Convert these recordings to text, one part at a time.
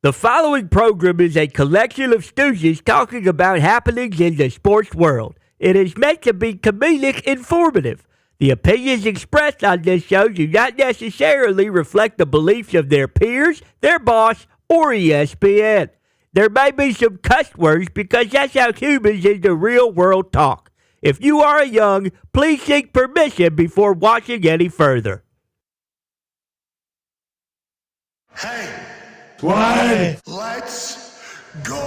The following program is a collection of stooges talking about happenings in the sports world. It is meant to be comedic informative. The opinions expressed on this show do not necessarily reflect the beliefs of their peers, their boss, or ESPN. There may be some cuss words because that's how humans in the real world talk. If you are young, please seek permission before watching any further. Hey. What? Let's go.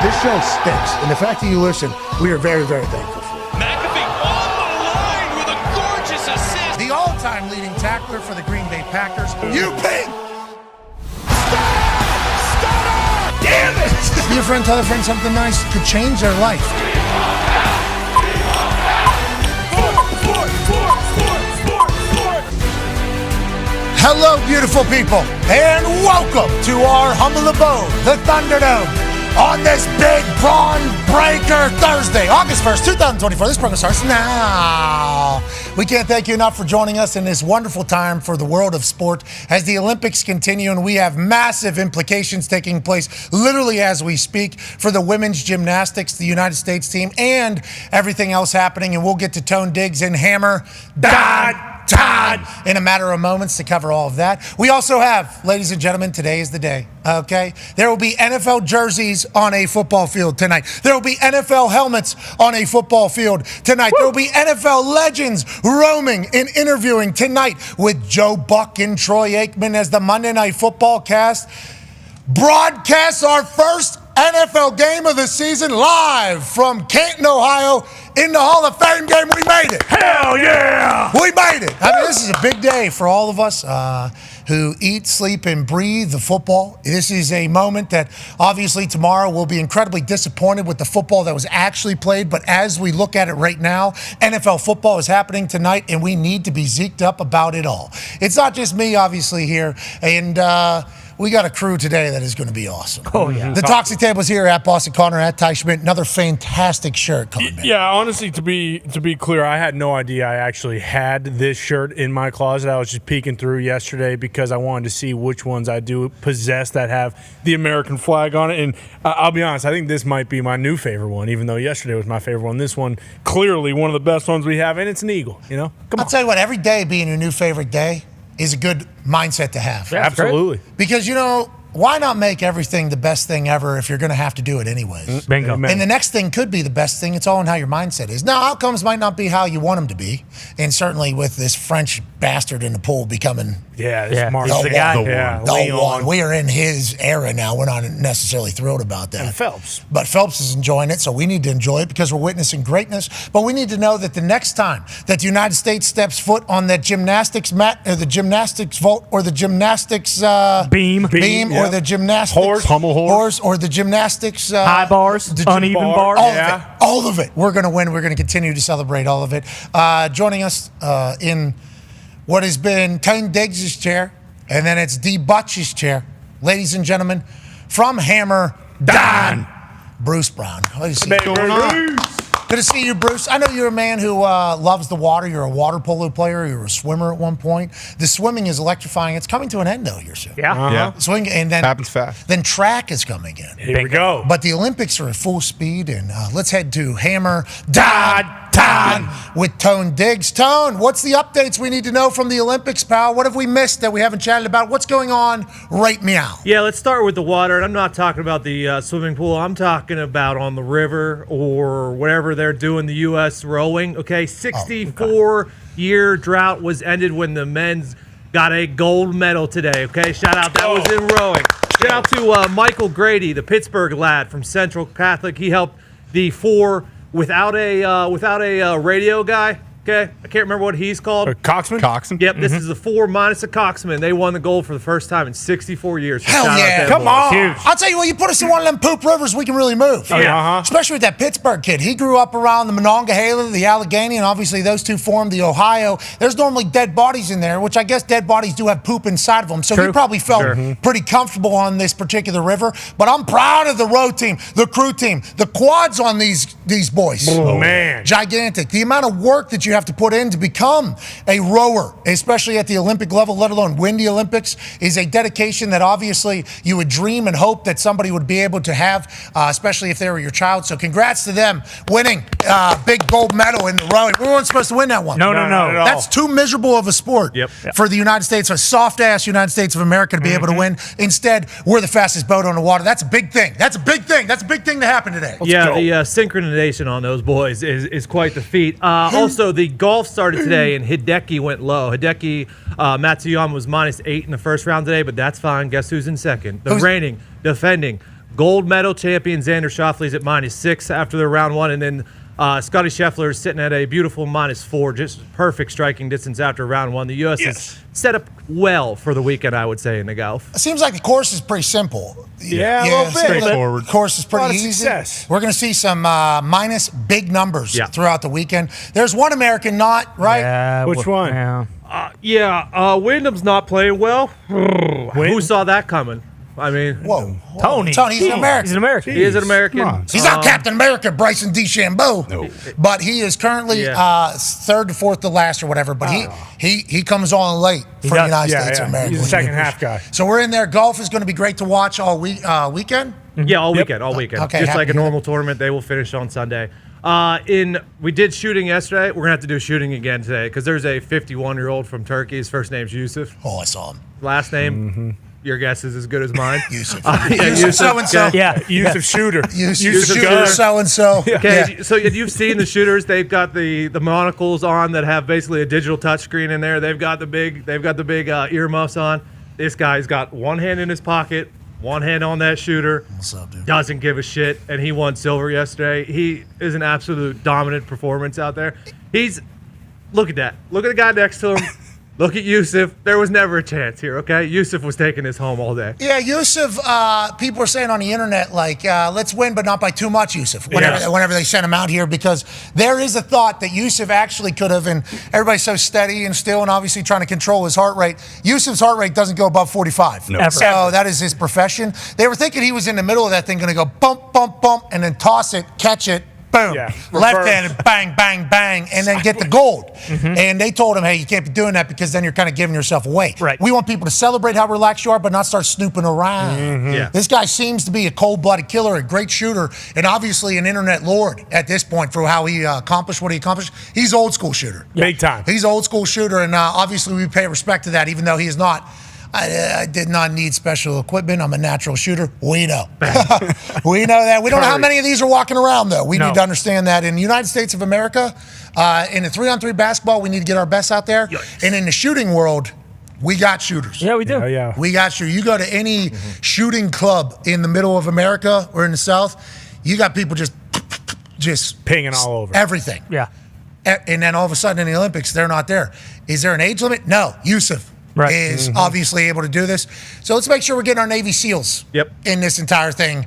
This show stinks, and the fact that you listen, we are very, very thankful for it. McAfee on the line with a gorgeous assist. The all-time leading tackler for the Green Bay Packers. You ping. Damn it! Your friend tell a friend something nice could change their life. Hello, beautiful people, and welcome to our humble abode, the Thunderdome, on this Big Brawn Breaker Thursday, August 1st, 2024. This program starts now. We can't thank you enough for joining us in this wonderful time for the world of sport as the Olympics continue, and we have massive implications taking place literally as we speak for the women's gymnastics, the United States team, and everything else happening. And we'll get to Tone Diggs and Hammer Dahn in a matter of moments to cover all of that. We also have, ladies and gentlemen, today is the day, okay? There will be NFL jerseys on a football field tonight. There will be NFL helmets on a football field tonight. There will be NFL legends roaming and interviewing tonight with Joe Buck and Troy Aikman as the Monday Night Football cast broadcasts our first NFL game of the season live from Canton, Ohio, in the Hall of Fame game. We made it. Hell yeah! We made it. I mean, this is a big day for all of us who eat, sleep, and breathe the football. This is a moment that obviously tomorrow we'll be incredibly disappointed with the football that was actually played. But as we look at it right now, NFL football is happening tonight, and we need to be zeked up about it all. It's not just me, obviously, here. And we got a crew today that is going to be awesome. Oh, yeah. The Toxic Table's here at Boston Connor, at Ty Schmidt. Another fantastic shirt coming back. Yeah, honestly, to be clear, I had no idea I actually had this shirt in my closet. I was just peeking through yesterday because I wanted to see which ones I do possess that have the American flag on it. And I'll be honest, I think this might be my new favorite one, even though yesterday was my favorite one. This one, clearly one of the best ones we have, and it's an eagle, you know? Come on. I'll tell you what, every day being your new favorite day is a good mindset to have. Yeah, absolutely. Because, you know, why not make everything the best thing ever if you're going to have to do it anyways? Bingo. And the next thing could be the best thing. It's all in how your mindset is. Now, outcomes might not be how you want them to be. And certainly with this French bastard in the pool becoming the guy. The one. We are in his era now. We're not necessarily thrilled about that. And Phelps. But Phelps is enjoying it, so we need to enjoy it because we're witnessing greatness. But we need to know that the next time that the United States steps foot on that gymnastics mat, or the gymnastics vault, or the gymnastics beam, or the gymnastics hummel horse, or the gymnastics high bars, uneven bars, all of it. We're going to win. We're going to continue to celebrate all of it. Joining us in what has been Tone Diggs' chair, and then it's D. Butch's chair, ladies and gentlemen, from Hammer Dahn, Bruce Brown. Good to see you, Bruce. I know you're a man who loves the water. You're a water polo player. You were a swimmer at one point. The swimming is electrifying. It's coming to an end, though, here soon. Yeah. Swing, and then happens fast. Then track is coming in. Here we go. But the Olympics are at full speed, and let's head to Hammer Dahn with Tone Diggs. Tone, what's the updates we need to know from the Olympics, pal? What have we missed that we haven't chatted about? What's going on right meow? Yeah, let's start with the water. And I'm not talking about the swimming pool. I'm talking about on the river or whatever they're doing, the U.S. rowing. Okay, 64-year drought was ended when the men's got a gold medal today. Okay, shout out. That was in rowing. Shout out to Michael Grady, the Pittsburgh lad from Central Catholic. He helped the four without a radio guy. Okay, I can't remember what he's called. Coxman? Yep, this is the 4 minus a Coxman. They won the gold for the first time in 64 years. So Hell yeah. Come on. Huge. I'll tell you what, you put us in one of them poop rivers, we can really move. Especially with that Pittsburgh kid. He grew up around the Monongahela, the Allegheny, and obviously those two formed the Ohio. There's normally dead bodies in there, which I guess dead bodies do have poop inside of them. So he probably felt pretty comfortable on this particular river. But I'm proud of the road team, the crew team, the quads on these boys. Oh, man. Gigantic. The amount of work that you have to put in to become a rower, especially at the Olympic level, let alone win the Olympics, is a dedication that obviously you would dream and hope that somebody would be able to have, especially if they were your child. So congrats to them winning big gold medal in the rowing. We weren't supposed to win that one. No. That's too miserable of a sport for the United States, a soft-ass United States of America to be able to win. Instead, we're the fastest boat on the water. That's a big thing. That's a big thing to happen today. The synchronization on those boys is quite the feat. Also, the golf started today, and Hideki went low. Hideki Matsuyama was -8 in the first round today, but that's fine. Guess who's in second? The reigning, defending, gold medal champion Xander Schauffele's at -6 after their round one, and then Scotty Scheffler is sitting at a beautiful -4, just perfect striking distance after round one. The U.S. is set up well for the weekend, I would say, in the golf. It seems like the course is pretty simple. Yeah, a little bit. Straightforward. The course is pretty easy. Success. We're going to see some minus big numbers throughout the weekend. There's one American not, right? Yeah, Which one? Yeah. Wyndham's not playing well. Who saw that coming? I mean, Whoa. Tony, he's an American. He's an American. He is an American. He's not Captain America, Bryson DeChambeau. No. But he is currently third to fourth to last or whatever. But he comes on late for the United States of America. He's a second half guy. So we're in there. Golf is going to be great to watch all weekend. Yeah, all weekend. Okay, just like a normal tournament, they will finish on Sunday. We did shooting yesterday. We're gonna have to do shooting again today because there's a 51-year-old from Turkey. His first name's Yusuf. Oh, I saw him. Last name. Your guess is as good as mine. Yusuf. Yusuf so-and-so. Yeah. Yusuf Shooter. Yusuf Shooter, so-and-so. Okay, Yeah. so you've seen the shooters. They've got the monocles on that have basically a digital touchscreen in there. They've got the big earmuffs on. This guy's got one hand in his pocket, one hand on that shooter. What's up, dude? Doesn't give a shit, and he won silver yesterday. He is an absolute dominant performance out there. Look at that. Look at the guy next to him. Look at Yusuf. There was never a chance here, okay? Yusuf was taking his home all day. Yeah, Yusuf, people are saying on the internet, like, let's win, but not by too much, Yusuf, whenever they send him out here, because there is a thought that Yusuf actually could have, and everybody's so steady and still and obviously trying to control his heart rate. Yusuf's heart rate doesn't go above 45. No. So that is his profession. They were thinking he was in the middle of that thing, going to go bump, bump, bump, and then toss it, catch it, boom, left-handed, bang, bang, bang, and then get the gold. And they told him, hey, you can't be doing that because then you're kind of giving yourself away. Right. We want people to celebrate how relaxed you are, but not start snooping around. Yeah. This guy seems to be a cold-blooded killer, a great shooter, and obviously an internet lord at this point for how he accomplished what he accomplished. He's old school shooter. Big time. He's old school shooter, and obviously we pay respect to that, even though he is not. I did not need special equipment. I'm a natural shooter. We know. We know that. We don't know how many of these are walking around, though. We need to understand that. In the United States of America, in the 3-on-3 basketball, we need to get our best out there. Yikes. And in the shooting world, we got shooters. Yeah, we do. Yeah. We got shooters. You go to any shooting club in the middle of America or in the South, you got people just pinging all over. Everything. Yeah. And then all of a sudden in the Olympics, they're not there. Is there an age limit? No. Yusuf is obviously able to do this. So let's make sure we're getting our Navy SEALs in this entire thing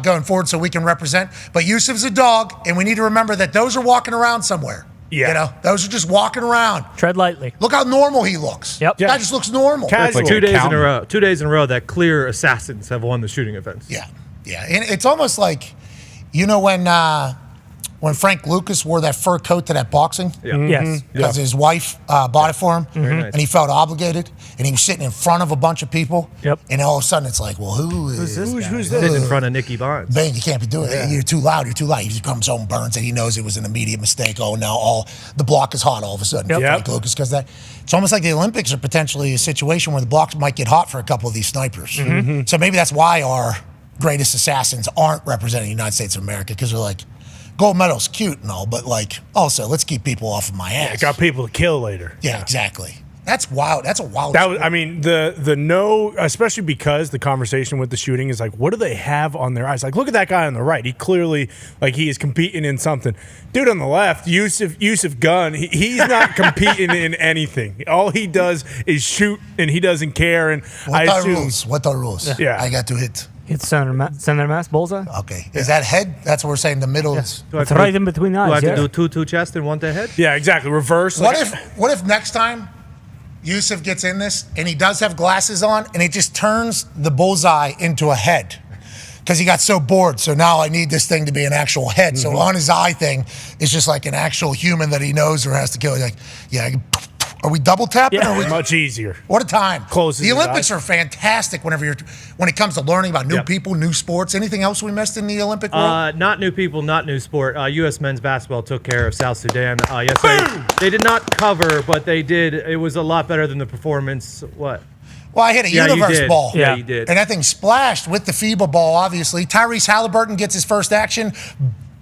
going forward so we can represent. But Yusuf's a dog, and we need to remember that those are walking around somewhere. Yeah. You know, those are just walking around. Tread lightly. Look how normal he looks. Yep. That just looks normal. Casual. Like 2 days in a row. 2 days in a row that clear assassins have won the shooting events. Yeah. And it's almost like, you know, when Frank Lucas wore that fur coat to that boxing? Yes. Because his wife bought it for him, nice. and he felt obligated, and he was sitting in front of a bunch of people, Yep. and all of a sudden it's like, well, who's this? Who's Sitting in front of Nicky Barnes. Bang, you can't be doing it. You're too loud. He just comes home, burns it. He knows it was an immediate mistake. Oh, now the block is hot all of a sudden. Yep. Frank Lucas, because that. It's almost like the Olympics are potentially a situation where the blocks might get hot for a couple of these snipers. So maybe that's why our greatest assassins aren't representing the United States of America, because they're like, gold medal's cute and all, but like, also let's keep people off of my ass. Got people to kill later. Yeah, exactly. That's wild. That's a wild. That was, I mean, the no, especially because the conversation with the shooting is like, what do they have on their eyes? Like, look at that guy on the right. He clearly, like, he is competing in something. Dude on the left, Yusuf Gunn, he's not competing in anything. All he does is shoot, and he doesn't care. And What are rules? What are rules? Yeah. I got to hit. Hit center mass bullseye. Okay. Is that head? That's what we're saying. The middle is. It's right in between the Do I eyes. have to do two chest and one to head? Yeah, exactly. Reverse. What if next time Yusuf gets in this and he does have glasses on and it just turns the bullseye into a head? because he got so bored. So now I need this thing to be an actual head. So on his eye thing, it's just like an actual human that he knows or has to kill. He's like, yeah, are we double tapping? Yeah. Or are we, Much easier. what a time. Closes the his Olympics eyes. are fantastic when it comes to learning about new Yep. people, new sports. Anything else we missed in the Olympic world? Not new people, not new sport. U.S. men's basketball took care of South Sudan yesterday. They did not cover, but they did. It was a lot better than the performance. What? Well, I hit a Yeah, you universe did. ball. Yeah, you did. And that thing splashed with the FIBA ball, obviously. Tyrese Halliburton gets his first action,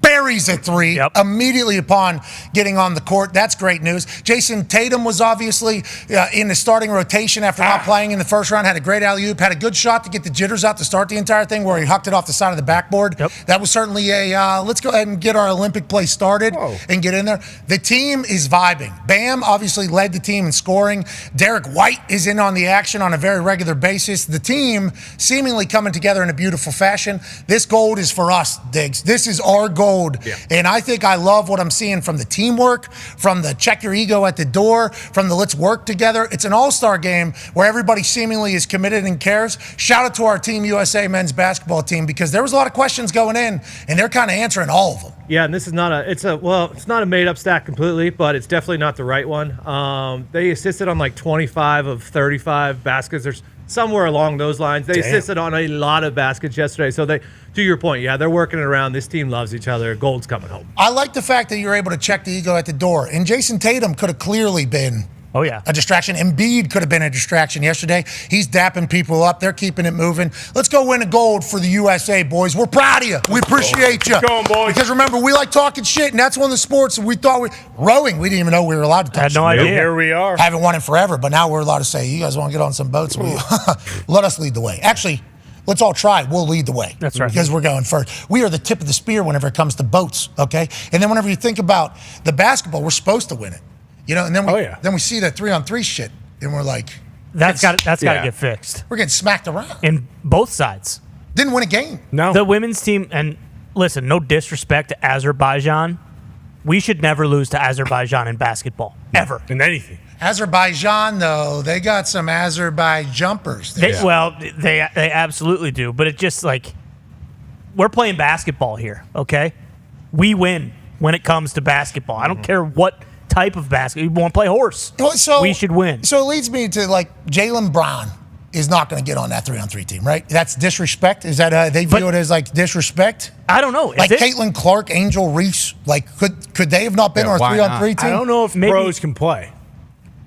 buries a three immediately upon getting on the court. That's great news. Jason Tatum was obviously in the starting rotation after not playing in the first round, had a great alley-oop, had a good shot to get the jitters out to start the entire thing where he hucked it off the side of the backboard. That was certainly a let's go ahead and get our Olympic play started and get in there. The team is vibing. Bam obviously led the team in scoring. Derek White is in on the action on a very regular basis. The team seemingly coming together in a beautiful fashion. This gold is for us, Diggs. This is our gold. And I think I love what I'm seeing from the teamwork, from the check your ego at the door, from the let's work together. It's an all-star game where everybody seemingly is committed and cares. Shout out to our Team USA men's basketball team because there was a lot of questions going in, and they're kind of answering all of them. Yeah, and this is not it's not a made-up stat completely, but it's definitely not the right one. They assisted on like 25 of 35 baskets. There's somewhere along those lines. They assisted on a lot of baskets yesterday. So they, to your point, they're working it around. This team loves each other. Gold's coming home. I like the fact that you're able to check the ego at the door. And Jason Tatum could have clearly been a distraction. Embiid could have been a distraction yesterday. He's dapping people up. They're keeping it moving. Let's go win a gold for the USA, boys. We're proud of you. We appreciate you. Go on, boys. Because remember, we like talking shit, and that's one of the sports we thought rowing, we didn't even know we were allowed to talk I had no shit. idea. Here we are. Haven't won it forever, but now we're allowed to say, you guys want to get on some boats? Let us lead the way. Actually, let's all try. We'll lead the way. That's right. Because we're going first. We are the tip of the spear whenever it comes to boats, okay? And then whenever you think about the basketball, we're supposed to win it. You know, and then we see that 3-on-3 shit, and we're like, That's got to get fixed. we're getting smacked around. In both sides. Didn't win a game. No. The women's team, and listen, no disrespect to Azerbaijan. We should never lose to Azerbaijan in basketball, ever. In anything. Azerbaijan, though, they got some Azerbaijumpers. Well, they absolutely do. But it's just like, we're playing basketball here, okay? We win when it comes to basketball. I don't care what type of basketball. We want to play horse. So, we should win. So it leads me to, like, Jaylen Brown is not going to get on that 3-on-3 team, right? That's disrespect? Is that they view it as, like, disrespect? I don't know. Like Caitlin Clark, Angel Reese, like, could they have not been on a 3-on-3 team? I don't know if pros can play.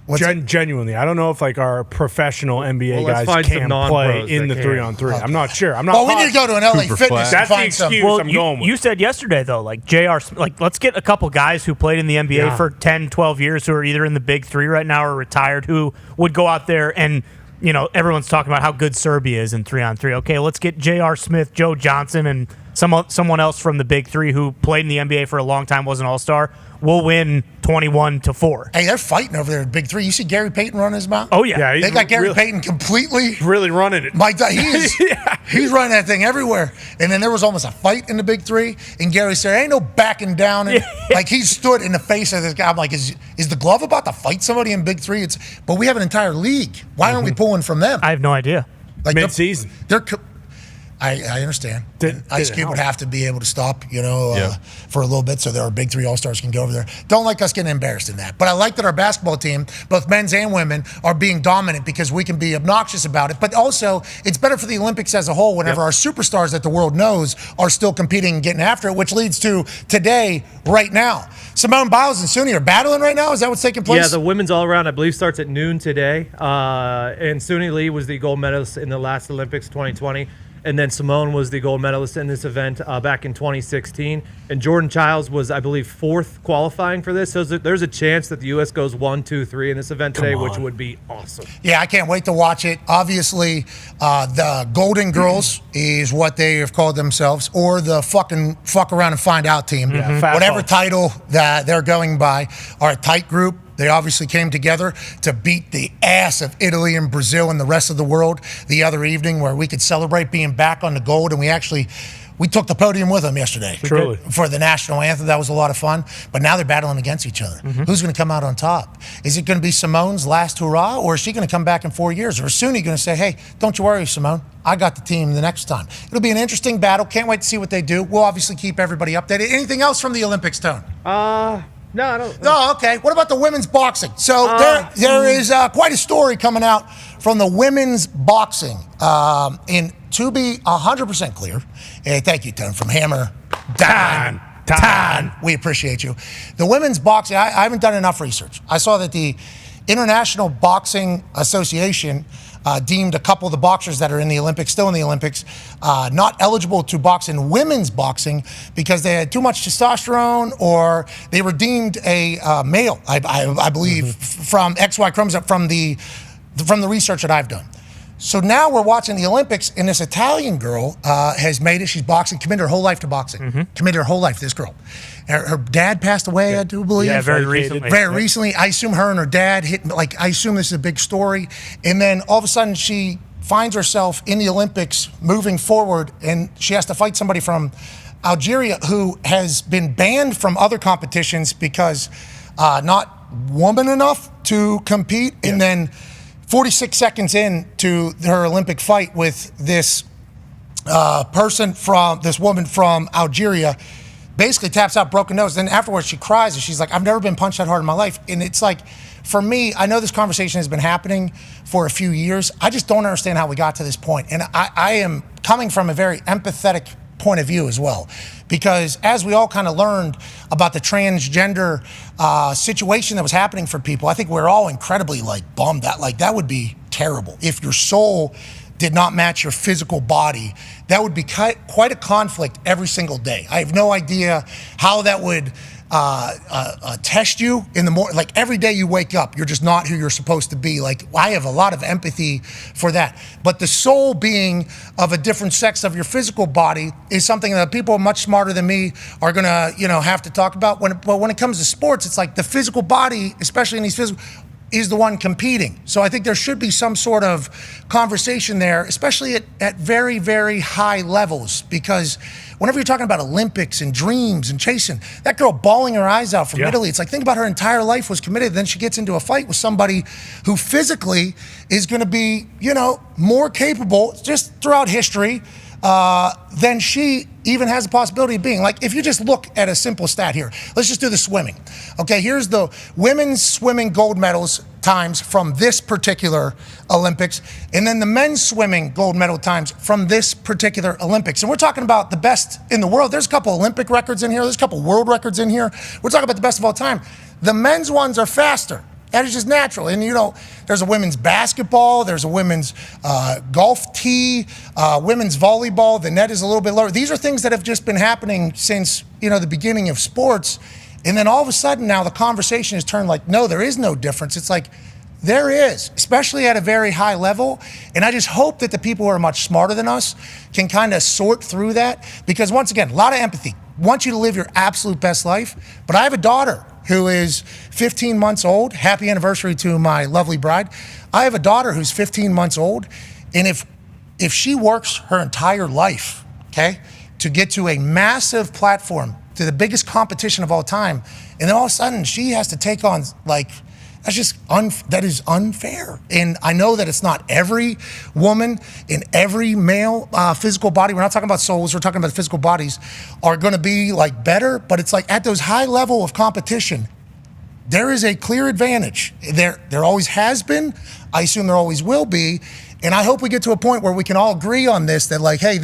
What's Genuinely, I don't know if like our professional NBA let's guys find some can non-pros play in that the can. 3-on-3. I'm not sure. I'm not. Well, we need to go to an LA Cooper Fitness Flag. to That's the find some. excuse. Well, I'm going with. you said yesterday, though, like, like, let's get a couple guys who played in the NBA for 10, 12 years who are either in the big three right now or retired who would go out there and, you know, everyone's talking about how good Serbia is in 3-on-3. Okay, let's get J.R. Smith, Joe Johnson, and someone else from the big three who played in the NBA for a long time, was an all-star. We'll win 21-4. Hey, they're fighting over there at Big Three. You see Gary Payton run his mouth? Oh, yeah. They got Gary Payton completely. Really running it. Mike, he's running that thing everywhere. And then there was almost a fight in the Big Three, and Gary said, "Ain't no backing down." And, like, he stood in the face of this guy. I'm like, is the glove about to fight somebody in Big Three? But we have an entire league. Why aren't we pulling from them? I have no idea. Like Mid-season. I understand. Ice Cube would have to be able to stop, for a little bit so that our big three All-Stars can go over there. Don't like us getting embarrassed in that. But I like that our basketball team, both men's and women, are being dominant because we can be obnoxious about it. But also, it's better for the Olympics as a whole whenever our superstars that the world knows are still competing and getting after it, which leads to today, right now. Simone Biles and Suni are battling right now? Is that what's taking place? Yeah, the women's all-around, I believe, starts at noon today. And Suni Lee was the gold medalist in the last Olympics 2020. And then Simone was the gold medalist in this event back in 2016. And Jordan Childs was, I believe, fourth qualifying for this. So there's a chance that the U.S. goes 1, 2, 3 in this event today, which would be awesome. Yeah, I can't wait to watch it. Obviously, the Golden Girls is what they have called themselves, or the fucking fuck around and find out team. Whatever title that they're going by, are a tight group. They obviously came together to beat the ass of Italy and Brazil and the rest of the world the other evening, where we could celebrate being back on the gold. And we actually We took the podium with them yesterday. Truly. For the national anthem. That was a lot of fun. But now they're battling against each other. Who's going to come out on top? Is it going to be Simone's last hurrah, or is she going to come back in 4 years? Or is Suni going to say, hey, don't you worry, Simone. I got the team the next time. It'll be an interesting battle. Can't wait to see what they do. We'll obviously keep everybody updated. Anything else from the Olympics, Tone? No, I don't. Oh, okay. What about the women's boxing? So there is quite a story coming out from the women's boxing. And to be 100% clear, thank you, Tone, from Hammer, Dahn. We appreciate you. The women's boxing, I haven't done enough research. I saw that the International Boxing Association deemed a couple of the boxers that are in the Olympics, still in the Olympics, not eligible to box in women's boxing because they had too much testosterone, or they were deemed a male, I believe, from XY chromosomes, from the research that I've done. So now we're watching the Olympics, and this Italian girl has made it. She's boxing, committed her whole life to boxing. Committed her whole life, this girl. Her dad passed away, I do believe. Yeah, very recently. Very recently. I assume her and her dad I assume this is a big story. And then all of a sudden she finds herself in the Olympics moving forward, and she has to fight somebody from Algeria who has been banned from other competitions because not woman enough to compete. And then 46 seconds into her Olympic fight with this woman from Algeria, basically taps out, broken nose. Then afterwards she cries and she's like, I've never been punched that hard in my life. And it's like, for me, I know this conversation has been happening for a few years. I just don't understand how we got to this point. And I am coming from a very empathetic point of view as well. Because as we all kind of learned about the transgender situation that was happening for people, I think we're all incredibly bummed that that would be terrible. If your soul did not match your physical body, that would be quite a conflict every single day. I have no idea how that would test you in the morning. Like every day you wake up, you're just not who you're supposed to be. Like I have a lot of empathy for that. But the soul being of a different sex of your physical body is something that people much smarter than me are gonna, have to talk about. But when it comes to sports, it's like the physical body, especially in these physical, is the one competing. So I think there should be some sort of conversation there, especially at very, very high levels, because whenever you're talking about Olympics and dreams and chasing, that girl bawling her eyes out from Italy, it's like, think about her entire life was committed. Then she gets into a fight with somebody who physically is going to be, more capable just throughout history than she even has the possibility of being. Like, if you just look at a simple stat here, let's just do the swimming. Okay, here's the women's swimming gold medals times from this particular Olympics, and then the men's swimming gold medal times from this particular Olympics. And we're talking about the best in the world. There's a couple Olympic records in here. There's a couple world records in here. We're talking about the best of all time. The men's ones are faster. That is just natural. And, there's a women's basketball, there's a women's golf tee, women's volleyball. The net is a little bit lower. These are things that have just been happening since, the beginning of sports. And then all of a sudden now the conversation has turned like, no, there is no difference. It's like, there is, especially at a very high level. And I just hope that the people who are much smarter than us can kind of sort through that. Because once again, a lot of empathy. Want you to live your absolute best life. But I have a daughter who is 15 months old. Happy anniversary to my lovely bride. I have a daughter who's 15 months old. And if she works her entire life, to get to a massive platform, to the biggest competition of all time, and then all of a sudden she has to take on that is unfair. And I know that it's not every woman in every male physical body. We're not talking about souls. We're talking about physical bodies are going to be better. But it's like at those high level of competition, there is a clear advantage. There always has been. I assume there always will be. And I hope we get to a point where we can all agree on this, that hey,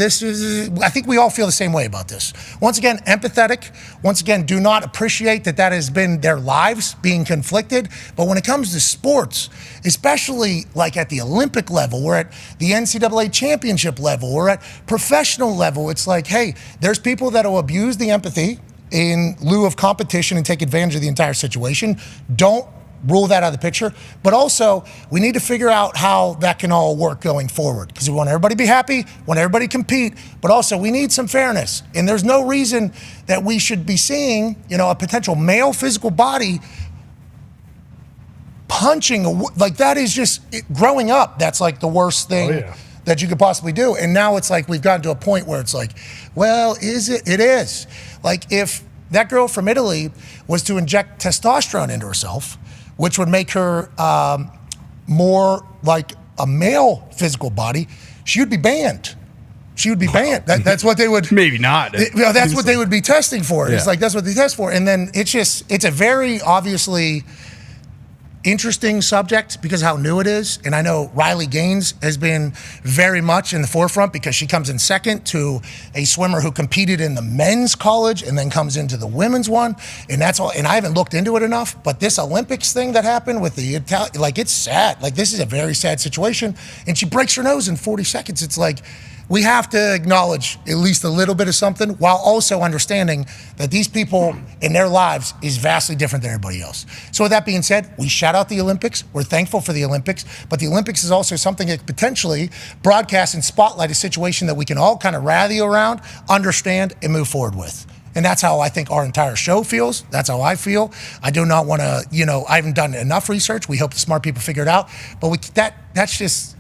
I think we all feel the same way about this. Once again, empathetic. Once again, do not appreciate that has been their lives being conflicted. But when it comes to sports, especially at the Olympic level, we're at the NCAA championship level, we're at professional level, it's like, hey, there's people that will abuse the empathy in lieu of competition and take advantage of the entire situation. Don't rule that out of the picture. But also, we need to figure out how that can all work going forward, because we want everybody to be happy, want everybody to compete, but also we need some fairness. And there's no reason that we should be seeing, a potential male physical body punching, that is just, growing up, that's the worst thing that you could possibly do. And now it's like we've gotten to a point where it's like, well, is it? It is. Like if that girl from Italy was to inject testosterone into herself, which would make her more like a male physical body, she would be banned. She would be banned. That's what they would. Maybe not. That's what they would be testing for. Yeah. It's like that's what they test for. And then it's a very obviously interesting subject because of how new it is. And I know Riley Gaines has been very much in the forefront because she comes in second to a swimmer who competed in the men's college and then comes into the women's one. And that's all. And I haven't looked into it enough, but this Olympics thing that happened with the like, it's sad. Like, this is a very sad situation. And she breaks her nose in 40 seconds. It's like, we have to acknowledge at least a little bit of something while also understanding that these people in their lives is vastly different than everybody else. So with that being said, we shout out the Olympics. We're thankful for the Olympics, but the Olympics is also something that potentially broadcast and spotlight a situation that we can all kind of rally around, understand, and move forward with. And that's how I think our entire show feels. That's how I feel. I do not want to, I haven't done enough research. We hope the smart people figure it out. But that's just...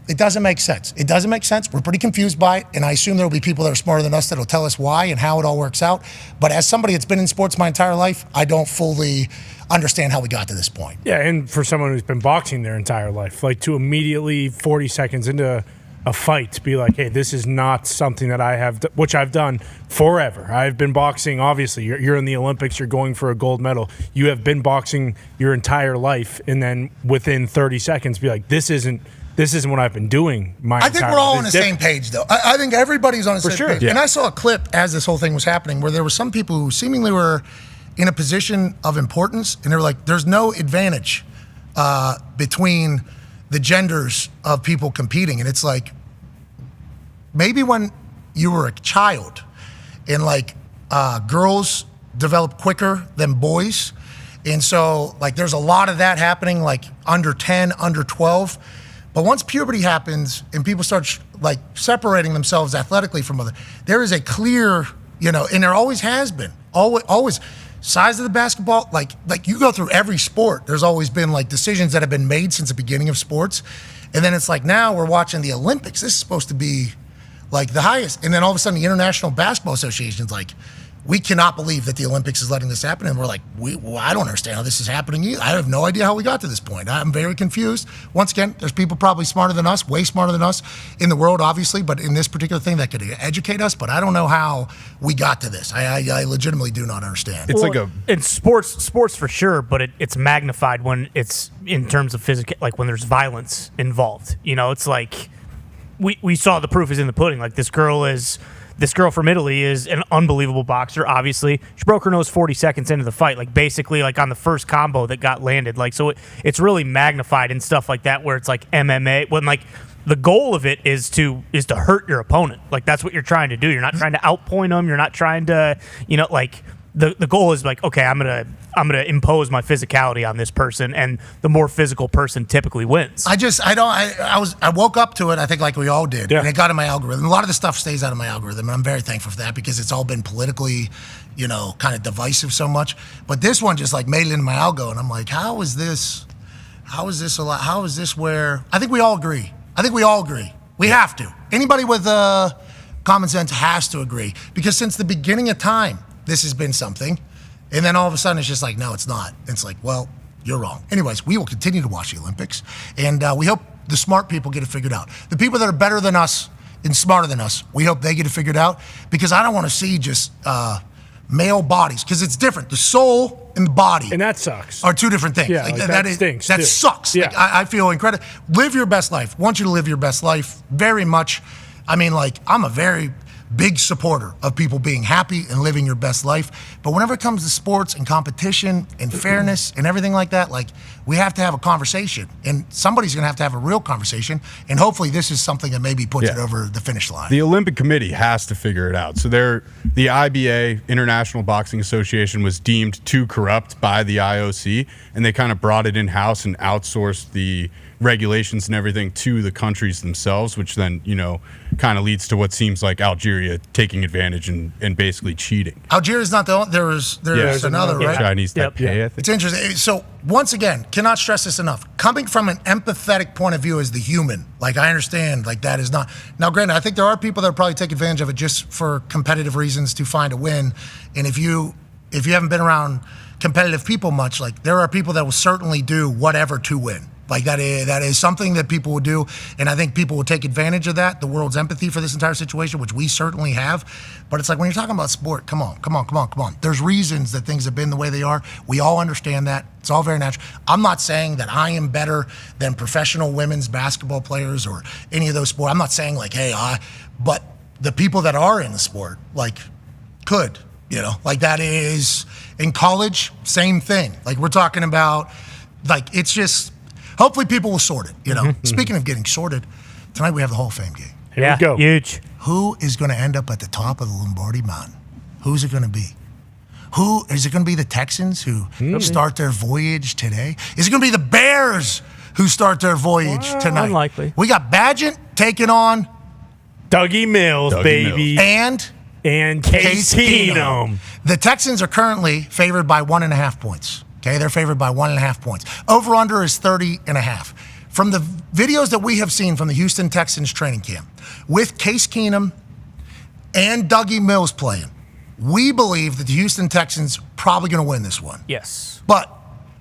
It doesn't make sense. It doesn't make sense. We're pretty confused by it, and I assume there will be people that are smarter than us that will tell us why and how it all works out. But as somebody that's been in sports my entire life, I don't fully understand how we got to this point. Yeah, and for someone who's been boxing their entire life, like to immediately 40 seconds into a fight to be like, hey, this is not something that I have, which I've done forever. I've been boxing, obviously. You're in the Olympics, you're going for a gold medal. You have been boxing your entire life, and then within 30 seconds be like, this isn't what I've been doing my entire life. I think we're all on the same page, though. I think everybody's on the same page. Yeah. And I saw a clip as this whole thing was happening where there were some people who seemingly were in a position of importance, and they were like, there's no advantage between the genders of people competing. And it's like, maybe when you were a child and like girls develop quicker than boys. And so like there's a lot of that happening, like under 10, under 12. But once puberty happens and people start like separating themselves athletically from other, there is a clear, and there always has been, always size of the basketball, like you go through every sport, there's always been like decisions that have been made since the beginning of sports. And then it's like now we're watching the Olympics. This is supposed to be like the highest. And then all of a sudden the International Basketball Association's like, we cannot believe that the Olympics is letting this happen. And we're like, I don't understand how this is happening either. I have no idea how we got to this point. I'm very confused. Once again, there's people probably smarter than us, way smarter than us in the world, obviously, but in this particular thing that could educate us. But I don't know how we got to this. I legitimately do not understand. It's it's sports for sure, but it's magnified when it's in terms of physical, like when there's violence involved. It's like we saw the proof is in the pudding. Like this girl from Italy is an unbelievable boxer, obviously. She broke her nose 40 seconds into the fight, like basically like on the first combo that got landed. Like, so it's really magnified and stuff like that where it's like MMA, when like the goal of it is to hurt your opponent. Like that's what you're trying to do. You're not trying to outpoint them. You're not trying to, like the goal is like, okay, I'm gonna impose my physicality on this person, and the more physical person typically wins. I woke up to it, I think like we all did, yeah. And it got in my algorithm. A lot of the stuff stays out of my algorithm, and I'm very thankful for that because it's all been politically, kind of divisive so much. But this one just like made it into my algo, and I'm like, how is this where, I think we all agree. We have to. Anybody with common sense has to agree, because since the beginning of time, this has been something. And then all of a sudden, it's just like, no, it's not. And it's like, well, you're wrong. Anyways, we will continue to watch the Olympics, and we hope the smart people get it figured out. The people that are better than us and smarter than us, we hope they get it figured out, because I don't want to see just male bodies, because it's different. The soul and the body, and that sucks, are two different things. Yeah, that stinks. That too. sucks. Yeah. Like, I feel incredible. Live your best life. Want you to live your best life very much. I mean, like, I'm a very big supporter of people being happy and living your best life. But whenever it comes to sports and competition and fairness and everything like that, like, we have to have a conversation. And somebody's going to have a real conversation. And hopefully this is something that maybe puts it over the finish line. The Olympic Committee has to figure it out. So the IBA, International Boxing Association, was deemed too corrupt by the IOC, and they kind of brought it in-house and outsourced the regulations and everything to the countries themselves, which then, kind of leads to what seems like Algeria taking advantage and basically cheating. Algeria's not the only. There's another, right? Chinese Yep. Taipei, I think. It's interesting. So once again, cannot stress this enough. Coming from an empathetic point of view as the human, like I understand, like that is not. Now, granted, I think there are people that will probably take advantage of it just for competitive reasons to find a win. And if you haven't been around competitive people much, like there are people that will certainly do whatever to win. Like that is something that people will do, and I think people will take advantage of that. The world's empathy for this entire situation, which we certainly have. But it's like when you're talking about sport, come on. There's reasons that things have been the way they are. We all understand that. It's all very natural. I'm not saying that I am better than professional women's basketball players or any of those sports. I'm not saying like, hey, but the people that are in the sport, like, could, like that is in college, same thing. Like we're talking about, like it's just. Hopefully people will sort it, Speaking of getting sorted, tonight we have the Hall of Fame game. Here we go. Huge. Who is going to end up at the top of the Lombardi Mountain? Who's it going to be? Who is it going to be? The Texans who start their voyage today? Is it going to be the Bears who start their voyage tonight? Unlikely. We got Badgett taking on Dougie Mills, baby. and Case Keenum. The Texans are currently favored by 1.5 points. Okay, they're favored by 1.5 points. Over-under is 30.5. From the videos that we have seen from the Houston Texans training camp, with Case Keenum and Dougie Mills playing, we believe that the Houston Texans probably going to win this one. Yes. But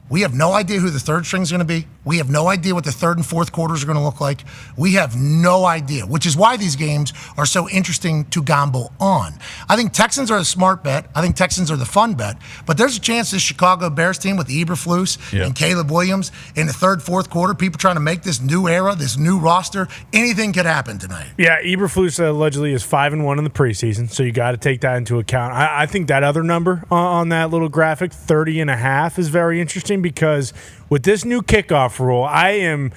we have no idea who the third string is going to be. We have no idea what the third and fourth quarters are going to look like. We have no idea, which is why these games are so interesting to gamble on. I think Texans are a smart bet. I think Texans are the fun bet. But there's a chance this Chicago Bears team with Eberflus and Caleb Williams in the third, fourth quarter, people trying to make this new era, this new roster, anything could happen tonight. Yeah, Eberflus allegedly is 5-1 in the preseason, so you got to take that into account. I think that other number on that little graphic, 30.5, is very interesting because with this new kickoff rule, I am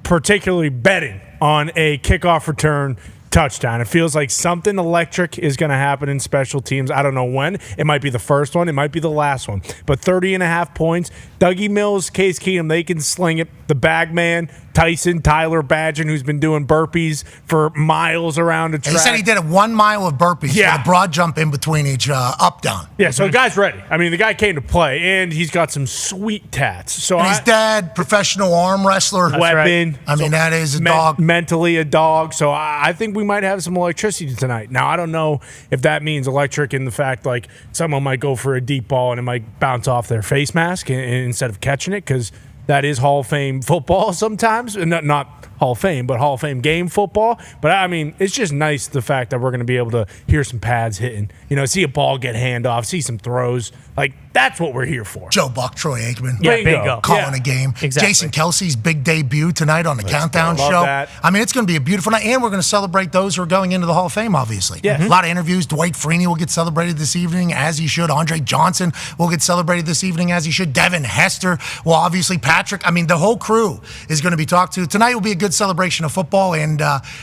particularly betting on a kickoff return touchdown. It feels like something electric is going to happen in special teams. I don't know when. It might be the first one. It might be the last one. But 30.5 points. Dougie Mills, Case Keenum, they can sling it. The bag man, Tyler Badgett, who's been doing burpees for miles around the track. He said he did 1 mile of burpees with a broad jump in between each up-down. Yeah, so the guy's ready. I mean, the guy came to play, and he's got some sweet tats. So and his dad, professional arm wrestler. Weapon. Right. I mean, that is a dog. Mentally a dog. So I think we might have some electricity tonight. Now, I don't know if that means electric in the fact, like, someone might go for a deep ball and it might bounce off their face mask instead of catching it, because that is Hall of Fame football sometimes. Not Hall of Fame, but Hall of Fame game football. But, I mean, it's just nice the fact that we're going to be able to hear some pads hitting. See a ball get handoff, see some throws. Like, that's what we're here for. Joe Buck, Troy Aikman. Yeah, bingo. Calling a game. Exactly. Jason Kelsey's big debut tonight on the Countdown Show. That. I mean, it's going to be a beautiful night, and we're going to celebrate those who are going into the Hall of Fame, obviously. Yeah. A lot of interviews. Dwight Freeney will get celebrated this evening, as he should. Andre Johnson will get celebrated this evening, as he should. Devin Hester. Well, obviously, Patrick. I mean, the whole crew is going to be talked to. Tonight will be a good celebration of football, and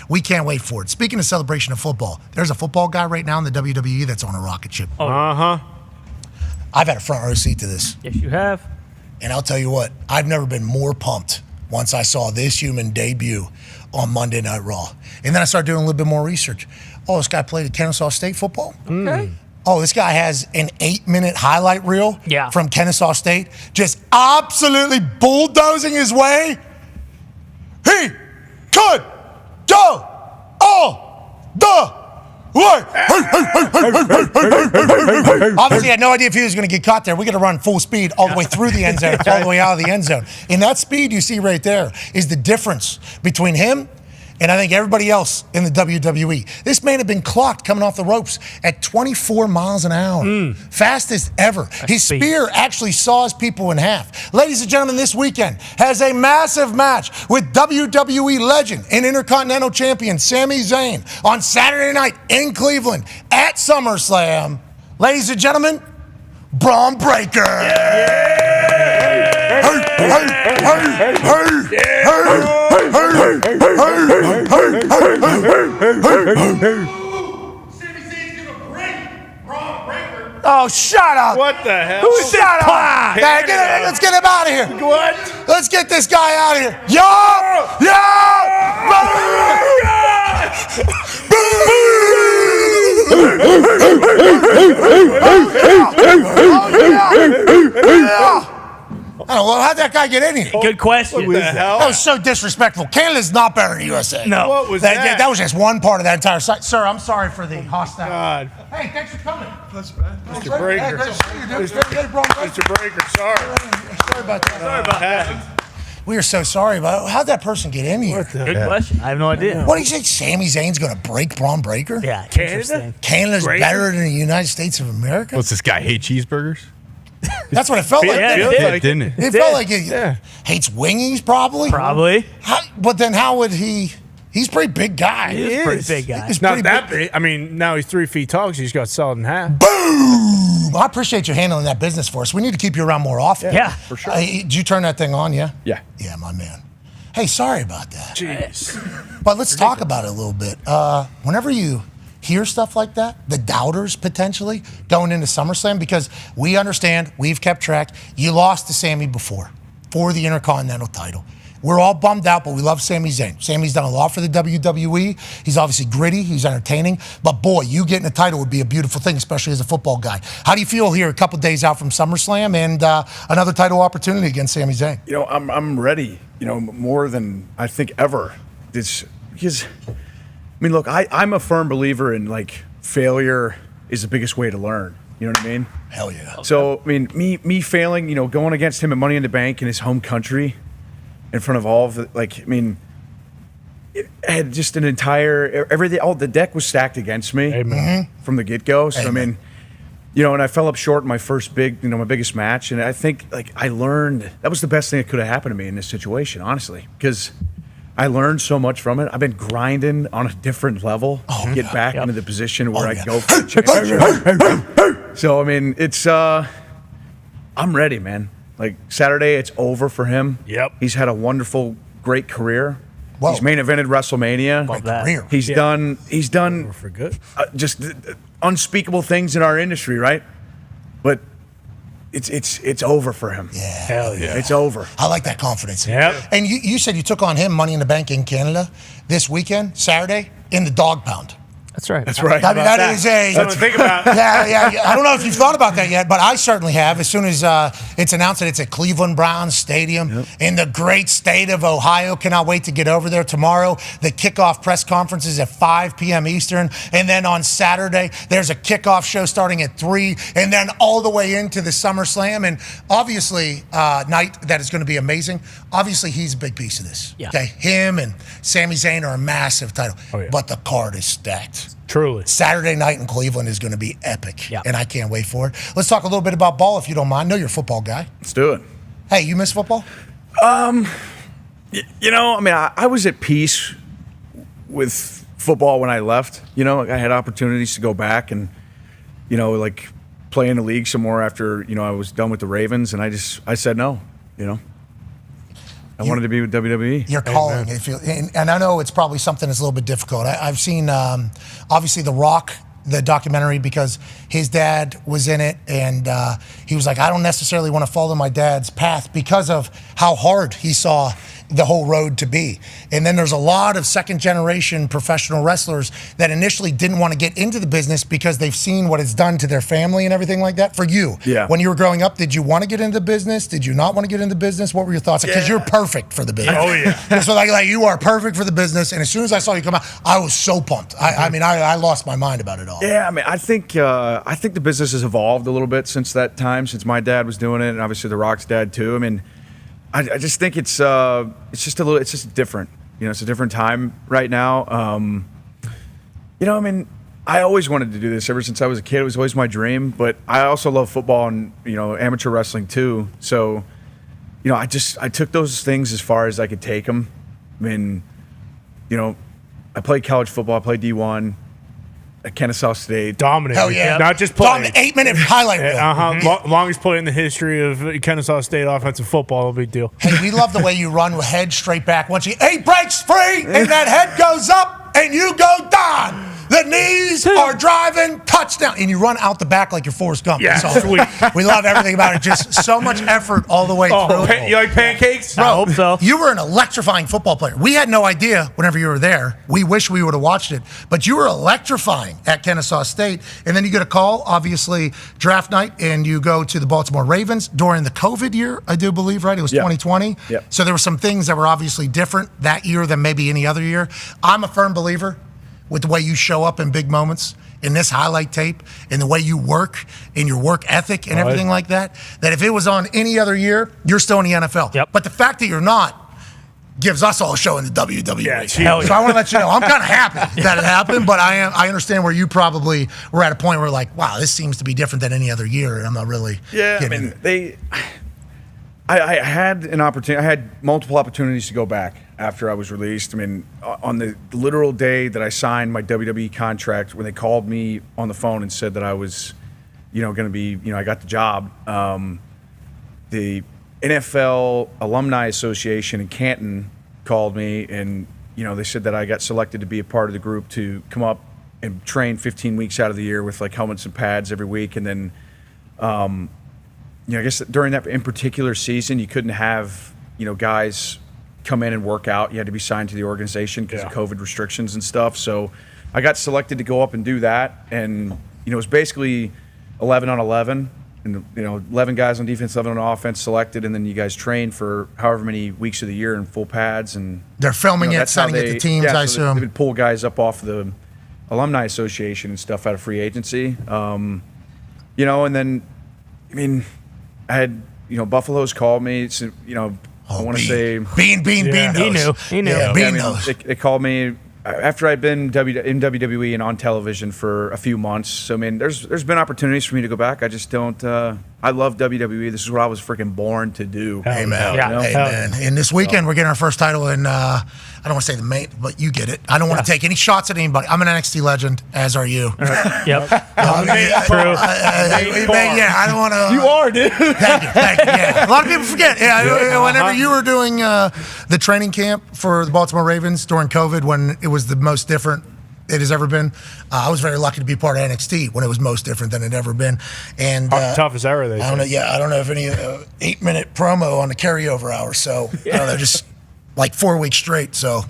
we can't wait for it. Speaking of celebration of football, there's a football guy right now in the WWE that's on a rocket ship. Uh-huh. I've had a front row seat to this. Yes, you have. And I'll tell you what, I've never been more pumped once I saw this human debut on Monday Night Raw. And then I started doing a little bit more research. Oh, this guy played at Kennesaw State football? Okay. Oh, this guy has an 8-minute highlight reel from Kennesaw State, just absolutely bulldozing his way. He could go all the way. Obviously, I had no idea if he was going to get caught there. We're going to run full speed all the way through the end zone, all the way out of the end zone. And that speed you see right there is the difference between him and I think everybody else in the WWE. This man had been clocked coming off the ropes at 24 miles an hour. Fastest ever. His spear actually saws people in half. Ladies and gentlemen, this weekend has a massive match with WWE legend and Intercontinental Champion Sami Zayn on Saturday night in Cleveland at SummerSlam. Ladies and gentlemen, Braun Breaker. Oh, shut up. What the hell? Shut up. Let's get him out of here. What? Let's get this guy out of here. Yo! I don't know. How'd that guy get in here? Good question. That was so disrespectful. Canada's not better than the USA. No. What was that? That was just one part of that entire site. Sir, I'm sorry for the hostile. God. Hey, thanks for coming. Mr. Breaker. Hey, great to see you, dude. Mr. Breaker, sorry. Sorry about that. Sorry about that. We are so sorry about it. How'd that person get in here? Good question. I have no idea. What do you say? Sami Zayn's going to break Braun Breaker? Yeah, Canada? interesting. Canada's better than the United States of America? What's this guy hate cheeseburgers? That's what it felt like. Yeah, didn't it it? did. Didn't it? It felt like it hates wingies, probably. Probably. But then how would he? He's a pretty big guy. He's a pretty big guy. He's Not pretty that big. I mean, now he's 3 feet tall because he's got solid in half. Boom! I appreciate you handling that business for us. We need to keep you around more often. Yeah. For sure. Did you turn that thing on? Yeah. Yeah. Yeah, my man. Hey, sorry about that. Jeez. But let's talk about it a little bit. Whenever you hear stuff like that, the doubters potentially going into SummerSlam, because we understand, we've kept track, you lost to Sami before for the Intercontinental title. We're all bummed out, but we love Sami Zayn. Sami's done a lot for the WWE. He's obviously gritty. He's entertaining. But boy, you getting a title would be a beautiful thing, especially as a football guy. How do you feel here a couple days out from SummerSlam and another title opportunity against Sami Zayn? You know, I'm ready. You know, more than I think ever. It's because, I mean, look, I'm a firm believer in like failure is the biggest way to learn. You know what I mean? Hell yeah. So I mean, me failing, you know, going against him at Money in the Bank in his home country, in front of all of the, like, I mean, it had just an entire everything. All the deck was stacked against me from the get go. So I mean, you know, and I fell up short in my first my biggest match, and I think like I learned that was the best thing that could have happened to me in this situation, honestly, because I learned so much from it. I've been grinding on a different level to get back into the position where I go for the championship. So I mean, it's I'm ready, man. Like Saturday, it's over for him. Yep. He's had a wonderful, great career. Whoa. He's main evented WrestleMania. Great career. He's done For good. just unspeakable things in our industry, right? But it's over for him. Yeah. Hell yeah. It's over. I like that confidence. Yep. And you said you took on him Money in the Bank in Canada this weekend, Saturday, in the dog pound. That's right. That's right. I mean, that is a. Something to think about. Yeah. I don't know if you've thought about that yet, but I certainly have. As soon as it's announced that it's at Cleveland Browns Stadium in the great state of Ohio. Cannot wait to get over there tomorrow. The kickoff press conference is at 5 p.m. Eastern. And then on Saturday, there's a kickoff show starting at 3, and then all the way into the SummerSlam. And obviously, night that is going to be amazing. Obviously, he's a big piece of this. Yeah. Okay, him and Sami Zayn are a massive title. Oh, yeah. But the card is stacked. Truly. Saturday night in Cleveland is going to be epic, Yeah. and I can't wait for it. Let's talk a little bit about ball, if you don't mind. I know you're a football guy. Let's do it. Hey, you miss football? You know, I mean, I was at peace with football when I left. You know, I had opportunities to go back and, you know, like play in the league some more after, you know, I was done with the Ravens, and I said no, you know. I wanted to be with WWE. You're calling. If you, and I know it's probably something that's a little bit difficult. I've seen, obviously, The Rock, the documentary, because his dad was in it, and he was like, I don't necessarily want to follow my dad's path because of how hard he saw the whole road to be. And then there's a lot of second-generation professional wrestlers that initially didn't want to get into the business because they've seen what it's done to their family and everything like that. For you, when you were growing up, did you want to get into the business? Did you not want to get into business? What were your thoughts? Because you're perfect for the business. Oh, yeah. So like you are perfect for the business. And as soon as I saw you come out, I was so pumped. I mean, I lost my mind about it all. Yeah, I mean, I think the business has evolved a little bit since that time, since my dad was doing it, and obviously The Rock's dad too. I mean, I just think it's just different. You know, it's a different time right now. You know, I mean, I always wanted to do this ever since I was a kid. It was always my dream. But I also love football and, you know, amateur wrestling too. So, you know, I took those things as far as I could take them. I mean, you know, I played college football. I played D1 at Kennesaw State. Dominant. Hell yeah. Not just playing. 8-minute highlight reel. Longest play in the history of Kennesaw State offensive football. No big deal. Hey, we love the way you run with head straight back. Once he breaks free and that head goes up and you go Dahn. The knees are driving, touchdown. And you run out the back like you're Forrest Gump. Yeah, That's all. sweet. We love everything about it. Just so much effort all the way through. You like pancakes? Bro, I hope so. You were an electrifying football player. We had no idea whenever you were there. We wish we would have watched it. But you were electrifying at Kennesaw State. And then you get a call, obviously, draft night, and you go to the Baltimore Ravens during the COVID year, I do believe, right? It was 2020. Yep. So there were some things that were obviously different that year than maybe any other year. I'm a firm believer with the way you show up in big moments, in this highlight tape, in the way you work, in your work ethic and everything like that, that if it was on any other year, you're still in the NFL. Yep. But the fact that you're not gives us all a show in the WWE. Yeah, So I want to let you know, I'm kind of happy that it happened, but I understand where you probably were at a point where like, wow, this seems to be different than any other year, and I'm not really getting it. I had an opportunity. I had multiple opportunities to go back after I was released. I mean, on the literal day that I signed my WWE contract, when they called me on the phone and said that I was, going to be, I got the job. The NFL Alumni Association in Canton called me, and they said that I got selected to be a part of the group to come up and train 15 weeks out of the year with like helmets and pads every week, and then. I guess during that in particular season, you couldn't have, guys come in and work out. You had to be signed to the organization because of COVID restrictions and stuff. So I got selected to go up and do that. And, it was basically 11 on 11. And, 11 guys on defense, 11 on offense selected. And then you guys train for however many weeks of the year in full pads. And they're filming it, sending it to teams, I assume. They would pull guys up off the Alumni Association and stuff out of free agency. And then, I had, Buffalo's called me. So, I want to say Bean knows. He knew. Yeah, Bean knows. They called me after I'd been in WWE and on television for a few months. So there's been opportunities for me to go back. I just don't. I love WWE. This is what I was freaking born to do. Amen. Yeah. Amen. And this weekend we're getting our first title in. I don't want to say the main, but you get it. I don't want to take any shots at anybody. I'm an NXT legend, as are you. Yep. True. I don't want to. You are, dude. Thank you. Yeah. A lot of people forget. Yeah. Whenever you were doing the training camp for the Baltimore Ravens during COVID, when it was the most different it has ever been, I was very lucky to be part of NXT when it was most different than it ever been. And toughest ever, they I don't know. Yeah, I don't know if any 8-minute promo on the carryover hour. So I don't know, just like 4 weeks straight. So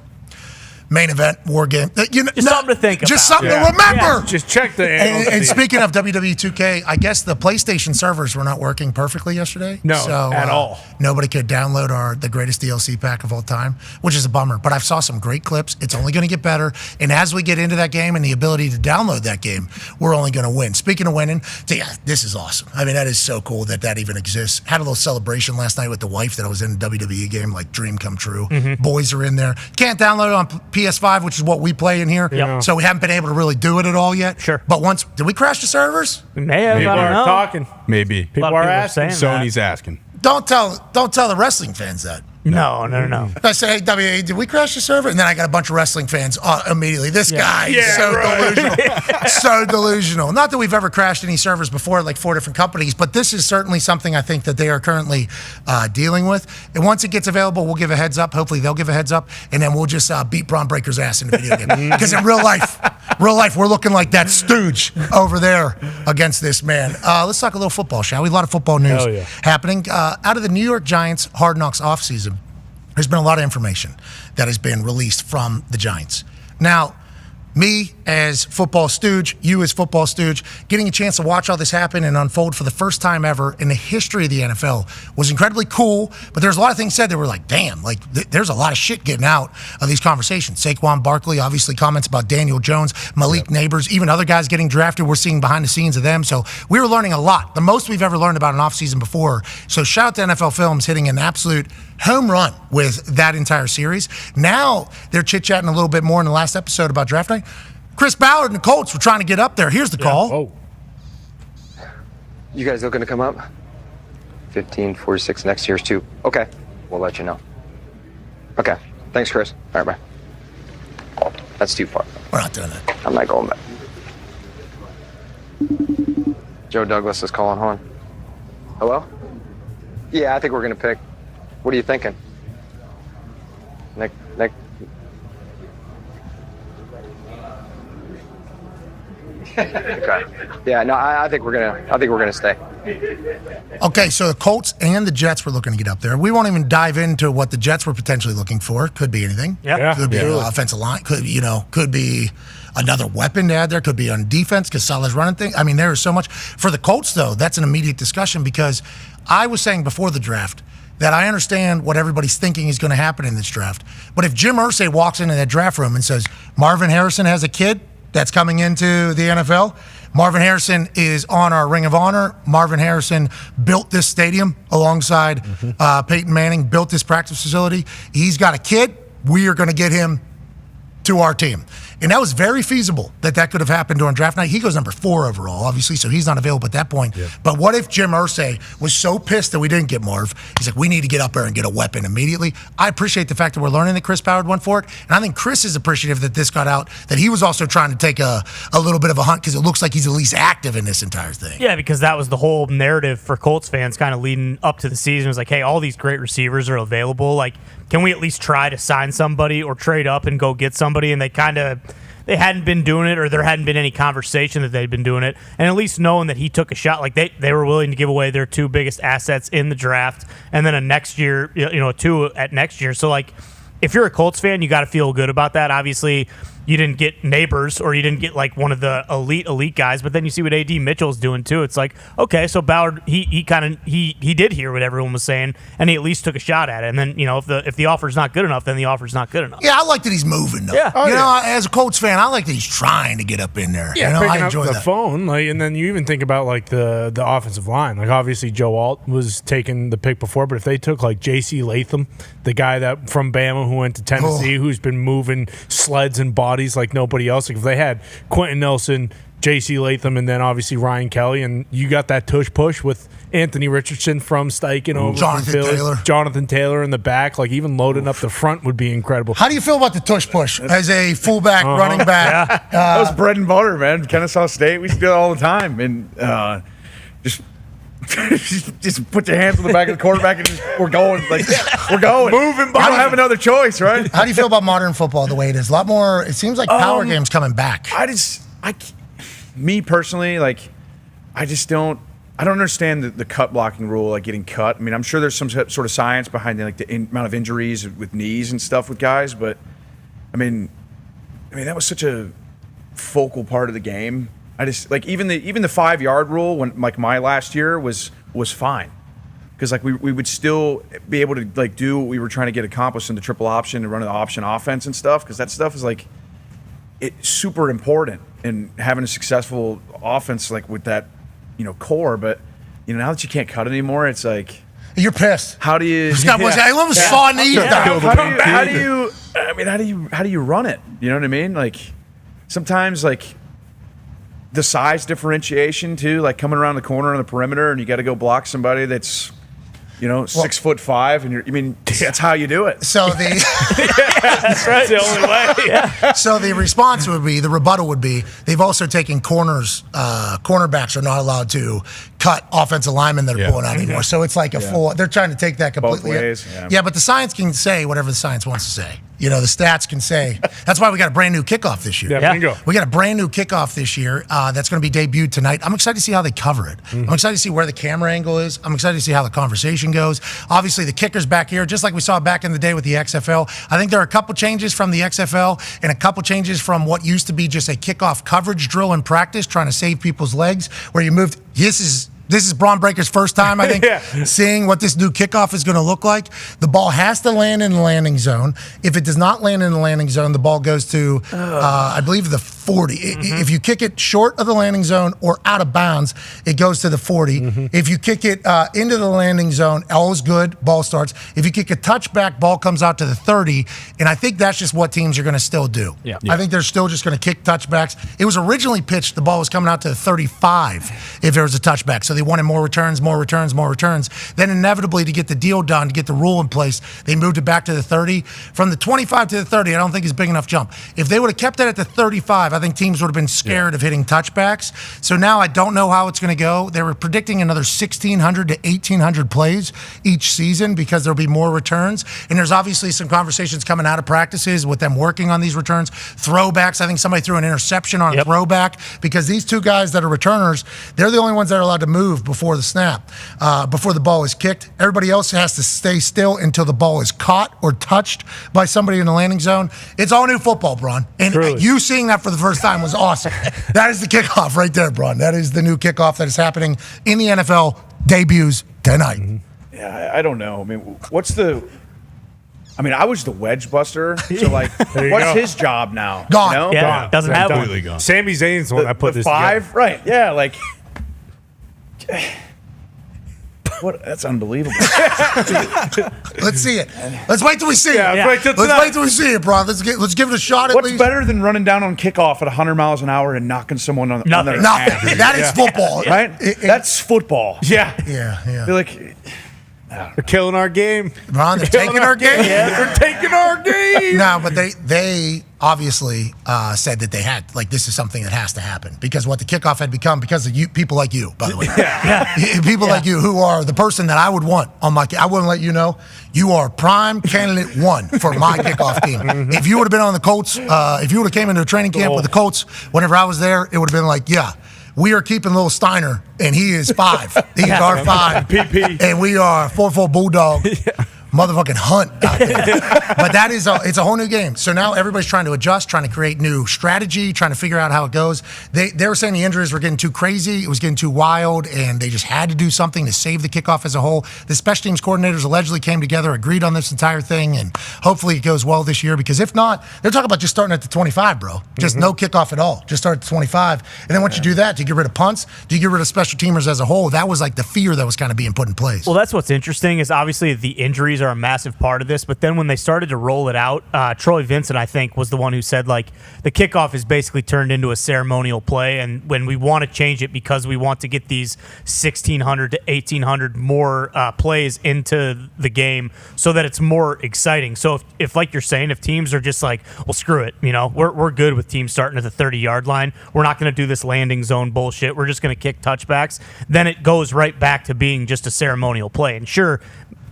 main event, war game. Just something to think about. Just something to remember. Yeah, just check the and speaking of WWE 2K, I guess the PlayStation servers were not working perfectly yesterday. No, so, at all. Nobody could download the greatest DLC pack of all time, which is a bummer. But I've saw some great clips. It's only going to get better. And as we get into that game and the ability to download that game, we're only going to win. Speaking of winning, this is awesome. I mean, that is so cool that even exists. Had a little celebration last night with the wife that I was in a WWE game, like dream come true. Mm-hmm. Boys are in there. Can't download it on PS5, which is what we play in here. Yep. So we haven't been able to really do it at all yet. Sure. But did we crash the servers? We may have. People I don't are know. talking. Maybe. People of are people are asking. saying Sony's asking. Don't tell the wrestling fans that. No. I say, hey, WA, did we crash the server? And then I got a bunch of wrestling fans immediately. This guy is so delusional. So delusional. Not that we've ever crashed any servers before, like 4 different companies, but this is certainly something I think that they are currently dealing with. And once it gets available, we'll give a heads up. Hopefully they'll give a heads up. And then we'll just beat Braun Breaker's ass in the video game. Because in real life, we're looking like that stooge over there against this man. Let's talk a little football, shall we? A lot of football news happening. Out of the New York Giants Hard Knocks offseason, there's been a lot of information that has been released from the Giants. Now, me as football stooge, you as football stooge, getting a chance to watch all this happen and unfold for the first time ever in the history of the NFL was incredibly cool. But there's a lot of things said that were like, damn, like there's a lot of shit getting out of these conversations. Saquon Barkley, obviously comments about Daniel Jones, Malik Neighbors, even other guys getting drafted. We're seeing behind the scenes of them. So we were learning a lot, the most we've ever learned about an offseason before. So shout out to NFL Films hitting an absolute home run with that entire series. Now they're chit-chatting a little bit more in the last episode about draft night. Chris Ballard and the Colts were trying to get up there. Here's the call. Oh. You guys looking to come up? 1546 next year's too. Okay, we'll let you know. Okay, thanks, Chris. All right, bye. That's too far. We're not doing that. I'm not going back. Joe Douglas is calling home. Hello? Yeah, I think we're gonna pick. What are you thinking? Nick. Okay. Yeah, no, I think we're gonna stay. Okay, so the Colts and the Jets were looking to get up there. We won't even dive into what the Jets were potentially looking for. Could be anything. Yeah. Could be an offensive line. Could be another weapon to add there. Could be on defense because Salah's running thing. I mean, there is so much. For the Colts, though, that's an immediate discussion because I was saying before the draft that I understand what everybody's thinking is going to happen in this draft. But if Jim Irsay walks into that draft room and says, Marvin Harrison has a kid that's coming into the NFL, Marvin Harrison is on our Ring of Honor. Marvin Harrison built this stadium alongside Peyton Manning, built this practice facility. He's got a kid. We are going to get him to our team. And that was very feasible that could have happened during draft night. He goes number 4 overall, obviously, so he's not available at that point. Yeah. But what if Jim Irsay was so pissed that we didn't get Marv? He's like, we need to get up there and get a weapon immediately. I appreciate the fact that we're learning that Chris Ballard went for it. And I think Chris is appreciative that this got out, that he was also trying to take a little bit of a hunt because it looks like he's at least active in this entire thing. Yeah, because that was the whole narrative for Colts fans kind of leading up to the season. It was like, hey, all these great receivers are available. Like, can we at least try to sign somebody or trade up and go get somebody? And they hadn't been doing it, or there hadn't been any conversation that they'd been doing it. And at least knowing that he took a shot, like they were willing to give away their 2 biggest assets in the draft, and then a 2 at next year. So, like, if you're a Colts fan, you got to feel good about that. Obviously, you didn't get Neighbors or you didn't get like one of the elite guys, but then you see what A.D. Mitchell's doing too. It's like, okay, so Ballard he did hear what everyone was saying, and he at least took a shot at it. And then if the offer's not good enough, then the offer's not good enough. Yeah, I like that he's moving though. Yeah. As a Colts fan, I like that he's trying to get up in there. Yeah, I picking enjoy up the that. phone, and then you even think about like the offensive line. Like obviously Joe Alt was taking the pick before, but if they took like J.C. Latham, the guy that from Bama who went to Tennessee, who's been moving sleds and bodies like nobody else. Like if they had Quentin Nelson, J.C. Latham, and then obviously Ryan Kelly, and you got that tush push with Anthony Richardson from Steichen over Jonathan Taylor in the back, like even loading up the front would be incredible. How do you feel about the tush push as a fullback running back? That was bread and butter, man. Kennesaw State, we used to do it all the time, and just put your hands on the back of the quarterback and we're going. We're going. Moving. I don't have another choice, right? How do you feel about modern football the way it is? A lot more. It seems like power games coming back. Me personally, I don't understand the cut blocking rule, like getting cut. I mean, I'm sure there's some sort of science behind the amount of injuries with knees and stuff with guys, but I mean that was such a focal part of the game. I just even the 5-yard rule when my last year was fine because we would still be able to do what we were trying to get accomplished in the triple option and run an option offense and stuff because that stuff is it's super important in having a successful offense with that core. But now that you can't cut anymore, it's like you're pissed. How do you? I almost saw knees down. How do you run it? You know what I mean? Sometimes the size differentiation too, coming around the corner on the perimeter, and you got to go block somebody that's 6'5", and that's how you do it. So that's right. The only way. Yeah. So the response would be, the rebuttal would be, they've also taken corners. Cornerbacks are not allowed to cut offensive linemen that are pulling out anymore. So it's like a full. They're trying to take that completely. Both ways. Yeah, but the science can say whatever the science wants to say. The stats can say. That's why we got a brand new kickoff this year. Yeah, bingo. We got a brand new kickoff this year that's going to be debuted tonight. I'm excited to see how they cover it. I'm excited to see where the camera angle is. I'm excited to see how the conversation goes. Obviously, the kicker's back here, just like we saw back in the day with the XFL. I think there are a couple changes from the XFL and a couple changes from what used to be just a kickoff coverage drill in practice, trying to save people's legs, where you moved. This is Braun Breaker's first time, I think, seeing what this new kickoff is going to look like. The ball has to land in the landing zone. If it does not land in the landing zone, the ball goes to, I believe, the 40. If you kick it short of the landing zone or out of bounds, it goes to the 40. If you kick it into the landing zone, all is good, ball starts. If you kick a touchback, ball comes out to the 30. And I think that's just what teams are going to still do. I think they're still just going to kick touchbacks. It was originally pitched, the ball was coming out to the 35 if there was a touchback. So they wanted more returns. Then inevitably, to get the deal done, to get the rule in place, they moved it back to the 30. From the 25 to the 30, I don't think is a big enough jump. If they would have kept that at the 35, I think teams would have been scared of hitting touchbacks. So now I don't know how it's going to go. They were predicting another 1,600 to 1,800 plays each season because there'll be more returns. And there's obviously some conversations coming out of practices with them working on these returns. Throwbacks. I think somebody threw an interception on a throwback because these two guys that are returners, they're the only ones that are allowed to move before the snap, before the ball is kicked. Everybody else has to stay still until the ball is caught or touched by somebody in the landing zone. It's all new football, Braun. And you seeing that for the first time was awesome. That is the kickoff right there, Braun. That is the new kickoff that is happening in the NFL, debuts tonight. Yeah, I don't know. I mean, I was the wedge buster. So, what's his job now? Gone. You know? Yeah, doesn't have one. Gone. Sami Zayn's the one that put this five, together. right? Yeah, what? That's unbelievable. Let's see it. Let's wait till we see it. Let's wait till we see it, Braun. Let's give it a shot at What's least. better than running down on kickoff at 100 miles an hour and knocking someone on Nothing. their Nothing. ass? That is football. Right? That's football. Yeah. Yeah. They're like, They're killing our game. Braun, they're taking our game. They're taking our game. No, but they obviously said that they had, this is something that has to happen because what the kickoff had become because of people like you, by the way. People like you who are the person that I would want on my, I wouldn't let you know, you are prime candidate one for my kickoff team. If you would have been on the Colts, if you would have came into a training camp with the Colts, whenever I was there, it would have been like, we are keeping little Steiner, and he is 5. He's our 5. PP. And we are 4-4 Bulldog. Motherfucking hunt out there. But it's a whole new game. So now everybody's trying to adjust, trying to create new strategy, trying to figure out how it goes. They were saying the injuries were getting too crazy. It was getting too wild, and they just had to do something to save the kickoff as a whole. The special teams coordinators allegedly came together, agreed on this entire thing, and hopefully it goes well this year because if not, they're talking about just starting at the 25, bro. Just no kickoff at all. Just start at the 25. And then once you do that, do you get rid of punts? Do you get rid of special teamers as a whole? That was the fear that was kind of being put in place. Well, that's what's interesting is obviously the injuries are a massive part of this, but then when they started to roll it out, Troy Vincent, I think, was the one who said, the kickoff is basically turned into a ceremonial play, and when we want to change it because we want to get these 1,600 to 1,800 more plays into the game so that it's more exciting. So if like you're saying, if teams are just well, screw it, we're good with teams starting at the 30-yard line. We're not going to do this landing zone bullshit. We're just going to kick touchbacks. Then it goes right back to being just a ceremonial play. And sure,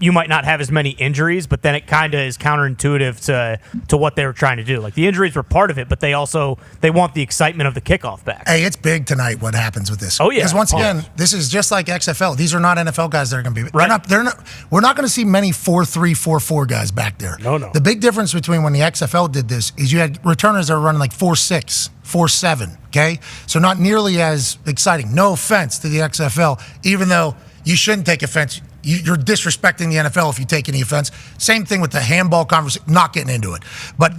you might not have as many injuries, but then it kind of is counterintuitive to what they were trying to do. The injuries were part of it, but they want the excitement of the kickoff back. Hey, it's big tonight what happens with this. Oh, yeah. Because once again, this is just like XFL. These are not NFL guys that are going to be. Right. We're not going to see many 4-3, 4-4 guys back there. No. The big difference between when the XFL did this is you had returners that were running 4-6, 4-7, okay? So not nearly as exciting. No offense to the XFL, even though you shouldn't take offense. You're disrespecting the NFL if you take any offense. Same thing with the handball conversation. Not getting into it, but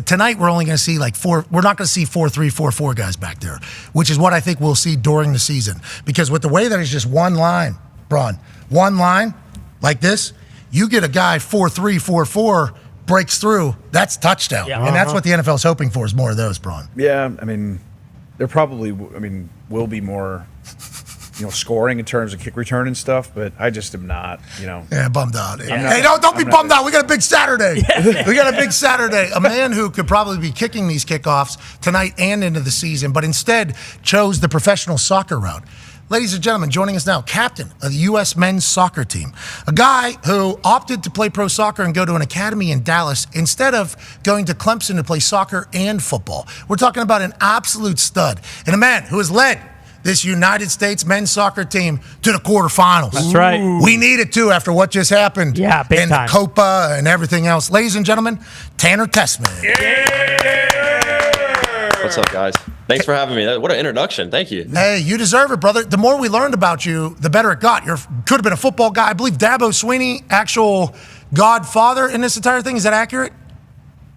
tonight we're only going to see we're not going to see 4-3, 4-4 guys back there, which is what I think we'll see during the season. Because with the way that it's just one line, Braun, one line like this, you get a guy 4-3, 4-4 breaks through. That's touchdown, and that's what the NFL is hoping for is more of those, Braun. yeah, there probably, will be more. Scoring in terms of kick return and stuff, but I just am not, Yeah, bummed out. Hey, don't be bummed out. We got a big Saturday. We got a big Saturday. A man who could probably be kicking these kickoffs tonight and into the season, but instead chose the professional soccer route. Ladies and gentlemen, joining us now, captain of the U.S. men's soccer team, a guy who opted to play pro soccer and go to an academy in Dallas instead of going to Clemson to play soccer and football. We're talking about an absolute stud and a man who has led this United States men's soccer team to the quarterfinals. That's right. We need it too after what just happened. Yeah, big and time. the Copa and everything else. Ladies and gentlemen, Tanner Tessman. What's up, guys? Thanks for having me. What an introduction. Thank you. Hey, you deserve it, brother. The more we learned about you, the better it got. You could have been a football guy. I believe Dabo Sweeney, actual godfather in this entire thing. Is that accurate?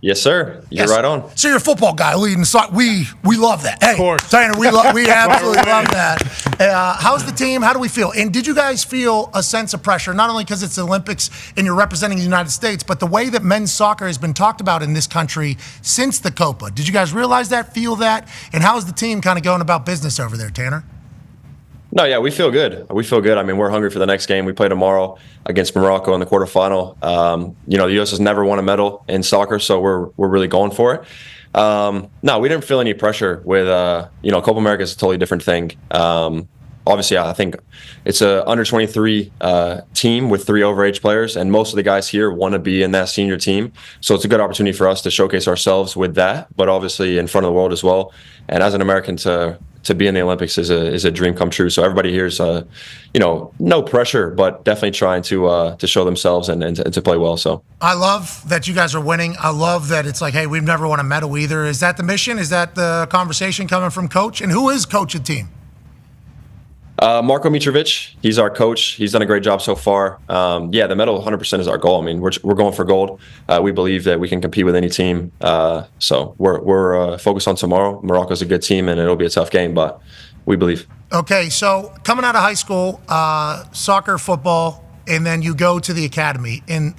Yes, sir. You're right on. So you're a football guy leading soccer. We love that. Hey, of course. Tanner, we absolutely love that. How's the team? How do we feel? And did you guys feel a sense of pressure, not only because it's the Olympics and you're representing the United States, but the way that men's soccer has been talked about in this country since the Copa? Did you guys realize that, feel that? And how is the team kind of going about business over there, Tanner? No, yeah, we feel good. We feel good. I mean, we're hungry for the next game. We play tomorrow against Morocco in the quarterfinal. The U.S. has never won a medal in soccer, so we're really going for it. No, we didn't feel any pressure with, Copa America is a totally different thing. Obviously, I think it's a under 23 team with 3 overage players, and most of the guys here want to be in that senior team. So it's a good opportunity for us to showcase ourselves with that, but obviously in front of the world as well. And as an American, to be in the Olympics is a dream come true. So everybody here is, no pressure, but definitely trying to show themselves and to play well. So I love that you guys are winning. I love that it's like, hey, we've never won a medal either. Is that the mission? Is that the conversation coming from coach? And who is coach of the team? Marko Mitrovic, he's our coach. He's done a great job so far. The medal 100% is our goal. I mean, we're going for gold. We believe that we can compete with any team. So we're focused on tomorrow. Morocco's a good team, and it'll be a tough game, but we believe. Okay, so coming out of high school, soccer, football, and then you go to the academy. And,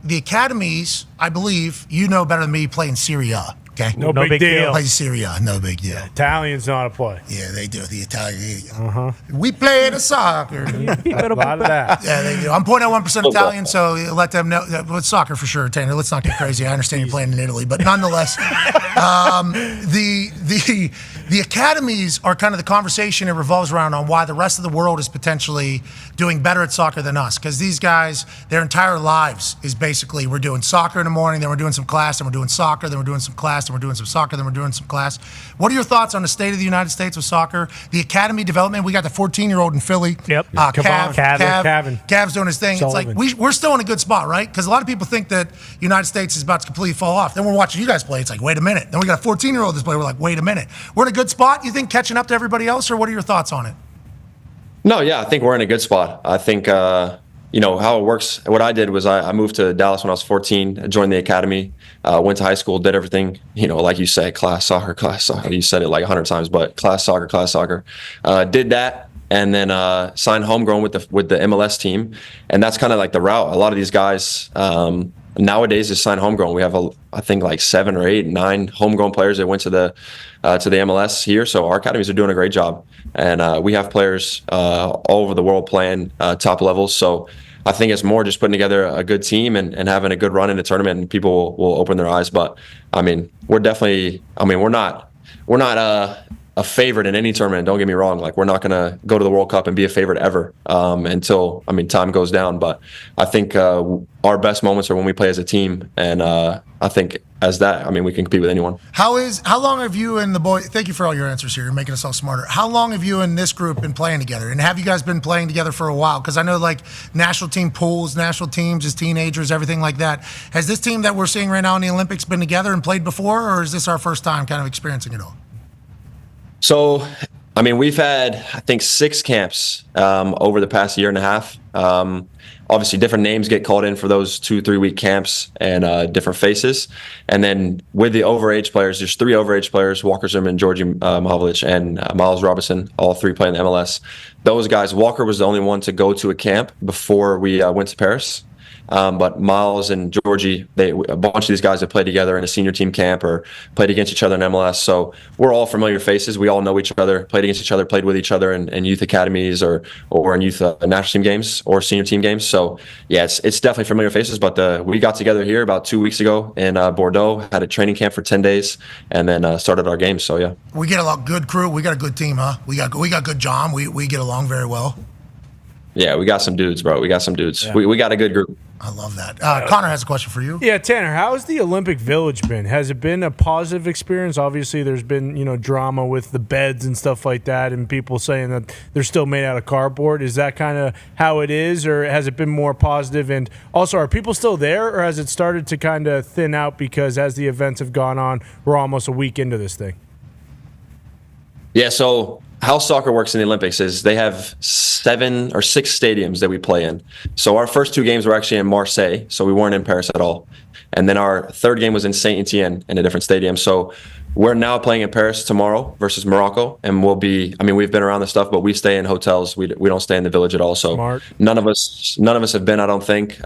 the academies, I believe, you know better than me, play in Serie A. Okay. No big deal. Play Serie A, no big deal. Italians know how to play. Yeah, they do. The Italian. We play the soccer. A lot of that. Yeah, they do. I'm 0.01% Italian, so let them know. It's soccer for sure, Tanner. Let's not get crazy. I understand you're playing in Italy, but nonetheless, the academies are kind of the conversation it revolves around on why the rest of the world is potentially doing better at soccer than us. Because these guys, their entire lives is basically we're doing soccer in the morning, then we're doing some class, then we're doing soccer, then we're doing some class, then we're doing some soccer, then we're doing some class. What are your thoughts on the state of the United States with soccer? The academy development, we got the 14-year-old in Philly. Yep. Cav's doing his thing. Sullivan. It's like we're still in a good spot, right? Because a lot of people think that the United States is about to completely fall off. Then we're watching you guys play. It's like, wait a minute. Then we got a 14-year-old that's playing. We're like, wait a minute. We're in a good spot, you think, catching up to everybody else, or what are your thoughts on it? No, yeah, I think we're in a good spot. I think, how it works. What I did was I moved to Dallas when I was 14, joined the academy, went to high school, did everything, like you say, class soccer. You said it like 100 times, but class soccer. Did that, and then signed homegrown with the MLS team. And that's kind of like the route. A lot of these guys nowadays just sign homegrown. We have, I think, like 7 or 8, 9 homegrown players that went to the MLS here. So our academies are doing a great job. And we have players all over the world playing top levels. So I think it's more just putting together a good team and having a good run in the tournament, and people will open their eyes. But I mean, we're not a favorite in any tournament. Don't get me wrong. Like, we're not going to go to the World Cup and be a favorite ever until time goes down. But I think our best moments are when we play as a team, and I think we can compete with anyone. How long have you and the boy? Thank you for all your answers here. You're making us all smarter. How long have you and this group been playing together? And have you guys been playing together for a while? Because I know, like, national team pools, national teams as teenagers, everything like that. Has this team that we're seeing right now in the Olympics been together and played before, or is this our first time kind of experiencing it all? So, we've had, I think, 6 camps over the past year and a half. Obviously, different names get called in for those 2-3 week camps, and different faces. And then with the overage players, there's 3 overage players: Walker Zimmerman, Georgi Mahovlich, and Miles Robinson, all 3 play in the MLS. Those guys, Walker was the only one to go to a camp before we went to Paris. But Miles and Georgie, a bunch of these guys have played together in a senior team camp or played against each other in MLS. So we're all familiar faces. We all know each other, played against each other, played with each other in youth academies or in youth national team games or senior team games. So yeah, it's definitely familiar faces. But we got together here about 2 weeks ago in Bordeaux, had a training camp for 10 days, and then started our games. So yeah, we get a good crew. We got a good team, huh? We got good John. We get along very well. Yeah, we got some dudes, bro. We got some dudes. Yeah. We got a good group. I love that. Connor has a question for you. Yeah, Tanner, how has the Olympic Village been? Has it been a positive experience? Obviously, there's been, drama with the beds and stuff like that, and people saying that they're still made out of cardboard. Is that kind of how it is, or has it been more positive? And also, are people still there, or has it started to kind of thin out because as the events have gone on, we're almost a week into this thing? Yeah, so how soccer works in the Olympics is they have 7 or 6 stadiums that we play in. So our first 2 games were actually in Marseille, so we weren't in Paris at all. And then our third game was in Saint-Etienne in a different stadium. So we're now playing in Paris tomorrow versus Morocco, and we've been around this stuff, but we stay in hotels. We don't stay in the village at all. So Smart. None of us have been, I don't think.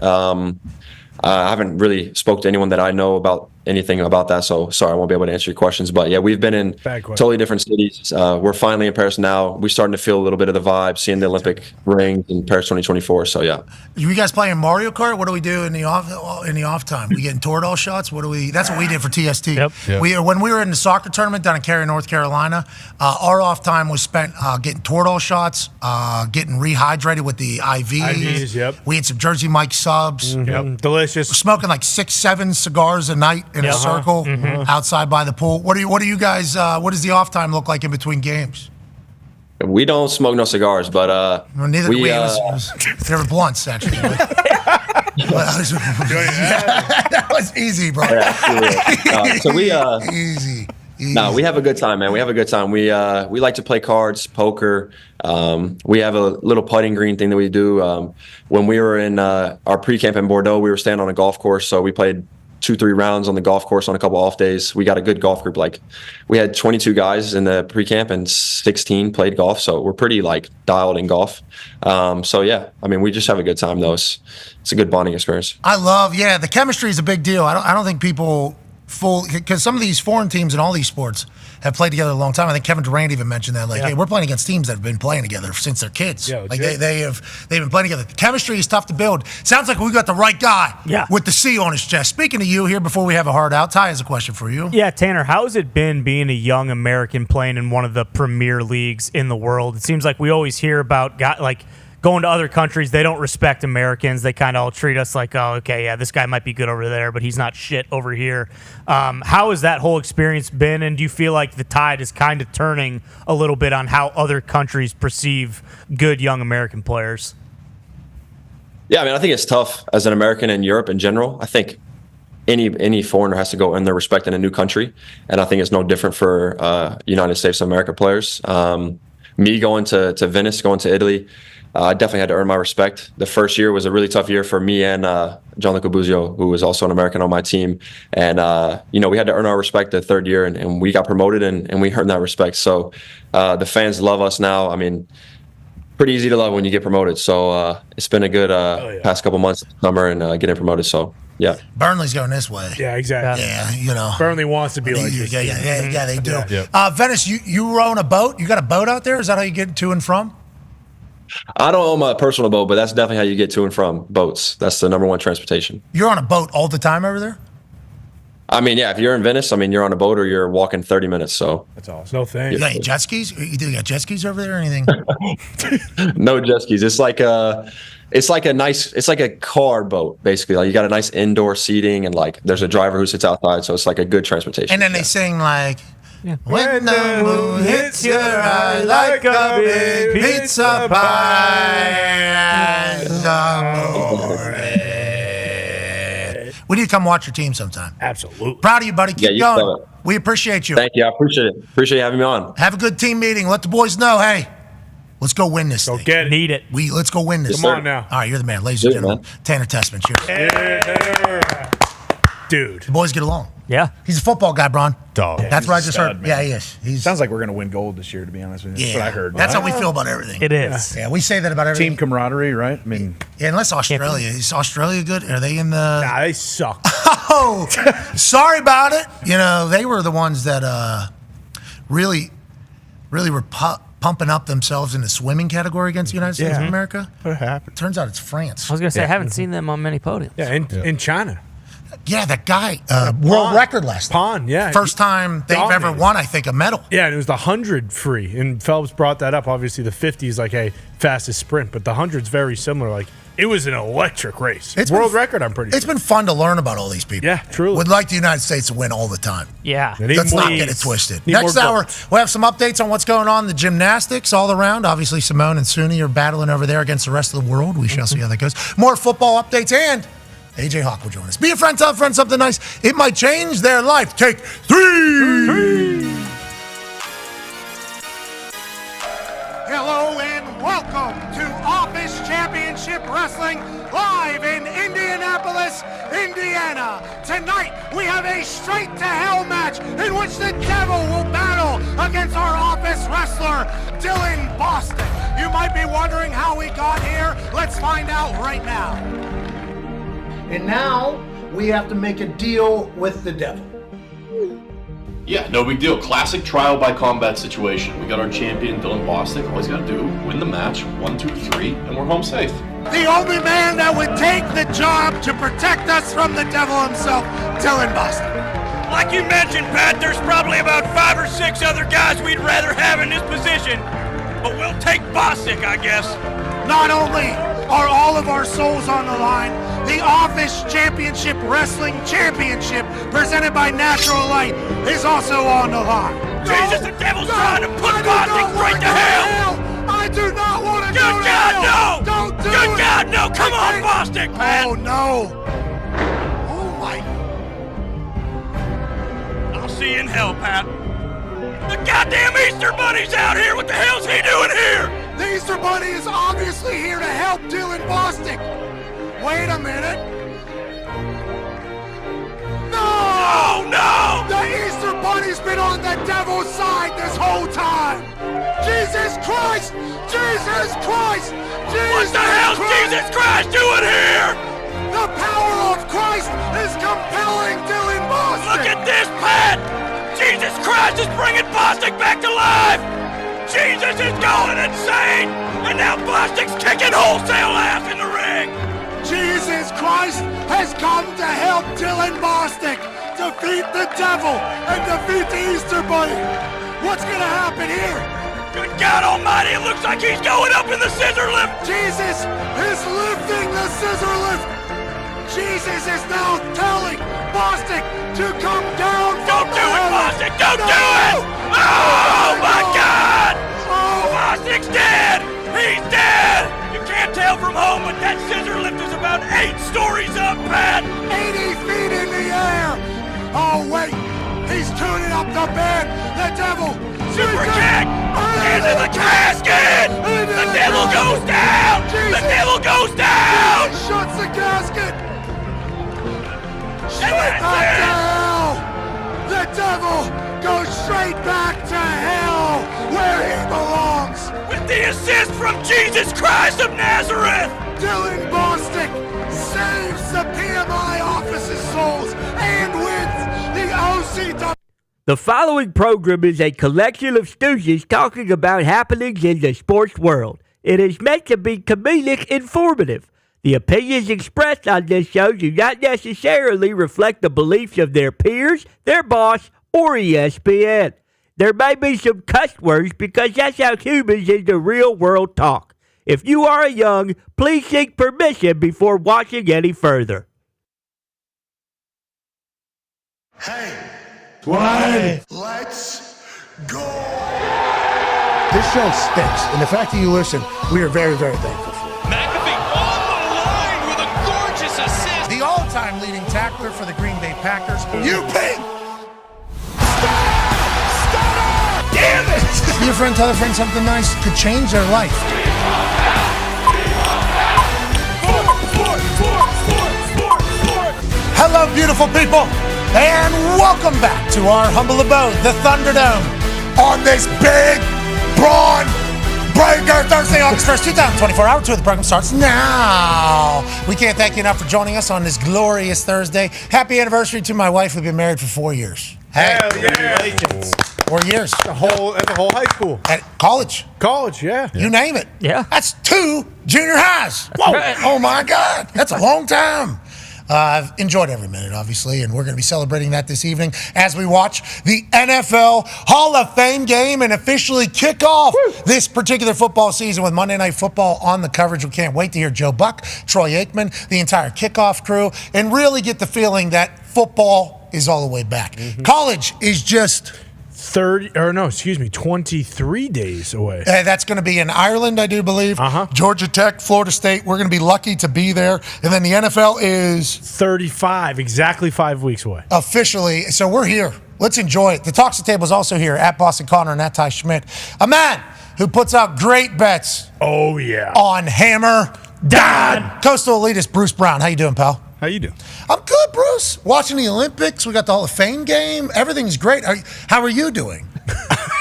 I haven't really spoke to anyone that I know about anything about that. So sorry, I won't be able to answer your questions. But yeah, we've been in totally different cities. We're finally in Paris now. We're starting to feel a little bit of the vibe, seeing the Olympic rings in Paris 2024. So yeah. You guys playing Mario Kart? What do we do in the off time? We getting Toradol shots? What do we? That's what we did for TST. Yep. When we were in the soccer tournament down in Cary, North Carolina, our off time was spent getting Toradol shots, getting rehydrated with the IVs. Yep. We had some Jersey Mike subs. Yep. Delicious. We're smoking like 6-7 cigars a night in a circle outside by the pool. What do you guys? What does the off time look like in between games? We don't smoke no cigars, but Well, neither do we. They were blunts, actually. That was easy, bro. So we easy. No, we have a good time, man. We have a good time. We like to play cards, poker. We have a little putting green thing that we do. When we were in our pre-camp in Bordeaux, we were staying on a golf course, so we played 2-3 rounds on the golf course on a couple off days. We got a good golf group. Like, we had 22 guys in the pre-camp and 16 played golf, so we're pretty like dialed in golf. So yeah, I mean, we just have a good time though. It's a good bonding experience. I love, the chemistry is a big deal. I don't think people because some of these foreign teams in all these sports have played together a long time. I think Kevin Durant even mentioned that. Hey, we're playing against teams that have been playing together since they're kids. Yeah, they've been playing together. The chemistry is tough to build. Sounds like we got the right guy with the C on his chest. Speaking to you here before we have a hard out, Ty has a question for you. Yeah, Tanner, how has it been being a young American playing in one of the premier leagues in the world? It seems like we always hear about going to other countries, they don't respect Americans. They kind of all treat us like, oh, okay, yeah, this guy might be good over there, but he's not shit over here. How has that whole experience been, and do you feel like the tide is kind of turning a little bit on how other countries perceive good young American players? Yeah, I mean, I think it's tough as an American in Europe in general. I think any foreigner has to go in there respecting a new country, and I think it's no different for United States of America players. Me going to Venice, going to Italy, I definitely had to earn my respect. The first year was a really tough year for me and Gianluca Buzio, who was also an American on my team. And, we had to earn our respect the third year, and we got promoted, and we earned that respect. So the fans love us now. I mean, pretty easy to love when you get promoted. So it's been a good past couple months of summer and getting promoted. So, yeah. Burnley's going this way. Yeah, exactly. Yeah, Burnley wants to be like this. Yeah, they do. Yeah. Venice, you row on a boat? You got a boat out there? Is that how you get to and from? I don't own my personal boat, but that's definitely how you get to and from boats. That's the number one transportation. You're on a boat all the time over there? I mean, yeah, if you're in Venice, I mean, you're on a boat or you're walking 30 minutes. So that's awesome. No thanks. You got any jet skis? You got jet skis over there or anything? No jet skis. It's like a car boat, basically. Like, you got a nice indoor seating, and like there's a driver who sits outside, so it's like a good transportation. And then they sing like, when the moon hits your eye like a big pizza pie in the morning. We need to come watch your team sometime. Absolutely. Proud of you, buddy. Keep going. We appreciate you. Thank you. I appreciate it. Appreciate you having me on. Have a good team meeting. Let the boys know, hey, let's go win this thing. Get it. Need it. Let's go win this. Come on now. All right, you're the man. Ladies and gentlemen, Tanner Tessman. Cheers. Dude. The boys get along. Yeah. He's a football guy, Bron. Dog. That's what I just stud, heard. man. Yeah, he is. Sounds like we're going to win gold this year, to be honest with you. That's what I heard. That's how we feel about everything. It is. Yeah, we say that about everything. Team camaraderie, right? I mean, unless Australia. Is Australia good? Are they in the... Nah, they suck. Oh, sorry about it. They were the ones that really were pumping up themselves in the swimming category against the United States of America. What happened? Turns out it's France. I was going to say, I haven't seen them on many podiums. Yeah, in China. Yeah, that guy, world record last night. Pond, yeah. First time they've ever won, I think, a medal. Yeah, and it was the 100 free. And Phelps brought that up. Obviously, the 50 is like, hey, fastest sprint. But the 100's very similar. Like, it was an electric race. It's world record, I'm pretty sure. It's been fun to learn about all these people. Yeah, truly. Would like the United States to win all the time. Yeah. Let's not get it twisted. Next hour, we'll have some updates on what's going on in the gymnastics all around. Obviously, Simone and Suni are battling over there against the rest of the world. We shall see how that goes. More football updates, and AJ Hawk will join us. Be a friend, tell a friend something nice. It might change their life. Take three. Hello and welcome to Office Championship Wrestling live in Indianapolis, Indiana. Tonight we have a straight to hell match in which the devil will battle against our office wrestler, Dylan Boston. You might be wondering how we got here. Let's find out right now. And now, we have to make a deal with the devil. Yeah, no big deal. Classic trial by combat situation. We got our champion, Dylan Bostic. All he's got to do, win the match, 1, 2, 3, and we're home safe. The only man that would take the job to protect us from the devil himself, Dylan Bostic. Like you mentioned, Pat, there's probably about 5 or 6 other guys we'd rather have in this position, but we'll take Bostic, I guess. Not only are all of our souls on the line, the Office Championship Wrestling Championship, presented by Natural Light, is also on the line. Jesus, the devil's trying to put Bostic right to hell! I do not want to go Good to God, hell! no! Don't do Good it! God, no! Come on, Bostic, Pat! Oh, no! Oh, my... I'll see you in hell, Pat. The goddamn Easter Bunny's out here! What the hell's he doing here? The Easter Bunny is obviously here to help Dylan Bostic. Wait a minute. No! Oh, no! The Easter Bunny's been on the devil's side this whole time. Jesus Christ! Jesus Christ! What the hell's Jesus Christ doing here? The power of Christ is compelling Dylan Bostic. Look at this, Pat! Jesus Christ is bringing Bostic back to life! Jesus is going insane! And now Bostic's kicking wholesale ass in the ring! Jesus Christ has come to help Dylan Bostic defeat the devil and defeat the Easter Bunny. What's gonna happen here? Good God Almighty, it looks like he's going up in the scissor lift! Jesus is lifting the scissor lift! Jesus is now telling Bostic to come down from Don't do it, Bostic! Don't do it! Oh my God! Bostic's dead! He's dead! You can't tell from home, but that scissor lift is about 8 stories up, Pat! 80 feet in the air! Oh wait! He's tuning up the bed! The devil! Super kick! Into the casket! The devil goes down! The devil goes down! Shuts the casket! And Straight that's back to it! hell! The devil goes straight back to hell, where he belongs! With the assist from Jesus Christ of Nazareth! Dylan Bostic saves the PMI office's souls and wins the OCW. The following program is a collection of stooges talking about happenings in the sports world. It is meant to be comedic informative. The opinions expressed on this show do not necessarily reflect the beliefs of their peers, their boss, or ESPN. There may be some cuss words because that's how humans in the real world talk. If you are young, please seek permission before watching any further. Hey, What? let's go. This show stinks, and the fact that you listen, we are very, very thankful for it. McAfee on the line with a gorgeous assist. The all-time leading tackler for the Green Bay Packers. You pink. Damn it! Your friend tell a friend something nice could change their life. Hello, beautiful people, and welcome back to our humble abode, the Thunderdome, on this big, brawn breaker Thursday, August 1st, 2024. Hour 2 of the program starts now. We can't thank you enough for joining us on this glorious Thursday. Happy anniversary to my wife. We've been married for 4 years. Hey, Congratulations. 4 years. The whole high school. At college. College, yeah. You name it. Yeah. That's 2 junior highs. Whoa. right. Oh, my God. That's a long time. I've enjoyed every minute, obviously, and we're going to be celebrating that this evening as we watch the NFL Hall of Fame game and officially kick off this particular football season with Monday Night Football on the coverage. We can't wait to hear Joe Buck, Troy Aikman, the entire kickoff crew, and really get the feeling that football is all the way back. College is just 23 days away. That's going to be in Ireland, I do believe. Georgia Tech, Florida State. We're going to be lucky to be there. And then the NFL is 35, exactly 5 weeks away. Officially. So we're here. Let's enjoy it. The Talks the Table is also here at Boston Connor and at Ty Schmidt. A man who puts out great bets. Oh, yeah. On Hammer Dahn. Coastal Elitist Bruce Brown. How you doing, pal? How you doing? I'm good, Bruce. Watching the Olympics. We got the Hall of Fame game. Everything's great. How are you doing?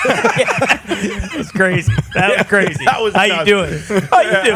It's crazy. That was crazy. That was How nuts. you doing? How you doing?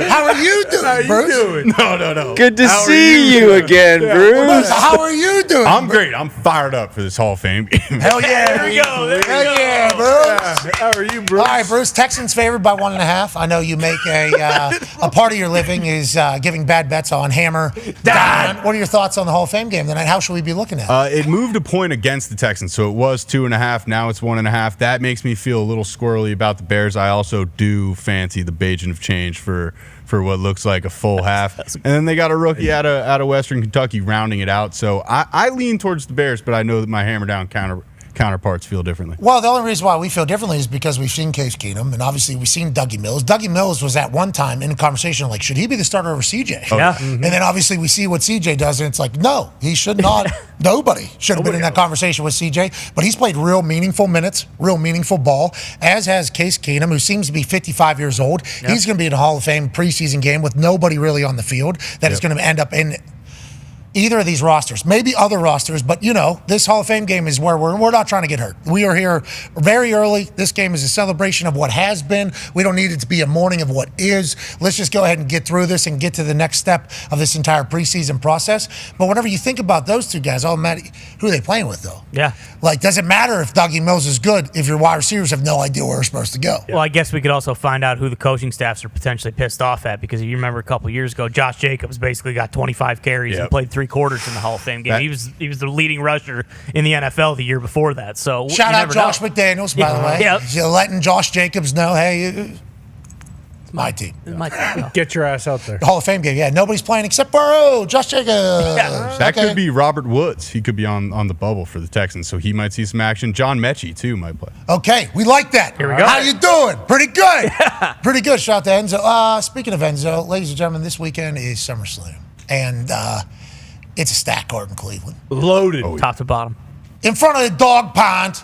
How are you doing, Bruce? No. Good to see you again, Bruce. How are you doing? I'm great. I'm fired up for this Hall of Fame game. Hell yeah. There we go. There we Hell go. yeah, Bruce. How are you, Bruce? All right, Bruce. Texans favored by 1.5. I know you make a part of your living is giving bad bets on Hammer. Dahn. What are your thoughts on the Hall of Fame game tonight? How should we be looking at it? It moved a point against the Texans, so it was 2.5. Now it's 1.5. That makes me feel a little squirrely about the Bears. I also do fancy the Bajan of change for what looks like a full half. And then they got a rookie out of Western Kentucky rounding it out. So I lean towards the Bears, but I know that my hammer down counterparts feel differently. Well, the only reason why we feel differently is because we've seen Case Keenum, and obviously we've seen Dougie Mills. Dougie Mills was at one time in a conversation like, should he be the starter over CJ? Yeah. And then obviously we see what CJ does, and it's like, no, he should not. Nobody should have been in that conversation with CJ, but he's played real meaningful minutes, real meaningful ball, as has Case Keenum, who seems to be 55 years old. Yep. He's going to be in a Hall of Fame preseason game with nobody really on the field that is going to end up in either of these rosters, maybe other rosters, but this Hall of Fame game is where we're not trying to get hurt. We are here very early. This game is a celebration of what has been. We don't need it to be a mourning of what is. Let's just go ahead and get through this and get to the next step of this entire preseason process. But whenever you think about those two guys, who are they playing with though? Yeah. Like, does it matter if Dougie Mills is good if your wide receivers have no idea where they're supposed to go? Well, I guess we could also find out who the coaching staffs are potentially pissed off at, because if you remember a couple years ago, Josh Jacobs basically got 25 carries and played 3 quarters in the Hall of Fame game. He was the leading rusher in the NFL the year before that. So shout out Josh McDaniels, by the way. Yep. You're letting Josh Jacobs know, hey, it's my team. Get your ass out there. The Hall of Fame game, yeah. Nobody's playing except Burrow, Josh Jacobs. That could be Robert Woods. He could be on the bubble for the Texans, so he might see some action. John Mechie, too, might play. Okay, we like that. Here we go. How you doing? Pretty good. Pretty good. Shout out to Enzo. Speaking of Enzo, ladies and gentlemen, this weekend is SummerSlam. And it's a stack card in Cleveland. Loaded. Top to bottom. In front of the dog pond,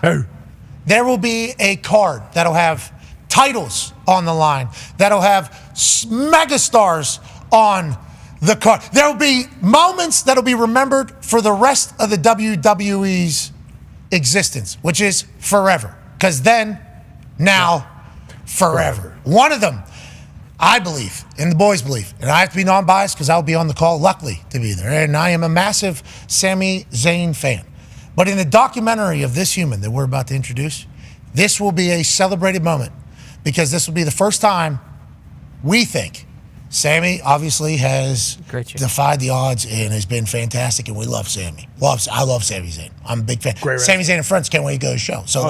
there will be a card that'll have titles on the line, that'll have megastars on the card. There will be moments that'll be remembered for the rest of the WWE's existence, which is forever. Because then, now, forever. One of them, I believe, and the boys believe, and I have to be non-biased because I'll be on the call, luckily, to be there. And I am a massive Sami Zayn fan. But in the documentary of this human that we're about to introduce, this will be a celebrated moment because this will be the first time we think Sami obviously has defied the odds and has been fantastic, and we love Sami. I love Sami Zayn. I'm a big fan. Sami Zayn and friends can't wait to go to the show. So,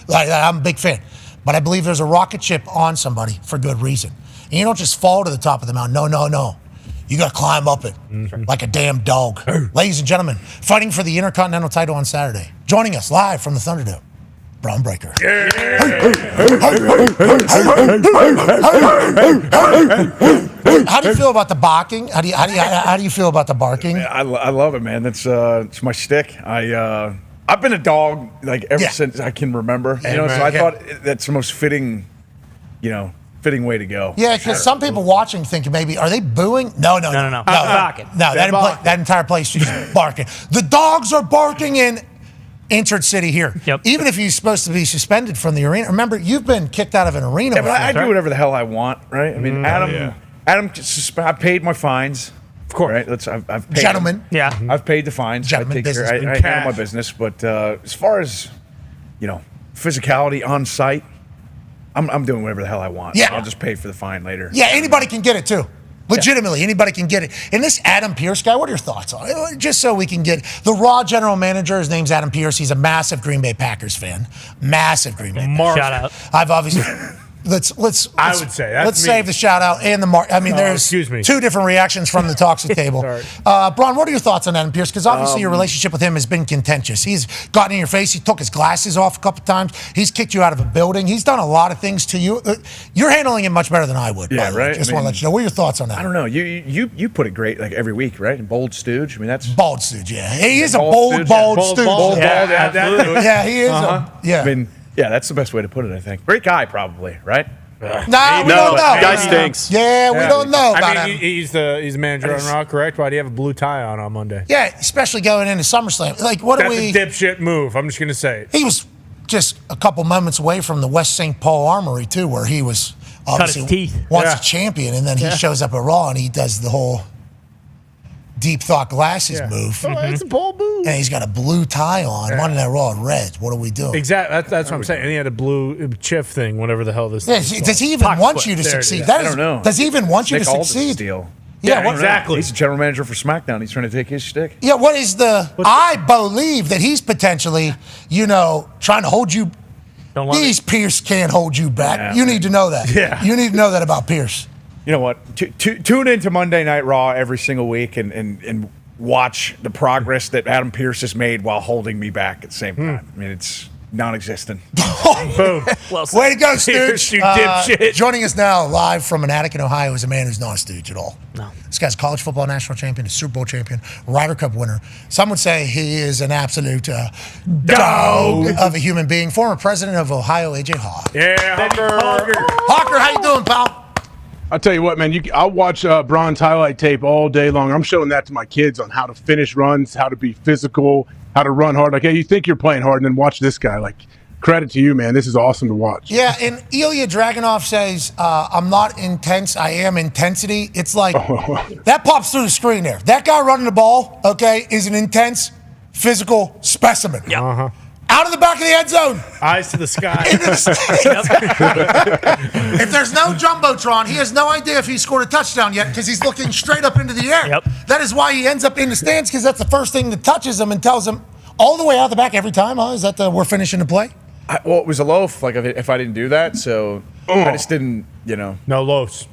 I'm a big fan. But I believe there's a rocket ship on somebody for good reason. And you don't just fall to the top of the mountain. No. You got to climb up it like a damn dog. Ladies and gentlemen, fighting for the Intercontinental title on Saturday. Joining us live from the Thunderdome, Braun Breaker. How do you feel about the barking? How do you feel about the barking? I love it, man. That's it's my shtick. I've been a dog ever since I can remember. So I thought that's the most fitting way to go. Yeah, because some people watching think maybe, are they booing? No. Barking. No, that entire place is just barking. The dogs are barking in Entered City here. Yep. Even if you're supposed to be suspended from the arena. Remember, you've been kicked out of an arena. Yeah, but I do whatever the hell I want, right? I mean, Adam, I paid my fines. Of course. Right? I've paid Gentlemen. them. Yeah. I've paid the fines. Gentlemen, business. I handle my business. But as far as, physicality on site, I'm doing whatever the hell I want. Yeah. I'll just pay for the fine later. Yeah, anybody can get it too. Legitimately, anybody can get it. And this Adam Pearce guy, what are your thoughts on it? Just so we can get the Raw general manager, his name's Adam Pearce. He's a massive Green Bay Packers fan. Massive Green Bay Packers. Shout out. I've obviously... Let's save the shout out and the mark. I mean, there's two different reactions from the talks at table. Braun, what are your thoughts on Adam Pearce? Because obviously your relationship with him has been contentious. He's gotten in your face. He took his glasses off a couple times. He's kicked you out of a building. He's done a lot of things to you. You're handling it much better than I would. Yeah, right. Just want to let you know. What are your thoughts on that? I don't know. You put it great every week, right? Bold stooge. I mean, that's bald stooge. Yeah, he is a bold stooge. Yeah, he is. I mean. Yeah, that's the best way to put it, I think. Great guy, probably, right? We don't know. Guy stinks. Yeah, we don't know about him. He's the manager on Raw, correct? Why do you have a blue tie on Monday? Yeah, especially going into SummerSlam. What do we... That's a dipshit move. I'm just going to say it. He was just a couple moments away from the West St. Paul Armory, too, where he was obviously his teeth. once a champion, and then he shows up at Raw and he does the whole deep thought glasses move. Oh, that's a bold move. And he's got a blue tie on. Monday Night Raw red. What are we doing? Exactly. That's what I'm saying. And he had a blue chiff thing, whatever the hell this is. Does he even want you to succeed? I don't know. Does he even want you to Aldis' succeed? deal. Yeah, exactly. He's the general manager for SmackDown. He's trying to take his shtick. Yeah, what is I believe that he's potentially, trying to hold you. These Pierce can't hold you back. Yeah, you need to know that. Yeah. You need to know that about Pierce. You know what? Tune into Monday Night Raw every single week and watch the progress that Adam Pierce has made while holding me back at the same time. I mean, it's non-existent. Boom. Way to go, Stooge. You dipshit. Joining us now live from an attic in Ohio is a man who's not a Stooge at all. No. This guy's a college football national champion, a Super Bowl champion, Ryder Cup winner. Some would say he is an absolute dog of a human being. Former president of Ohio, A.J. Hawk. Yeah, Hawker. Hawker, how you doing, pal? I'll tell you what, man. I'll watch Braun's highlight tape all day long. I'm showing that to my kids on how to finish runs, how to be physical, how to run hard. Like, hey, you think you're playing hard, and then watch this guy. Like, credit to you, man. This is awesome to watch. Yeah, and Ilya Dragunov says, I'm not intense, I am intensity. It's like, that pops through the screen there. That guy running the ball, is an intense, physical specimen. Yeah. Uh-huh. Out of the back of the end zone. Eyes to the sky. If there's no Jumbotron, he has no idea if he scored a touchdown yet because he's looking straight up into the air. Yep. That is why he ends up in the stands because that's the first thing that touches him and tells him all the way out the back every time, Is that we're finishing the play? Well, it was a loaf. Like if I didn't do that, so I just didn't. No loafs.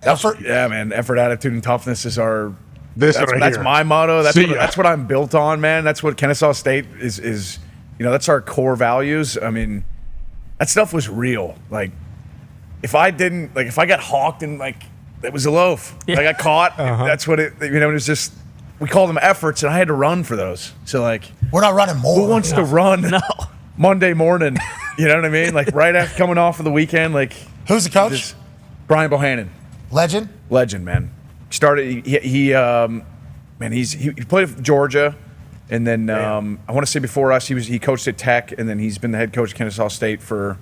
Effort. Yeah, man. Effort, attitude, and toughness is our. That's my motto. That's what I'm built on, man. That's what Kennesaw State is. That's our core values. I mean, that stuff was real. Like, if I got hawked and it was a loaf. I got caught. That's what it. It was just. We called them efforts, and I had to run for those. So we're not running more. Who wants to run? No. Monday morning. You know what I mean? Right after coming off of the weekend. Who's the coach? Brian Bohannon. Legend, man. Started. He played at Georgia. And then I want to say before us, he coached at Tech, and then he's been the head coach at Kennesaw State for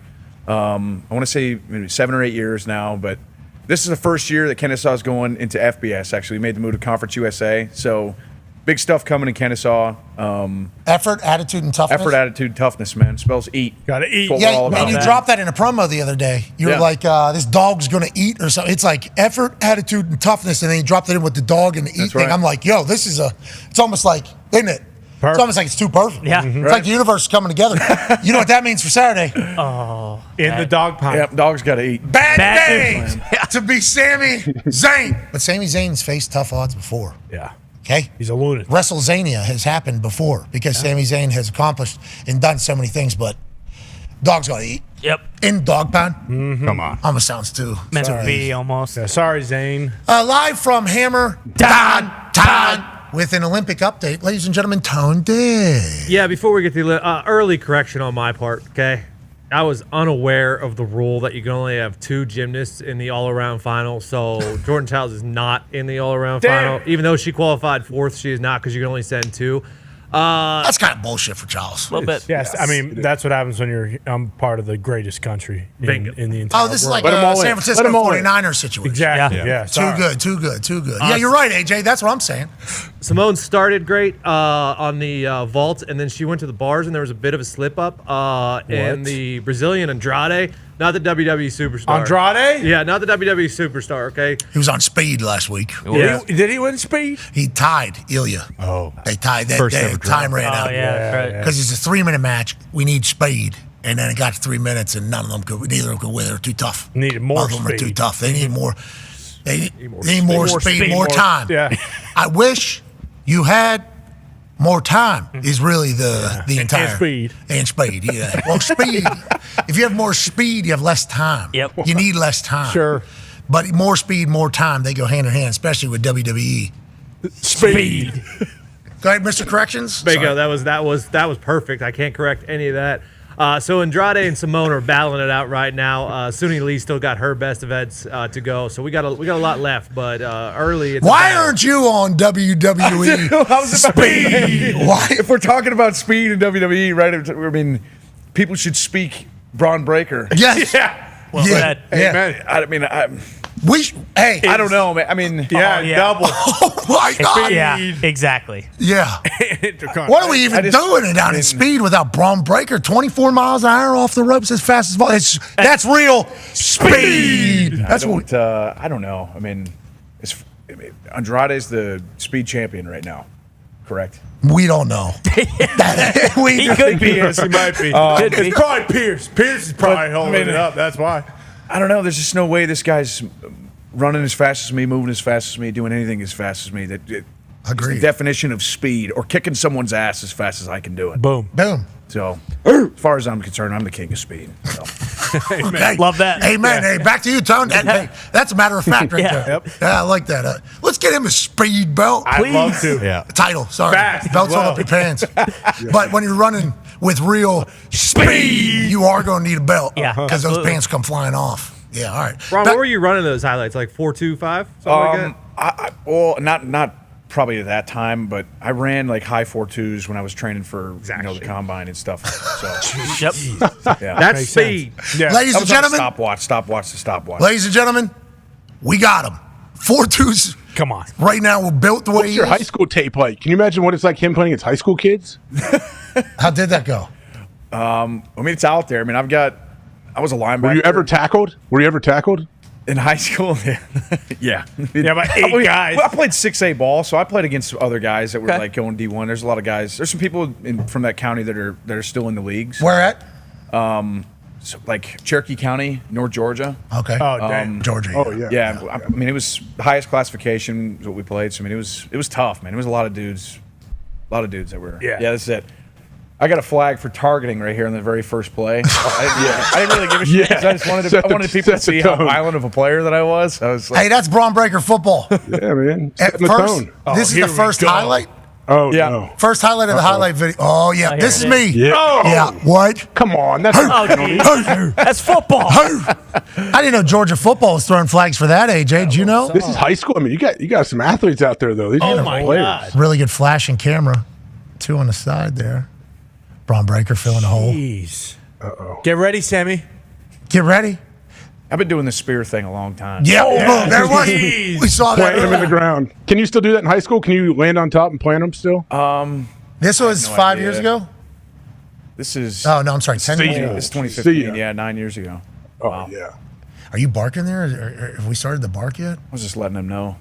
I want to say maybe 7 or 8 years now. But this is the first year that Kennesaw is going into FBS. Actually, we made the move to Conference USA, so big stuff coming in Kennesaw. Effort, attitude, and toughness. Effort, attitude, toughness, man. Spells eat. Got to eat. Yeah, man, you dropped that in a promo the other day. You were like, this dog's going to eat or something. It's like effort, attitude, and toughness, and then you dropped it in with the dog and the eat thing. Right. I'm like, yo, it's almost like, isn't it? Perfect. It's almost like it's too perfect. Yeah. It's like the universe is coming together. You know what that means for Saturday? Oh. In the dog pound. Yep, dogs got to eat. Bad days to be Sami Zayn. But Sami Zayn's faced tough odds before. Yeah. Okay? He's a lunatic. WrestleZania has happened before because Sami Zayn has accomplished and done so many things, but dogs got to eat. Yep. In dog pound. Mm-hmm. Come on. Almost sounds too. Meant to be almost. Yeah, sorry, Zane. Live from Hammer Dahn with an Olympic update, ladies and gentlemen, Tone Day. Yeah, before we get to the early correction on my part, okay? I was unaware of the rule that you can only have 2 gymnasts in the all-around final. So Jordan Childs is not in the all-around final. Even though she qualified 4th, she is not because you can only send 2. That's kind of bullshit for Charles. A little bit. Yes, I mean, that's what happens when I'm part of the greatest country in the entire world. This is like a San Francisco 49ers situation. Exactly, yeah. Too good. Yeah, you're right, AJ. That's what I'm saying. Simone started great on the vault, and then she went to the bars, and there was a bit of a slip-up. And the Brazilian Andrade, not the WWE superstar. Andrade? Yeah, not the WWE superstar, okay? He was on speed last week. Yeah. Did he win speed? He tied Ilya. Oh. They tied that First day. ever Time ran out. Yeah, Because it's a 3-minute match. We need speed. And then it got to 3 minutes, and neither of them could win. They're too tough. Needed more Both of them are speed. too tough. They need more. They need more speed, more time. Yeah. I wish you had more time. Is really the entire And speed. And speed. Yeah. Well, speed. If you have more speed, you have less time. Yep. You need less time. Sure. But more speed, more time. They go hand in hand, especially with WWE. Speed. Go ahead, Mr. Corrections. Bingo. That was perfect. I can't correct any of that. So Andrade and Simone are battling it out right now. Suni Lee still got her best events to go, so we got a lot left. But early, it's Why aren't you on WWE? I was about to say, Why? if we're talking about speed in WWE, right? I mean, people should speak Braun Breaker. Yes. Well, that, Amen. I mean, hey, I don't know, man. I mean, double. Oh my God. yeah, exactly. Yeah. What are we even doing down in speed without Braun Breaker? 24 miles an hour off the ropes as fast as that's real speed. That's what. I don't know. I mean, Andrade is the speed champion right now, correct? We don't know. He could be. Yes, he might be. It's probably Pierce. Pierce is probably holding it up. That's why. I don't know. There's just no way this guy's running as fast as me, moving as fast as me, doing anything as fast as me. It's the definition of speed, or kicking someone's ass as fast as I can do it. Boom. Boom. So, as far as I'm concerned, I'm the king of speed. So. Okay. Love that. Amen. Hey, back to you, Tone. Hey, that's a matter of fact right there. Yep. Yeah, I like that. Let's get him a speed belt. I'd love to. Yeah. Title, sorry. Fast Belt's as well. on up your pants. But when you're running with real speed, you are going to need a belt. Yeah, Because those absolutely. pants come flying off. Yeah, all right. Ron, what were you running those highlights? Like 4.25? Something like that? Well, not probably at that time, but I ran like high 4.2s when I was training for the combine and stuff. So, Yep. yeah. That's Makes speed. Yeah. Ladies That and was on a gentlemen, stopwatch. ladies and gentlemen, we got him. 4.2s Come on. right now were built the way What's he your is. high school tape like? Can you imagine what it's like him playing against high school kids? How did that go? I mean, it's out there. I mean, I was a linebacker. Were you ever tackled? in high school? Yeah. Yeah, but 8 guys. I played 6A ball, so I played against other guys that were like going D1. There's a lot of guys. There's some people from that county that are still in the leagues. Where at? So, like Cherokee County, North Georgia. Okay. Oh, dang. Georgia. Oh yeah. Yeah, I mean, it was the highest classification that we played. So I mean, it was tough, man. It was a lot of dudes that were. Yeah. That's it. I got a flag for targeting right here in the very first play. I didn't really give a shit. 'Cause I just wanted people to see how violent of a player that I was. I was like, Hey, that's Braun Breaker football. Yeah, man. At Setting the first, tone. this is here the we first go. highlight. Oh Yeah. no. First highlight of the highlight video. Oh yeah, here this is it me. Yeah. Oh. Yeah. What? Come on. That's Oh, geez. That's football. I didn't know Georgia football was throwing flags for that, AJ. Did you know? This is high school. I mean, you got some athletes out there though. These Oh are my players. God. Really good flashing camera. 2 on the side there. Braun Breaker filling the hole. Jeez. Get ready, Sammy. Get ready. I've been doing the spear thing a long time. Yeah, boom, there it was. Jeez. We saw that. Plant them in the ground. Can you still do that in high school? Can you land on top and plant them still? This was no 5 idea. years ago? This is Oh, no, I'm sorry. 10 years ago. this is See 2015. ya. Yeah, 9 years ago. Oh yeah. Are you barking there? Or have we started the bark yet? I was just letting them know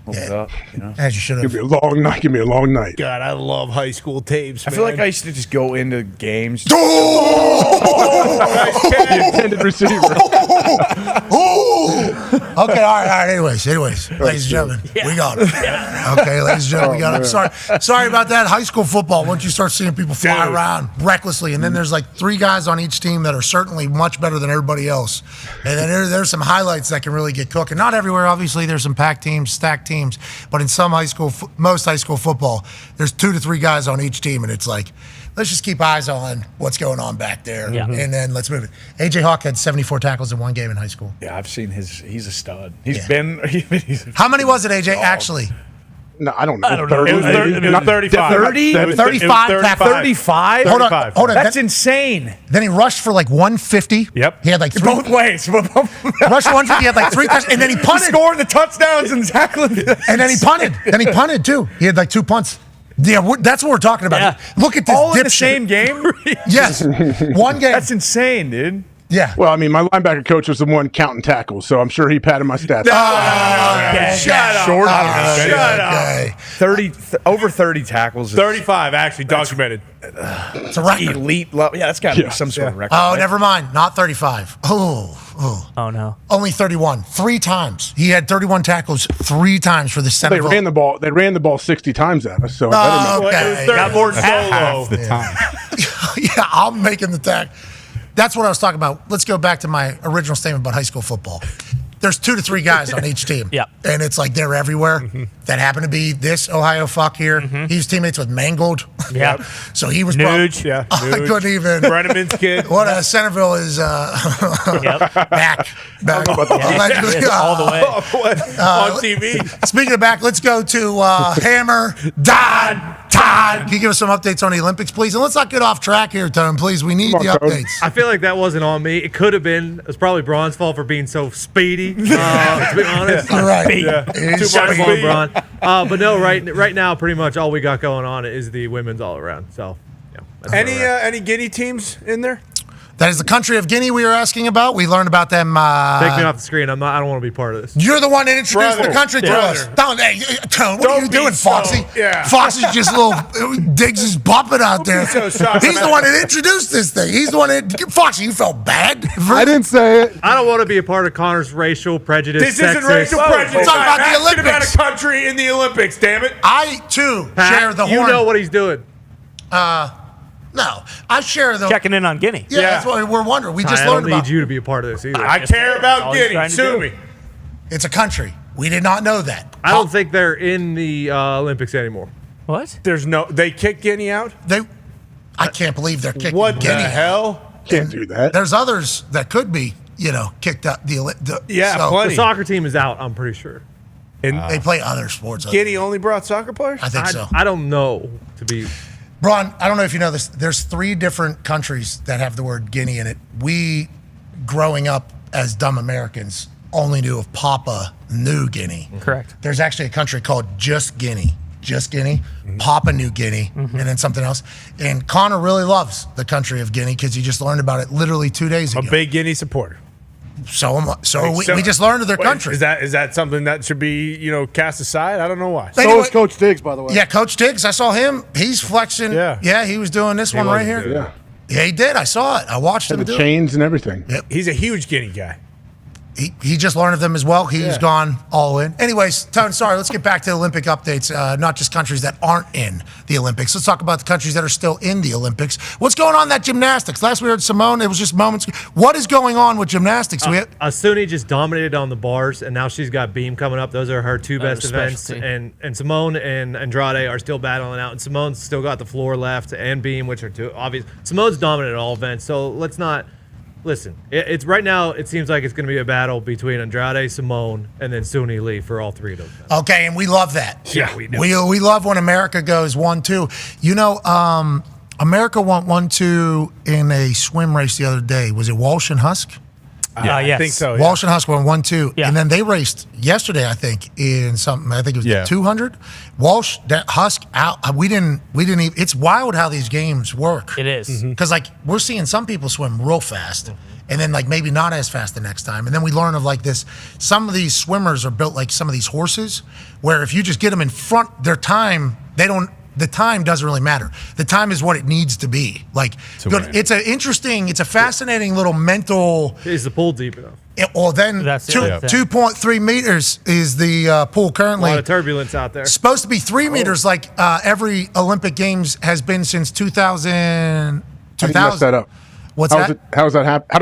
what was Yeah. up. You know. As you should Give have. me a long night. Give me a long night. God, I love high school tapes, I feel like I used to just go into games. The intended receiver. Okay, all right. Anyways, ladies and gentlemen, we got it. Okay, ladies and gentlemen, we got it. Sorry about that. High school football, once you start seeing people fly around recklessly, and then there's like 3 guys on each team that are certainly much better than everybody else. And then there's some highlights that can really get cooking. Not everywhere, obviously. There's some packed teams, stacked teams, but in some most high school football, there's 2 to 3 guys on each team, and it's like, let's just keep eyes on what's going on back there, and then let's move it. AJ Hawk had 74 tackles in one game in high school. Yeah, I've seen he's a stud. He's Yeah. been. How many was it, AJ, actually? No, I don't know. I don't know. 30, It was, maybe? it was 35. 30? 35 tackles. 35? Hold on. That's insane. Then he rushed for like 150. Yep. He had like 3. Both ways. Rushed for 150. He had like 3 touchdowns. And then he punted. Scoring the touchdowns and tackling. And then he punted. Then he punted too. He had like 2 punts. Yeah, that's what we're talking about. Yeah. Look at this All in the dipshit. same game? Yes. One game. That's insane, dude. Yeah. Well, I mean, my linebacker coach was the one counting tackles, so I'm sure he padded my stats. Shut up. Short. Shut up. Okay. 30 over 30 tackles. 35, actually, documented. It's a record. Elite level. Yeah, that's got to be some sort of record. Oh, right? never mind. Not 35. Oh, no. only 31. 3 times. He had 31 tackles 3 times for the They Centerville. ran the ball. They ran the ball 60 times at us. So I better not. Okay. It was 30 Got more than solo. Half the time. Yeah, I'm making the tack. That's what I was talking about. Let's go back to my original statement about high school football. There's 2 to 3 guys on each team. Yep. And it's like they're everywhere. That happened to be this Ohio fuck here. He was teammates with Mangold. Yep. So he was Nuge. Yeah. I couldn't even. Brenneman's kid. What Centerville is Yep. back. Allegedly, All the way. On TV. Speaking of back, let's go to Hammer Dahn time. Can you give us some updates on the Olympics, please? And let's not get off track here, Tone. Please, we need the updates. I feel like that wasn't on me. It could have been. It was probably Braun's fault for being so speedy. To be honest, Right. Yeah. Too much on Braun. But no, right now, pretty much all we got going on is the women's all around. So, yeah. that's where we're at. Any Guinea teams in there? That is the country of Guinea we were asking about. We learned about them. Take me off the screen. I don't want to be part of this. You're the one that introduced the country to us. Don't, hey, Tone, what are you doing, Foxy? Foxy's just Diggs is bumping out there. so shocked. He's the one that introduced this thing. He's the one that Foxy. You felt bad. I didn't say it. I don't want to be a part of Connor's racial prejudice. This isn't sexist. racial prejudice. We're talking about I'm the asking Olympics. about a country in the Olympics, damn it. I too Pat, share the you horn. know what he's doing. No, I share the. Checking in on Guinea. Yeah, that's what we're wondering. We just I learned don't need about. you to be a part of this either. I care about all he's Guinea. trying to Sue do. me. It's a country. We did not know that. I don't think they're in the Olympics anymore. What? They kicked Guinea out? I can't believe they're kicking What Guinea. the hell? Can't do that. There's others that could be, kicked out. plenty. The soccer team is out, I'm pretty sure. And They play other sports. Guinea only brought soccer players? I think so. I don't know to be. Braun, I don't know if you know this. There's 3 different countries that have the word Guinea in it. We, growing up as dumb Americans, only knew of Papua New Guinea. Correct. There's actually a country called Just Guinea. Papua New Guinea, and then something else. And Connor really loves the country of Guinea because he just learned about it literally 2 days ago. A big Guinea supporter. So we just learned of their country. Is that something that should be cast aside? I don't know why. Anyway, So is Coach Diggs, by the way. Yeah, Coach Diggs. I saw him. He's flexing. Yeah. He was doing this one right here. Yeah. Yeah, he did. I saw it. I watched him The do it. chains and everything. He's a huge Guinea guy. He just learned of them as well. He's gone all in. Anyways, Tone, sorry, let's get back to Olympic updates, not just countries that aren't in the Olympics. Let's talk about the countries that are still in the Olympics. What's going on in that gymnastics? Last we heard Simone, it was just moments. What is going on with gymnastics? Asuni just dominated on the bars, and now she's got beam coming up. Those are her 2 best events. specialty. And Simone and Andrade are still battling out. And Simone's still got the floor left and beam, which are 2 obvious. Simone's dominated all events, so let's not. Listen, it's right now. It seems like it's going to be a battle between Andrade, Simone, and then Suni Lee for all 3 of those. Okay, and we love that. Yeah, we do. We love when America goes 1-2. America went 1-2 in a swim race the other day. Was it Walsh and Husk? Yes. I think so. Yeah. Walsh and Husk went 1-2, Yeah. and then they raced yesterday. I think in something. I think it was Yeah. 200. Walsh, Husk out. We didn't even. It's wild how these games work. It is. Because we're seeing some people swim real fast, and then maybe not as fast the next time, and then we learn of this. Some of these swimmers are built like some of these horses, where if you just get them in front, their time the time doesn't really matter. The time is what it needs to be. It's a fascinating little mental. Is the pool deep enough? Then That's 2.3 meters is the pool A currently. lot of turbulence out there. Supposed to be 3 meters, like every Olympic Games has been since 2000. How do you mess that up? What's How that? does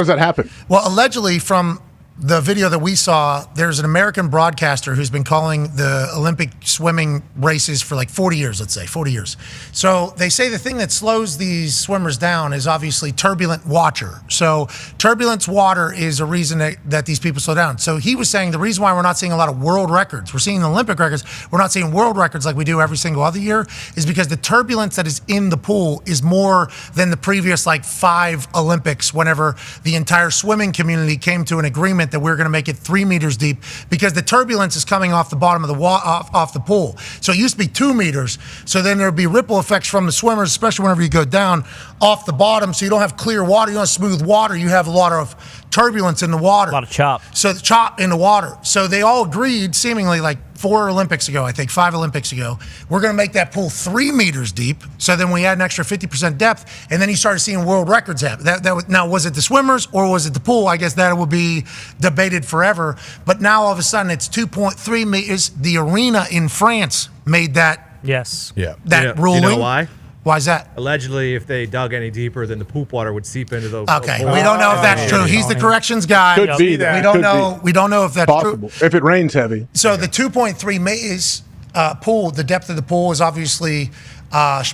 that happen? Well, allegedly, from the video that we saw, there's an American broadcaster who's been calling the Olympic swimming races for 40 years, let's say, 40 years. So they say the thing that slows these swimmers down is obviously turbulent water. So turbulence water is a reason that these people slow down. So he was saying the reason why we're not seeing a lot of world records, we're seeing Olympic records, we're not seeing world records like we do every single other year, is because the turbulence that is in the pool is more than the previous 5 Olympics, whenever the entire swimming community came to an agreement that we're going to make it 3 meters deep, because the turbulence is coming off the bottom of the off the pool. So it used to be 2 meters. So then there'd be ripple effects from the swimmers, especially whenever you go down off the bottom. So you don't have clear water, you don't have smooth water. You have a lot of turbulence in the water. A lot of chop. So the chop in the water. So they all agreed, seemingly 4 Olympics ago, I think 5 Olympics ago, we're going to make that pool 3 meters deep. So then we had an extra 50% depth, and then you started seeing world records happen. Now, was it the swimmers or was it the pool? I guess that will be debated forever. But now all of a sudden it's 2.3 meters. The arena in France made that. Yes. Yeah. That ruling. You know why? Why is that? Allegedly, if they dug any deeper, then the poop water would seep into those. Okay, we don't know if that's true. He's the corrections guy. Could be that. We don't Could know. be. We don't know if that's Possible. true. If it rains heavy. So the 2.3 meters pool, the depth of the pool is obviously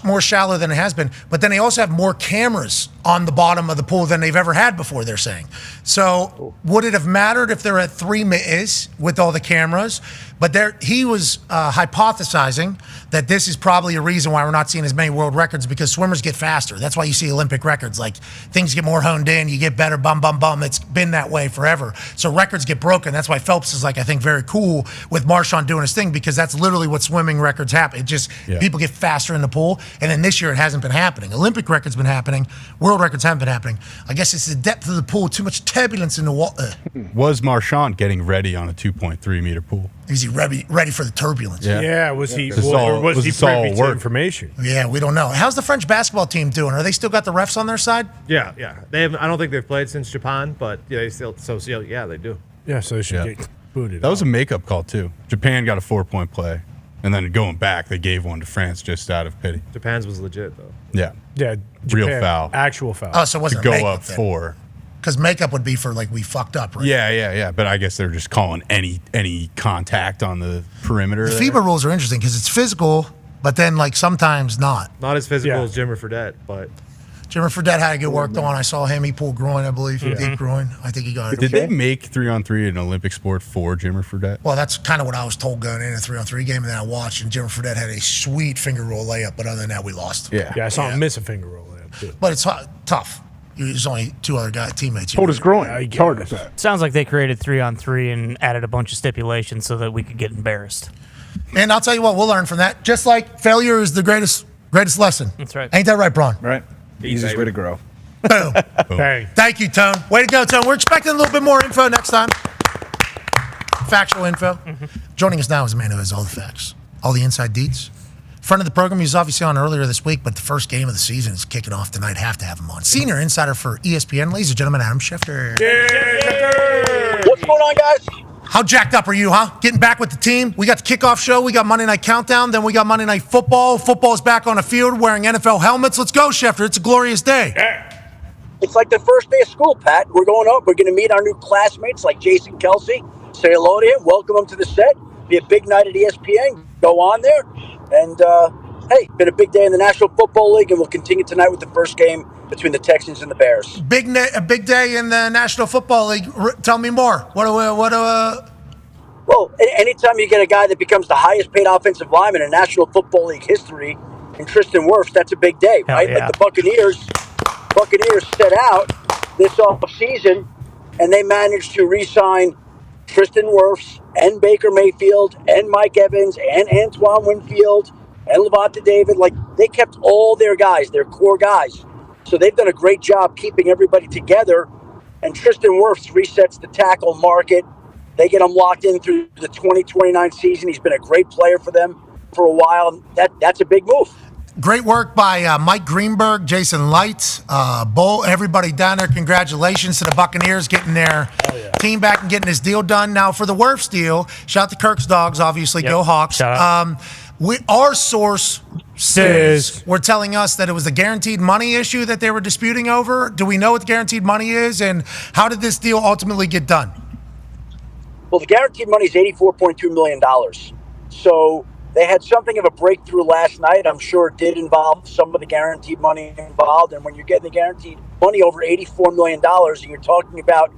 more shallow than it has been. But then they also have more cameras on the bottom of the pool than they've ever had before, they're saying. So would it have mattered if they're at 3 meters with all the cameras? But he was hypothesizing that this is probably a reason why we're not seeing as many world records, because swimmers get faster. That's why you see Olympic records. Like, things get more honed in, you get better, bum, bum, bum. It's been that way forever. So records get broken. That's why Phelps is, like, I think, very cool with Marchand doing his thing, because that's literally what swimming records happen. It just, people get faster in the pool. And then this year it hasn't been happening. Olympic records been happening. World records haven't been happening. I guess it's the depth of the pool, too much turbulence in the water. Was Marchand getting ready on a 2.3 meter pool? Is he ready for the turbulence? Yeah, was he privy to information? Yeah, we don't know. How's the French basketball team doing? Are they still got the refs on their side? Yeah. They have. I don't think they've played since Japan, but yeah, they still. So yeah, they do. Yeah, so they should get booted. That was a makeup call too. Japan got a 4-point play, and then going back, they gave one to France just out of pity. Japan's was legit though. Yeah, Japan, real foul, actual foul. Oh, so it wasn't to go makeup up then. 4. Because makeup would be for, like, we fucked up, right? Yeah. But I guess they're just calling any contact on the perimeter. The FIBA rules are interesting because it's physical, but then, like, sometimes not. Not as physical as Jimmer Fredette, but Jimmer Fredette had to get worked on. I saw him. He pulled groin, I believe. Deep groin. I think he got it. Did they make 3-on-3 an Olympic sport for Jimmer Fredette? Well, that's kind of what I was told going in a 3-on-3 game, and then I watched, and Jimmer Fredette had a sweet finger roll layup, but other than that, we lost. Yeah, I saw him miss a finger roll layup, too. But it's tough. There's only 2 other teammates. Pulled his groin. It's hard with that. Sounds like they created 3-on-3 and added a bunch of stipulations so that we could get embarrassed. And I'll tell you what, we'll learn from that. Just like failure is the greatest lesson. That's right. Ain't that right, Braun? Right. Easiest way to grow. Boom. Hey. Thank you, Tone. Way to go, Tone. We're expecting a little bit more info next time. Factual info. Joining us now is a man who has all the facts, all the inside deets. Friend of the program, he was obviously on earlier this week, but the first game of the season is kicking off tonight. Have to have him on. Senior insider for ESPN, ladies and gentlemen, Adam Schefter. What's going on, guys? How jacked up are you, huh? Getting back with the team. We got the kickoff show. We got Monday Night Countdown. Then we got Monday Night Football. Football is back on the field wearing NFL helmets. Let's go, Schefter. It's a glorious day. It's like the first day of school, Pat. We're going up. We're going to meet our new classmates like Jason Kelsey. Say hello to him. Welcome him to the set. Be a big night at ESPN. Go on there. And, hey, been a big day in the National Football League, and we'll continue tonight with the first game between the Texans and the Bears. A big day in the National Football League. Tell me more. Well, anytime you get a guy that becomes the highest paid offensive lineman in National Football League history, and Tristan Wirfs, that's a big day, right? Yeah. Like the Buccaneers set out this offseason, and they managed to re-sign Tristan Wirfs and Baker Mayfield and Mike Evans and Antoine Winfield and Levante David. Like, they kept all their guys, their core guys. So they've done a great job keeping everybody together. And Tristan Wirfs resets the tackle market. They get him locked in through the 2029 season. He's been a great player for them for a while. That's a big move. Great work by Mike Greenberg, Jason Light, Bull, everybody down there. Congratulations to the Buccaneers getting their team back and getting this deal done. Now, for the Wirfs deal, shout out to Kirk's Dogs, obviously. Go Hawks. Shout out. Our source says were telling us that it was the guaranteed money issue that they were disputing over. Do we know what the guaranteed money is, and how did this deal ultimately get done? Well, the guaranteed money is $84.2 million. So they had something of a breakthrough last night. I'm sure it did involve some of the guaranteed money involved. And when you're getting the guaranteed money over $84 million, and you're talking about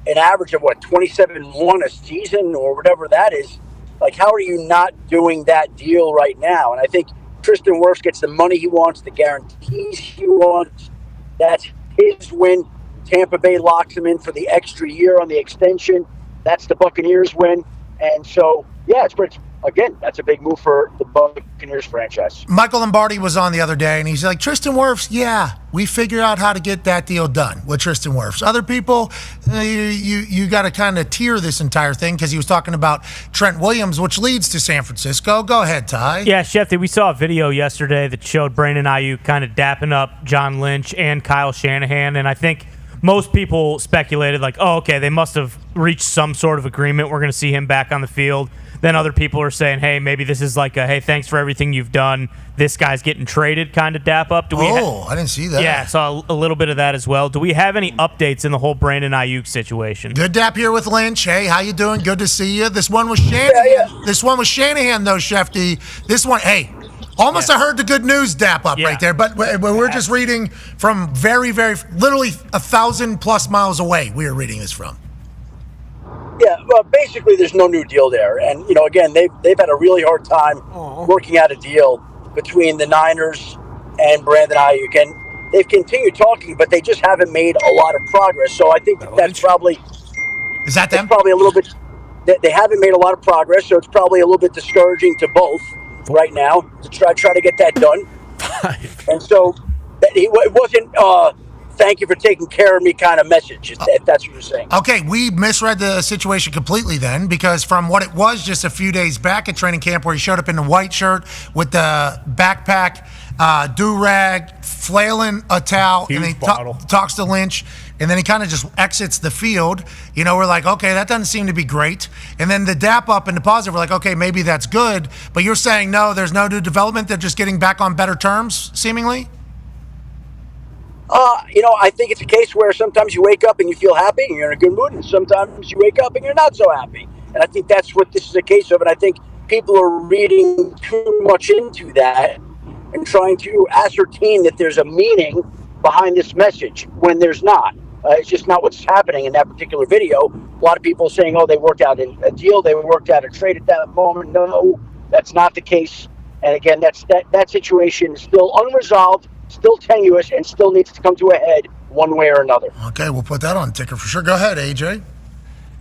an average of, 27-1 a season or whatever that is, like, how are you not doing that deal right now? And I think Tristan Wirfs gets the money he wants, the guarantees he wants. That's his win. Tampa Bay locks him in for the extra year on the extension. That's the Buccaneers win. And so, yeah, it's great. Again, that's a big move for the Buccaneers franchise. Michael Lombardi was on the other day, and he's like, Tristan Wirfs, yeah, we figured out how to get that deal done with Tristan Wirfs. Other people, you got to kind of tier this entire thing, because he was talking about Trent Williams, which leads to San Francisco. Go ahead, Ty. Yeah, Shefty, we saw a video yesterday that showed Brandon Ayuk kind of dapping up John Lynch and Kyle Shanahan, and I think most people speculated, like, oh, okay, they must have reached some sort of agreement. We're going to see him back on the field. Then other people are saying, hey, maybe this is like a, hey, thanks for everything you've done. This guy's getting traded kind of dap up. I didn't see that. Yeah, saw a little bit of that as well. Do we have any updates in the whole Brandon Ayuk situation? Good dap here with Lynch. Hey, how you doing? Good to see you. This one was Shanahan. Yeah. This one was Shanahan, though, Shefty. This one, hey, almost I heard the good news dap up right there. But we're just reading from very, very, literally 1,000+ miles away. We are reading this from. Yeah, well, basically, there's no new deal there, and again, they've had a really hard time working out a deal between the Niners and Brandon Ayuk, and they've continued talking, but they just haven't made a lot of progress. So I think that's probably probably a little bit. They haven't made a lot of progress, so it's probably a little bit discouraging to both right now to try to get that done. And so it wasn't. Thank you for taking care of me kind of message, if that's what you're saying. Okay, we misread the situation completely then, because from what it was just a few days back at training camp where he showed up in the white shirt with the backpack, do-rag, flailing a towel, and then he talks to Lynch, and then he kind of just exits the field. We're like, okay, that doesn't seem to be great. And then the dap up and the positive, we're like, okay, maybe that's good. But you're saying, no, there's no new development. They're just getting back on better terms, seemingly? I think it's a case where sometimes you wake up and you feel happy and you're in a good mood, and sometimes you wake up and you're not so happy. And I think that's what this is a case of, and I think people are reading too much into that and trying to ascertain that there's a meaning behind this message when there's not. It's just not what's happening in that particular video. A lot of people saying, they worked out a deal, they worked out a trade at that moment. No, that's not the case. And again, that situation is still unresolved, still tenuous, and still needs to come to a head one way or another. Okay, we'll put that on the ticker for sure. Go ahead, AJ.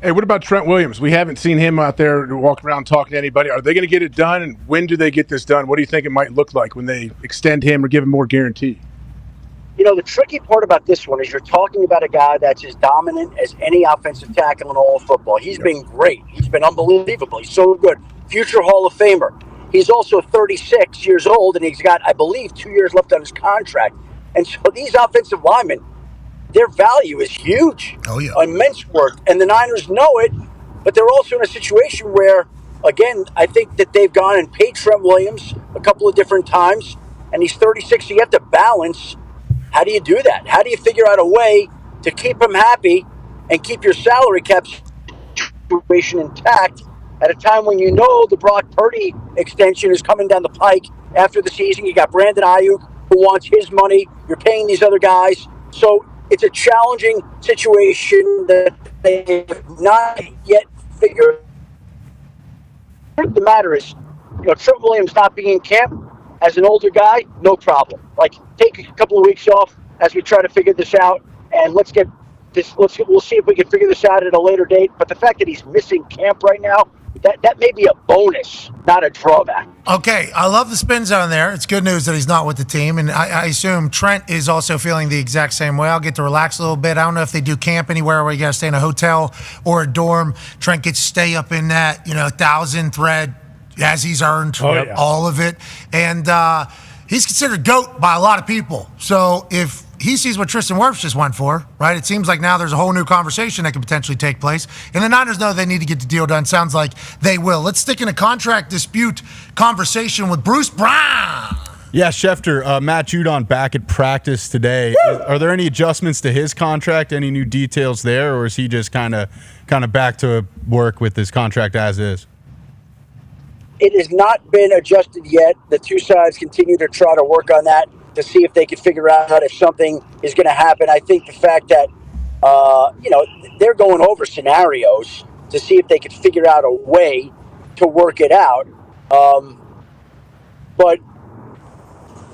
Hey, what about Trent Williams? We haven't seen him out there walking around talking to anybody. Are they going to get it done, and when do they get this done? What do you think it might look like when they extend him or give him more guarantee? The tricky part about this one is you're talking about a guy that's as dominant as any offensive tackle in all of football. He's been great. He's been unbelievable. He's so good. Future Hall of Famer. He's also 36 years old, and he's got, I believe, 2 years left on his contract. And so these offensive linemen, their value is huge. Oh, yeah. Immense worth. And the Niners know it, but they're also in a situation where, again, I think that they've gone and paid Trent Williams a couple of different times, and he's 36, so you have to balance. How do you do that? How do you figure out a way to keep him happy and keep your salary cap situation intact at a time when you know the Brock Purdy extension is coming down the pike after the season? You got Brandon Ayuk who wants his money. You're paying these other guys. So it's a challenging situation that they have not yet figured. The matter is, Trent Williams not being in camp as an older guy, no problem. Take a couple of weeks off as we try to figure this out, and we'll see if we can figure this out at a later date. But the fact that he's missing camp right now, that may be a bonus, not a drawback. Okay, I love the spin zone there. It's good news that he's not with the team, and I assume Trent is also feeling the exact same way. I'll get to relax a little bit. I don't know if they do camp anywhere where you got to stay in a hotel or a dorm. Trent gets to stay up in that 1,000 thread as he's earned all of it, and he's considered GOAT by a lot of people. So if he sees what Tristan Wirfs just went for, right? It seems like now there's a whole new conversation that could potentially take place. And the Niners know they need to get the deal done. Sounds like they will. Let's stick in a contract dispute conversation with Bruce Brown. Yeah, Schefter, Matt Judon back at practice today. Are there any adjustments to his contract? Any new details there? Or is he just kind of back to work with his contract as is? It has not been adjusted yet. The two sides continue to try to work on that to see if they can figure out if something is going to happen. I think the fact that, they're going over scenarios to see if they could figure out a way to work it out. But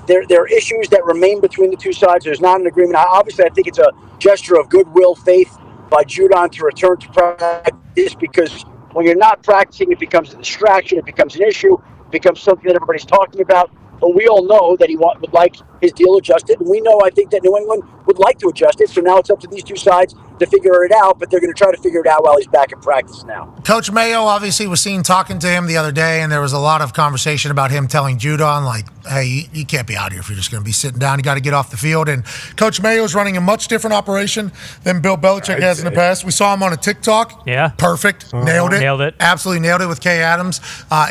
there are issues that remain between the two sides. There's not an agreement. Obviously, I think it's a gesture of goodwill, faith by Judon to return to practice, because when you're not practicing, it becomes a distraction. It becomes an issue. It becomes something that everybody's talking about. But we all know that he would like his deal adjusted. And we know, I think, that New England would like to adjust it. So now it's up to these two sides to figure it out. But they're going to try to figure it out while he's back in practice now. Coach Mayo obviously was seen talking to him the other day, and there was a lot of conversation about him telling Judon, hey, you can't be out here if you're just going to be sitting down. You got to get off the field. And Coach Mayo is running a much different operation than Bill Belichick has in the past. We saw him on a TikTok. Yeah. Perfect. Nailed it. Nailed it. Absolutely nailed it with Kay Adams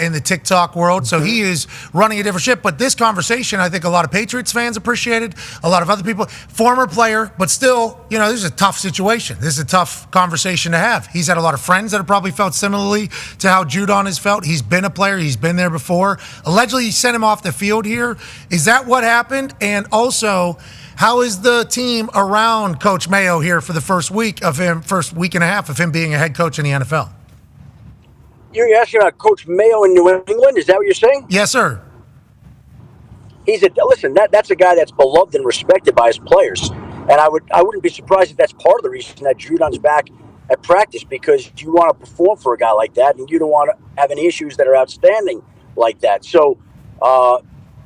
in the TikTok world. So he is running a different ship. But this conversation, I think a lot of Patriots fans appreciated, a lot of other people. Former player, but still, this is a tough situation. situation. This is a tough conversation to have. He's had a lot of friends that have probably felt similarly to how Judon has felt. He's been a player. He's been there before. Allegedly, he sent him off the field here. Is that what happened? And also, how is the team around Coach Mayo here for the first week and a half of him being a head coach in the NFL? You're asking about Coach Mayo in New England? Is that what you're saying? Yes, sir. Listen. That's a guy that's beloved and respected by his players, and I wouldn't be surprised if that's part of the reason that Judon's back at practice, because you want to perform for a guy like that, and you don't want to have any issues that are outstanding like that. So,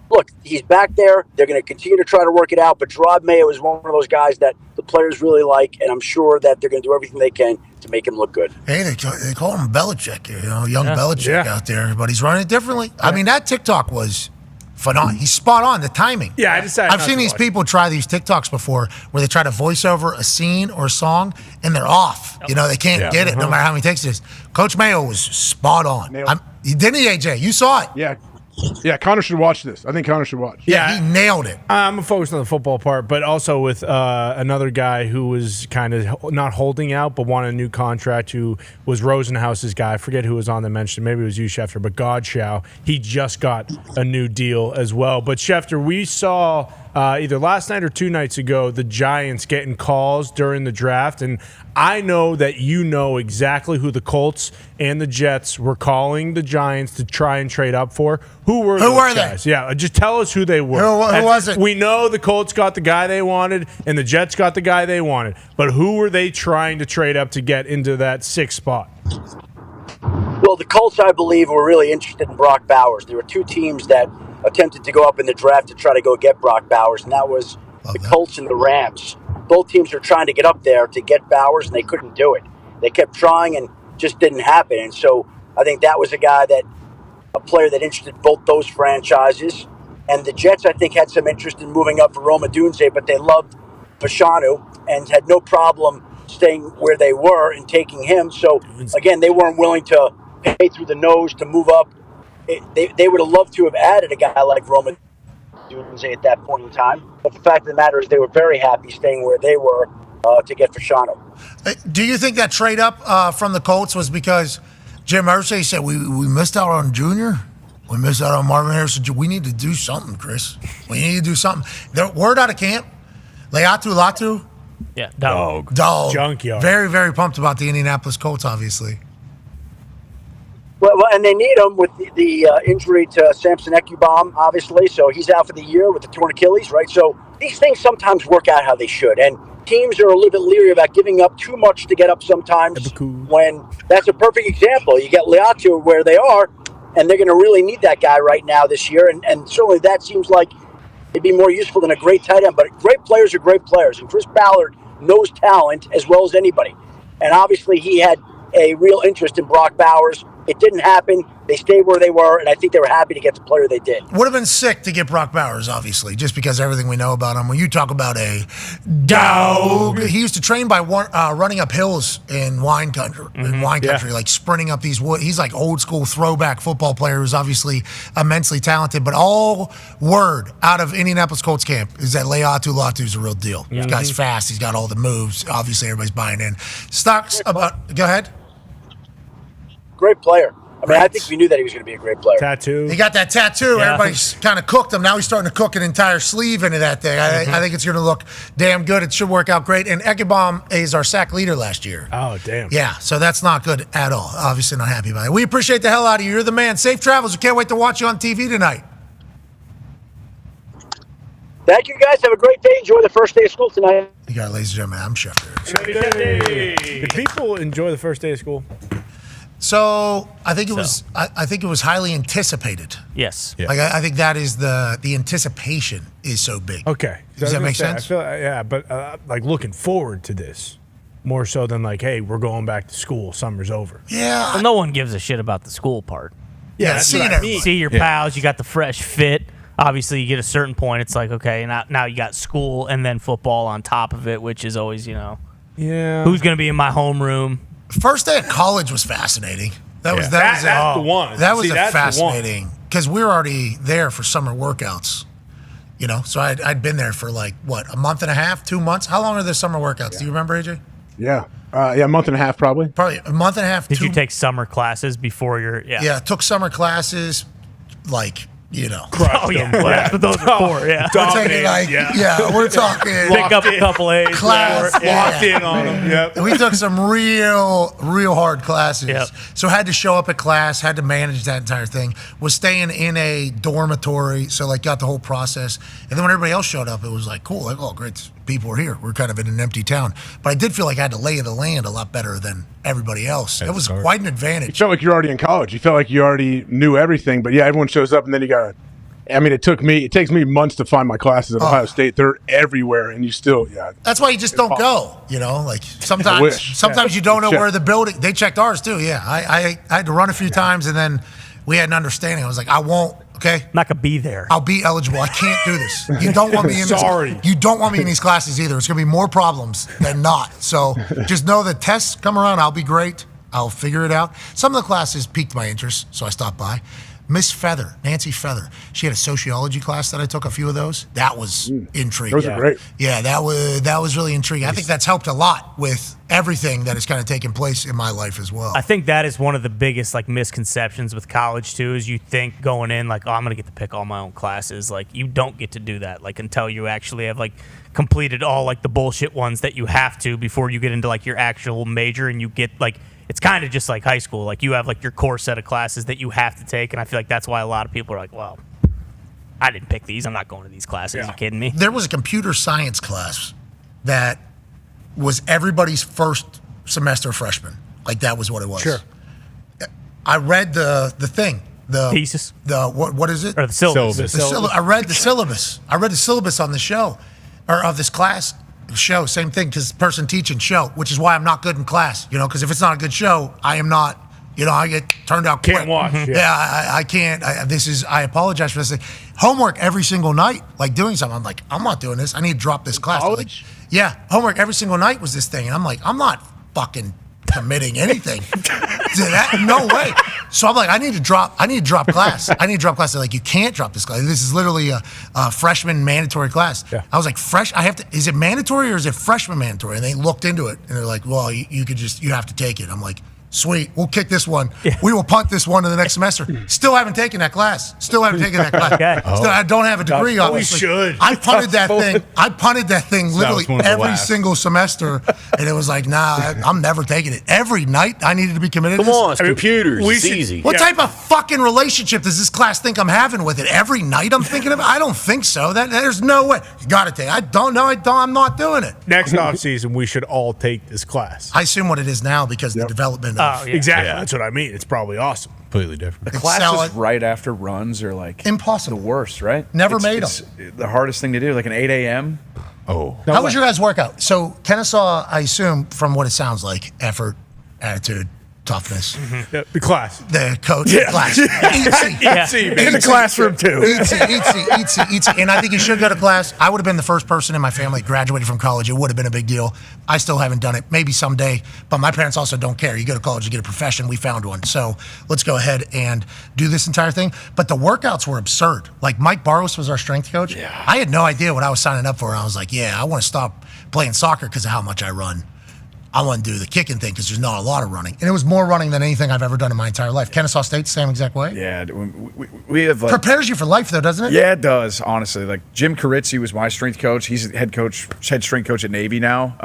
look, he's back there. They're going to continue to try to work it out. But Gerard Mayo is one of those guys that the players really like, and I'm sure that they're going to do everything they can to make him look good. Hey, they call him Belichick, young Belichick out there, but he's running it differently. I mean, that TikTok was phenomenal. He's spot on, the timing. Yeah, I've seen these people try these TikToks before where they try to voice over a scene or a song, and they're off. They can't get it no matter how many takes it is. Coach Mayo was spot on. Didn't he, AJ? You saw it. Yeah, Connor should watch this. I think Connor should watch. Yeah, he nailed it. I'm focused on the football part, but also with another guy who was kind of not holding out but wanted a new contract, who was Rosenhaus's guy. I forget who was on the mention. Maybe it was you, Schefter, but Godchow. He just got a new deal as well. But, Schefter, we saw either last night or 2 nights ago the Giants getting calls during the draft, and I know that you know exactly who the Colts and the Jets were calling the Giants to try and trade up for. Who were those guys? They? Yeah, just tell us who they were. Who was it? We know the Colts got the guy they wanted and the Jets got the guy they wanted, but who were they trying to trade up to get into that 6th spot? Well, the Colts, I believe, were really interested in Brock Bowers. There were 2 teams that attempted to go up in the draft to try to go get Brock Bowers, and that was the Colts and the Rams. Both teams were trying to get up there to get Bowers, and they couldn't do it. They kept trying and just didn't happen. And so I think that was a player that interested both those franchises. And the Jets, I think, had some interest in moving up for Roma Dunze, but they loved Fashanu and had no problem staying where they were and taking him. So, again, they weren't willing to pay through the nose to move up. They would have loved to have added a guy like Roma Dunze at that point in time. But the fact of the matter is they were very happy staying where they were to get Fashanu. Do you think that trade up from the Colts was because Jim Irsay said we missed out on Junior? We missed out on Marvin Harrison. We need to do something, Chris. We need to do something. The word out of camp, Leatu Latu. Yeah, Dog. Junkyard. Very, very pumped about the Indianapolis Colts, obviously. Well, and they need him with the injury to Samson Ekubom, obviously. So he's out for the year with the torn Achilles, right? So these things sometimes work out how they should. And teams are a little bit leery about giving up too much to get up sometimes when that's a perfect example. You get Leatu where they are, and they're going to really need that guy right now this year. And certainly that seems like it'd be more useful than a great tight end. But great players are great players. And Chris Ballard knows talent as well as anybody. And obviously he had a real interest in Brock Bowers. It didn't happen. They stayed where they were, and I think they were happy to get the player they did. Would have been sick to get Brock Bowers, obviously, just because everything we know about him. When you talk about a dog, he used to train by running up hills in wine country, like sprinting up these woods. He's like old school throwback football player who's obviously immensely talented. But all word out of Indianapolis Colts camp is that Leatu Latu is a real deal. This guy's fast. He's got all the moves. Obviously, everybody's buying in. Stocks about. Go ahead. Great player. I mean, I think we knew that he was going to be a great player. Tattoo. He got that tattoo. Yeah. Everybody's kind of cooked him. Now he's starting to cook an entire sleeve into that thing. I think it's going to look damn good. It should work out great. And Ekubom is our sack leader last year. Oh, damn. Yeah, so that's not good at all. Obviously not happy about it. We appreciate the hell out of you. You're the man. Safe travels. We can't wait to watch you on TV tonight. Thank you, guys. Have a great day. Enjoy the first day of school tonight. You got it, ladies and gentlemen. I'm Schefter. Did people enjoy the first day of school? So I think it was. I think it was highly anticipated. Yes. Like I think that is the anticipation is so big. Okay. Does that make sense? I feel, yeah, but like looking forward to this more so than like, hey, we're going back to school. Summer's over. Yeah. Well, no one gives a shit about the school part. Yeah, see your pals. You got the fresh fit. Obviously, you get a certain point. It's like, okay, now you got school and then football on top of it, which is always, Yeah. Who's going to be in my homeroom? First day of college was fascinating. That's the one. That was fascinating because we were already there for summer workouts. So I'd been there for like, what, a month and a half, 2 months? How long are the summer workouts? Do you remember, AJ? Yeah. A month and a half probably. Probably a month and a half. Did you take summer classes before your? Yeah, took summer classes, like. Oh yeah, well, that's what those are for. Yeah, we're taking we're talking pick up a couple A's. Class, locked in on them. Yep. We took some real hard classes. Yep. So had to show up at class, had to manage that entire thing. Was staying in a dormitory, so like got the whole process. And then when everybody else showed up, it was like cool, like oh great, people are here. We're kind of in an empty town, but I did feel like I had to lay the land a lot better than everybody else. It was quite an advantage. You felt like you're already in college. You felt like you already knew everything. But yeah, everyone shows up, and then you got. I mean, it takes me months to find my classes at Ohio State. They're everywhere, and you still, That's why you just don't go. Like sometimes you don't know where the building. They checked ours too. Yeah, I had to run a few times, and then we had an understanding. I was like, I won't. Okay, I'm not gonna be there. I'll be eligible. I can't do this. You don't want me in. You don't want me in these classes either. It's gonna be more problems than not. So just know that tests come around. I'll be great. I'll figure it out. Some of the classes piqued my interest, so I stopped by. Miss Feather, Nancy Feather. She had a sociology class that I took a few of those. That was intriguing. Those are great. Yeah, that was really intriguing. I think that's helped a lot with everything that has kind of taken place in my life as well. I think that is one of the biggest misconceptions with college too. Is you think going in oh, I'm gonna get to pick all my own classes. You don't get to do that until you actually have completed all the bullshit ones that you have to before you get into your actual major, and you get it's kind of just like high school. You have your core set of classes that you have to take, and I feel like that's why a lot of people are like, well, I didn't pick these. I'm not going to these classes. Yeah. Are you kidding me? There was a computer science class that was everybody's first semester freshman. That was what it was. Sure. I read the thing. The thesis. What is it? Or the syllabus. I read the syllabus. I read the syllabus on the show, or of this class. Show, same thing, because person teaching show, which is why I'm not good in class, because if it's not a good show, I am not, I get turned out quick. Can't watch. I can't. I apologize for this. Homework every single night, doing something. I'm like, I'm not doing this. I need to drop this class. Homework every single night was this thing. And I'm like, I'm not fucking committing anything to that. No way. So I'm like, I need to drop class. I need to drop class. They're like, you can't drop this class. This is literally a freshman mandatory class. Yeah. I was like, is it mandatory or is it freshman mandatory? And they looked into it and they're like, well, you have to take it. I'm like, sweet, we'll kick this one. Yeah. We will punt this one to the next semester. Still haven't taken that class. Okay. I don't have a degree, obviously. We should. I punted that thing literally every single semester, and it was like, nah, I'm never taking it. Every night I needed to be committed to this. Come on, it's computers. It's easy. What type of fucking relationship does this class think I'm having with it? Every night I'm thinking of it? I don't think so. There's no way. You got to take it. I don't know. I'm not doing it. Next off season, we should all take this class. I assume what it is now because the development of exactly. Yeah. That's what I mean. It's probably awesome. Completely different. The classes right after runs are impossible. The worst, right? Never made them. It's the hardest thing to do, an 8 a.m. Oh. How was your guys' workout? So Kennesaw, I assume, from what it sounds like, effort, attitude, toughness. Mm-hmm. Yeah, the class. The coach. Yeah. Class. Easy. In the classroom, too. Easy. And I think you should go to class. I would have been the first person in my family graduated from college. It would have been a big deal. I still haven't done it. Maybe someday. But my parents also don't care. You go to college, you get a profession. We found one. So let's go ahead and do this entire thing. But the workouts were absurd. Mike Barros was our strength coach. Yeah. I had no idea what I was signing up for. I was like, I want to stop playing soccer because of how much I run. I want to do the kicking thing because there's not a lot of running. And it was more running than anything I've ever done in my entire life. Kennesaw State, same exact way? Yeah. We have prepares you for life, though, doesn't it? Yeah, it does, honestly. Jim Carizzi was my strength coach. He's head strength coach at Navy now.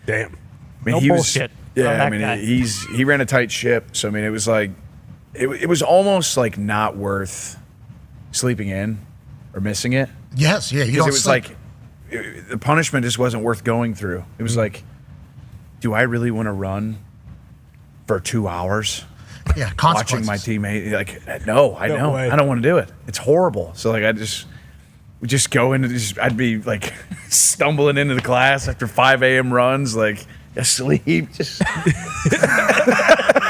Damn. Bullshit. He ran a tight ship. So, it was it was almost not worth sleeping in or missing it. Yes, yeah. Because it was the punishment just wasn't worth going through. It was do I really want to run for 2 hours? Yeah, watching my teammate. No, I don't. I don't want to do it. It's horrible. So we just go into I'd be stumbling into the class after 5 a.m. runs, asleep. Just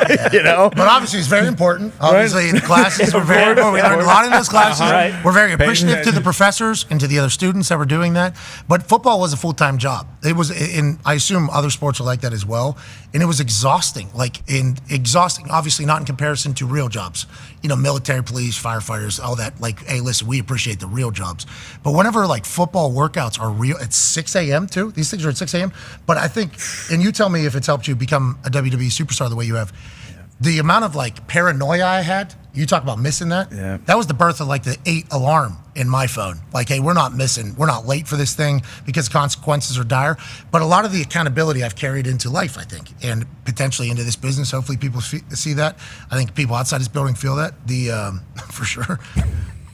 But obviously, it's very important. Obviously, the classes were very important. We learned a lot in those classes. Right. We're very appreciative to the professors and to the other students that were doing that. But football was a full-time job. It was, and I assume other sports are like that as well. and it was exhausting. Exhausting. Obviously, not in comparison to real jobs. Military, police, firefighters, all that. Hey, listen, we appreciate the real jobs, but whenever football workouts are real, it's 6 a.m. too. These things are at 6 a.m. But I think, and you tell me if it's helped you become a WWE superstar the way you have. The amount of paranoia I had, you talk about missing that. Yeah. That was the birth of the 8 alarm in my phone. Hey, we're not late for this thing because consequences are dire. But a lot of the accountability I've carried into life, I think, and potentially into this business. Hopefully people see that. I think people outside this building feel that. For sure.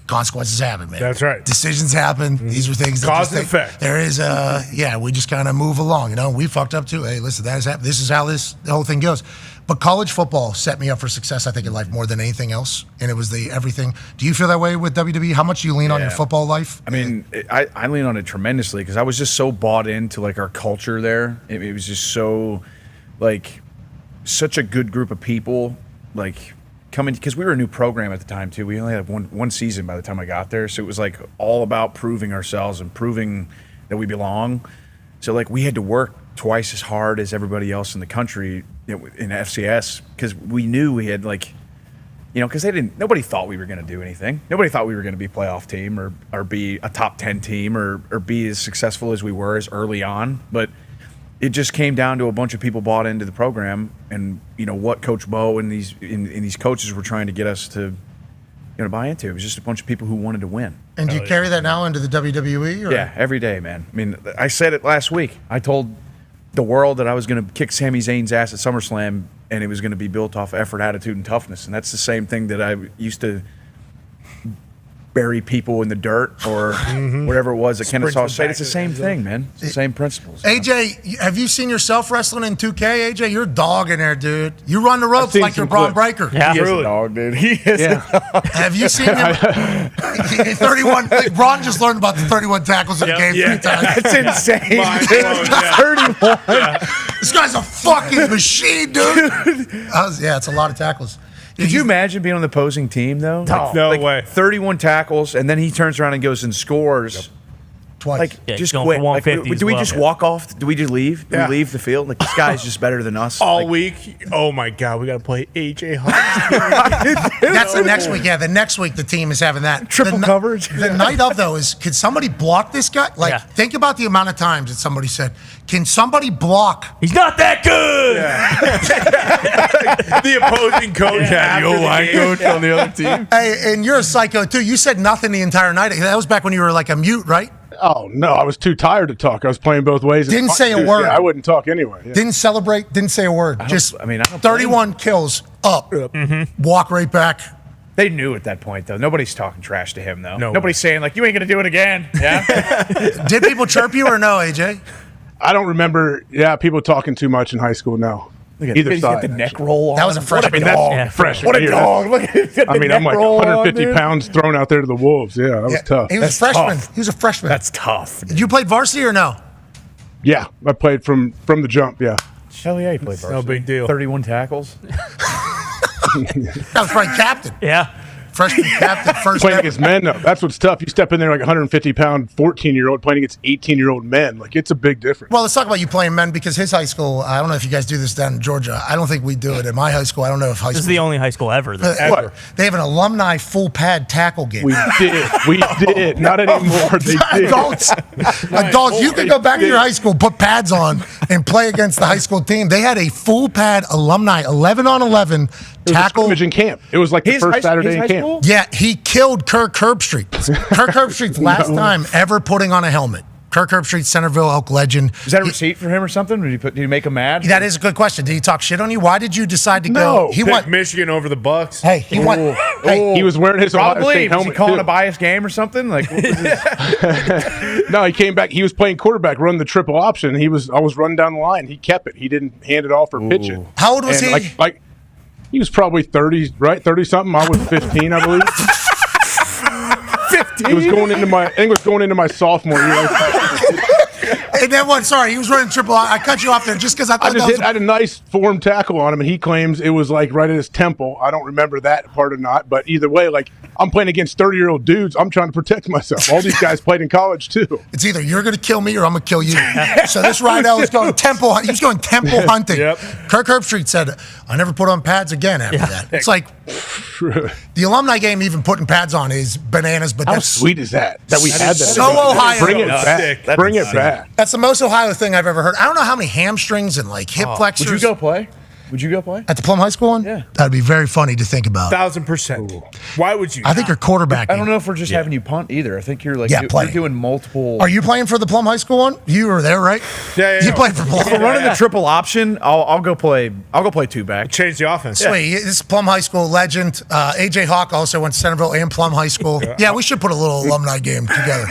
Consequences happen, man. That's right. Decisions happen. Mm-hmm. These are things that cause and effect. There is we just kind of move along. We fucked up too. Hey, listen, that has happened. This is how the whole thing goes. But college football set me up for success, I think, in life more than anything else. And it was the everything. Do you feel that way with WWE? How much do you lean on your football life? I mean, I lean on it tremendously because I was just so bought into our culture there. It was just so such a good group of people coming, because we were a new program at the time too. We only had one season by the time I got there, so it was all about proving ourselves and proving that we belong. So we had to work twice as hard as everybody else in the country in FCS because we knew we had because nobody thought we were going to do anything. Nobody thought we were going to be a playoff team or be a top 10 team or be as successful as we were as early on. But it just came down to a bunch of people bought into the program and what Coach Bo and these coaches were trying to get us to buy into. It was just a bunch of people who wanted to win. And do you carry that now into the WWE? Or? Yeah, every day, man. I mean, I said it last week. I told the world that I was going to kick Sami Zayn's ass at SummerSlam, and it was going to be built off effort, attitude, and toughness. And that's the same thing that I used to bury people in the dirt or whatever it was that Kennesaw State. It's the same thing, man. It's the same principles. AJ, have you seen yourself wrestling in 2K? AJ, you're a dog in there, dude. You run the ropes like you're Braun Breaker. Yeah, he is a dog, dude. He is a dog. Have you seen him? 31. Braun just learned about the 31 tackles in the game 3 times. That's insane. 31. This guy's a fucking machine, dude. It's a lot of tackles. Could you imagine being on the opposing team, though? No way. 31 tackles, and then he turns around and goes and scores. Twice. Just quit. Do we just walk off? Do we just leave? Do we leave the field? This guy's just better than us. All week. Oh, my God. We got to play AJ Hawk. That's the next week. Yeah, the next week the team is having that. Triple coverage. The night of, though, is could somebody block this guy? Think about the amount of times that somebody said, can somebody block? He's not that good. Yeah. The opposing coach. Yeah, the O-line coach on the other team. Hey, and you're a psycho, too. You said nothing the entire night. That was back when you were a mute, right? Oh, no, I was too tired to talk. I was playing both ways. Didn't say a word. Yeah, I wouldn't talk anyway. Yeah. Didn't celebrate, didn't say a word. I don't 31 kills up. Walk right back. They knew at that point, though. Nobody's talking trash to him, though. No. Nobody's saying, you ain't going to do it again. Yeah. Did people chirp you or no, AJ? I don't remember, people talking too much in high school, no. Either side. The neck roll on. That was a freshman. Freshman. What a dog. Look at I'm like 150 pounds thrown out there to the wolves. Yeah, that was tough. He was a freshman. He was a freshman. That's tough. Did you play varsity or no? Yeah, I played from the jump, yeah. Hell yeah, he played varsity. No big deal. 31 tackles. That was probably captain. Yeah. Freshman captain, first playing ever. against men, though. That's what's tough. You step in there 150-pound 14-year-old playing against 18-year-old men. It's a big difference. Well, let's talk about you playing men because his high school, I don't know if you guys do this down in Georgia. I don't think we do it. In my high school, I don't know if high school. This is the only high school ever. What? They have an alumni full pad tackle game. We did. Not anymore. They did. Adults, you could go back to your high school, put pads on, and play against the high school team. They had a full pad alumni, 11-on-11 tackle. Scrimmage in camp. It was the first Saturday in camp. Yeah, he killed Kirk Herbstreit. Kirk Herbstreit's last time ever putting on a helmet. Kirk Herbstreit, Centerville Elk legend. Is that a receipt for him or something? Did you make him mad? That is a good question. Did he talk shit on you? Why did you decide to go? He went Michigan over the Bucks. Hey, he went. Hey, he was wearing his Ohio State helmet. Was he calling too. a biased game or something? No, he came back. He was playing quarterback, running the triple option. I was running down the line. He kept it. He didn't hand it off or pitch it. How old was he? He was probably 30, right? 30-something. I was 15, I believe. 15? It was going into my sophomore year. And then what? Sorry, he was running triple. I cut you off there just because I thought I had a nice form tackle on him, and he claims it was right at his temple. I don't remember that part or not, but either way, I'm playing against 30-year-old dudes. I'm trying to protect myself. All these guys played in college too. It's either you're going to kill me or I'm going to kill you. So this Rydell is going temple. He was going temple hunting. Yep. Kirk Herbstreit said, "I never put on pads again after that." It's like the alumni game. Even putting pads on is bananas. But How that's sweet is that we had that? So Ohio. Bring it back. Bring it back. That's the most Ohio thing I've ever heard. I don't know how many hamstrings and like hip flexors. Would you go play? Would you go play? At the Plum High School one? Yeah. That'd be very funny to think about. 1,000%. Why would you? I think you're quarterbacking. I don't know if we're just having you punt either. I think you're like you're doing multiple. Are you playing for the Plum High School one? You were there, right? Yeah. You played for Plum. If we're running the triple option, I'll go play. I'll go play two back. Change the offense. Sweet. This is Plum High School legend. AJ Hawk also went to Centerville and Plum High School. Yeah, we should put a little alumni game together.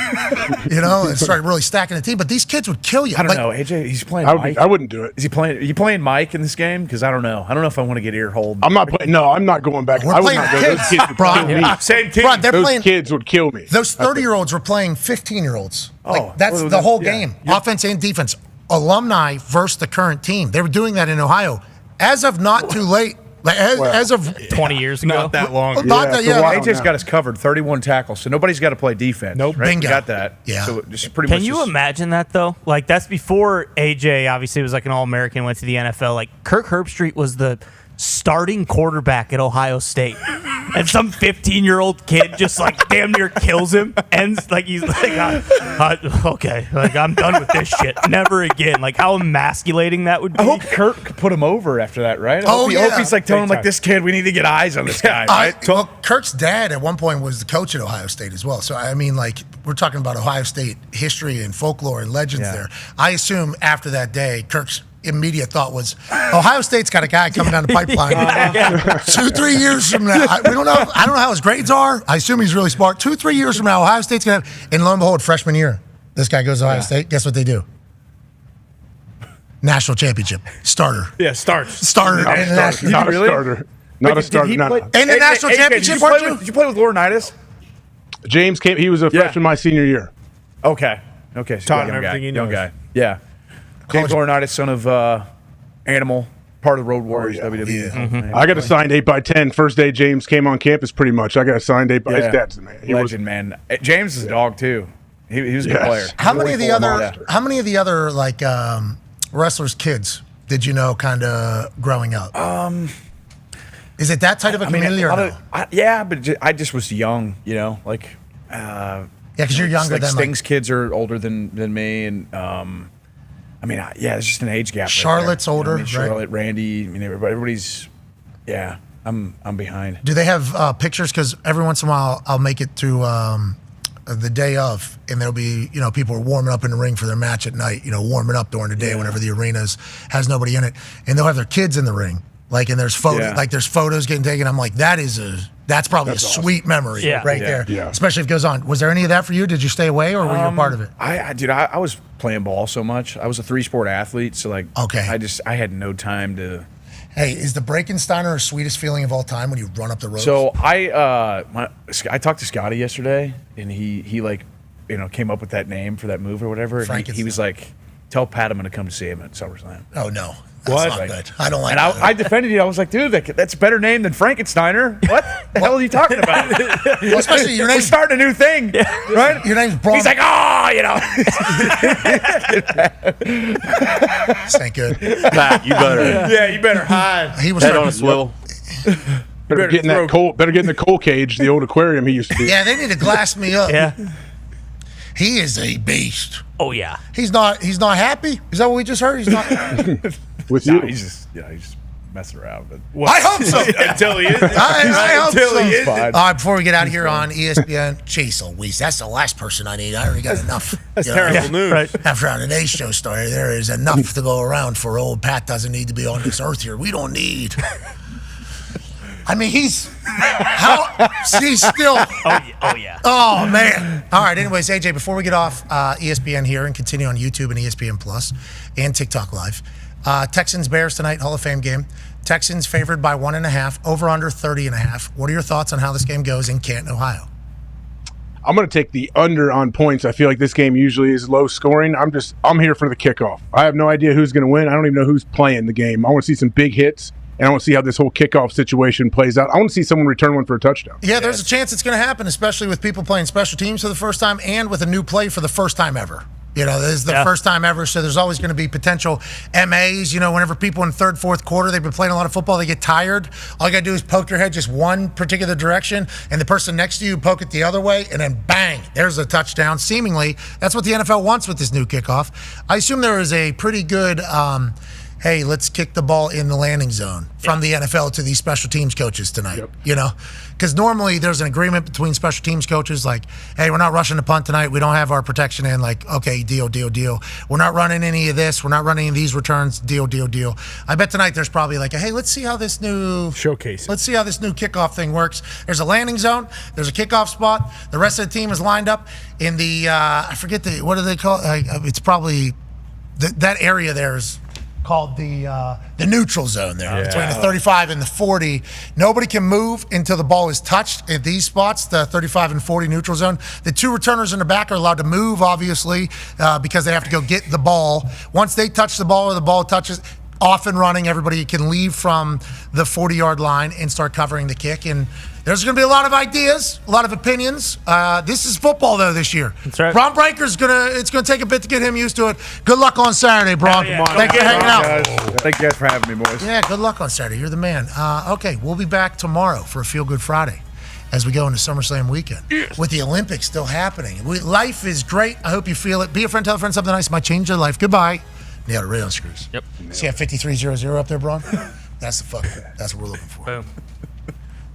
And start really stacking the team. But these kids would kill you. I don't know. AJ, he's playing. I wouldn't do it. Is he playing? Are you playing Mike in this game? Because I don't know. I don't know if I want to get ear hold. I'm not playing. No, I'm not going back. We're I would playing not go. kids. Those kids would Bron, kill me. Same team. Bron, they're Those playing. kids would kill me. Those 30-year-olds were playing 15-year-olds. Like that's well, the whole yeah. game, offense and defense. Alumni versus the current team. They were doing that in Ohio. As of not too late, like as of 20 years ago. Not that long. AJ's got us covered. 31 tackles, so nobody's got to play defense. Nope. Right? Bingo. We got that. Yeah. So just pretty Can much. you just, imagine that though? Like that's before AJ obviously was like an All-American, went to the NFL. Like Kirk Herbstreit was the starting quarterback at Ohio State, and some 15-year-old kid just like damn near kills him, and like he's like, okay, like I'm done with this shit, never again. Like how emasculating that would be. I hope Kirk could put him over after that, right? I hope he's like telling him like, this kid, we need to get eyes on this guy. Right? Well, Kirk's dad at one point was the coach at Ohio State as well. So I mean, like we're talking about Ohio State history and folklore and legends there. I assume after that day, Kirk's immediate thought was Ohio State's got a guy coming down the pipeline 2-3 years from now. I don't know how his grades are. I assume he's really smart. 2-3 years from now, Ohio State's gonna have, and lo and behold, freshman year, this guy goes to Ohio State. Guess what they do? National championship starter. Yeah, starter. Not a starter. Not a starter. In the national championship, did you play with Laurinaitis? James came. He was a freshman my senior year. Okay. So Taught him everything he knows. Young guy. Yeah. James Laurinaitis, son of Animal, part of the Road Warriors, WWE. Mm-hmm. I got assigned 8x10. First day James came on campus, pretty much. I got assigned 8x10. His dad's the man. Legend, man. James is a dog too. He was a good player. How many of the other like wrestlers' kids did you know kind of growing up? Is it that tight of a community or no? But I just was young, like. Because you're younger than Sting's kids are older than me, and it's just an age gap. Charlotte's older, right? Charlotte, Randy, everybody's. Yeah, I'm behind. Do they have pictures? Because every once in a while I'll make it to the day of, and there'll be people are warming up in the ring for their match at night. Warming up during the day whenever the arena has nobody in it, and they'll have their kids in the ring. Like, and there's photos getting taken. I'm like, that's probably a sweet memory there. Yeah. Especially if it goes on. Was there any of that for you? Did you stay away or were you a part of it? I was playing ball so much. I was a 3-sport athlete. So okay. I had no time to. Hey, is the Breakensteiner the sweetest feeling of all time when you run up the road? So I talked to Scotty yesterday and he came up with that name for that move or whatever. And he was like, tell Pat I'm going to come to see him at SummerSlam. Oh, no. That's not good. I don't like that. And I defended you. I was like, dude, that's a better name than Frankensteiner. What the hell are you talking about? Well, especially your name. We're starting a new thing, right? Your name's Braun. He's like, This ain't good. Pat, you better. Yeah, you better hide. He was head on a swivel. Better get in the coal cage, the old aquarium he used to be. Yeah, they need to glass me up. Yeah. He is a beast. Oh yeah. He's not happy. Is that what we just heard? He's not. With you. He's just messing around. But I hope so. Until he is. I hope Until so. he is. All right, before we get out of here on ESPN, jeez Louise, that's the last person I need. I already got enough. That's terrible news. Right. After our today's show started, there is enough to go around for old Pat doesn't need to be on this earth here. We don't need. I mean, he's still. Oh yeah. Oh man. All right. Anyways, AJ, before we get off ESPN here and continue on YouTube and ESPN Plus and TikTok Live, Texans Bears tonight, Hall of Fame game. Texans favored by 1.5, over under 30.5. What are your thoughts on how this game goes in Canton, Ohio? I'm going to take the under on points. I feel like this game usually is low scoring. I'm here for the kickoff. I have no idea who's going to win. I don't even know who's playing the game. I want to see some big hits. and I want to see how this whole kickoff situation plays out. I want to see someone return one for a touchdown. Yeah, there's a chance it's going to happen, especially with people playing special teams for the first time and with a new play for the first time ever. You know, this is the first time ever, so there's always going to be potential MAs. You know, whenever people in third, fourth quarter, they've been playing a lot of football, they get tired. All you got to do is poke your head just one particular direction, and the person next to you poke it the other way, and then bang, there's a touchdown. Seemingly, that's what the NFL wants with this new kickoff. I assume there is a pretty good hey, let's kick the ball in the landing zone from the NFL to these special teams coaches tonight, you know? Because normally there's an agreement between special teams coaches like, hey, we're not rushing the punt tonight. We don't have our protection in. Like, okay, deal. We're not running any of this. We're not running any of these returns. Deal. I bet tonight there's probably like, hey, let's see how this new showcase. Let's see how this new kickoff thing works. There's a landing zone. There's a kickoff spot. The rest of the team is lined up in the, I forget what do they call it? It's probably, that area there is called the neutral zone there, between the 35 and the 40. Nobody can move until the ball is touched at these spots, the 35 and 40 neutral zone. The two returners in the back are allowed to move, obviously, because they have to go get the ball. Once they touch the ball or the ball touches, off and running, everybody can leave from the 40-yard line and start covering the kick. And there's going to be a lot of ideas, a lot of opinions. This is football, though, this year. That's right. Bron Breaker's it's going to take a bit to get him used to it. Good luck on Saturday, Bron. Yeah. Thanks for hanging out. Thank you guys for having me, boys. Yeah, good luck on Saturday. You're the man. Okay, we'll be back tomorrow for a Feel Good Friday as we go into SummerSlam weekend with the Olympics still happening. Life is great. I hope you feel it. Be a friend, tell a friend something nice. Might change your life. Goodbye. Nailed it right on screws. Yep. See that 5300 up there, Bron? That's what we're looking for. Boom.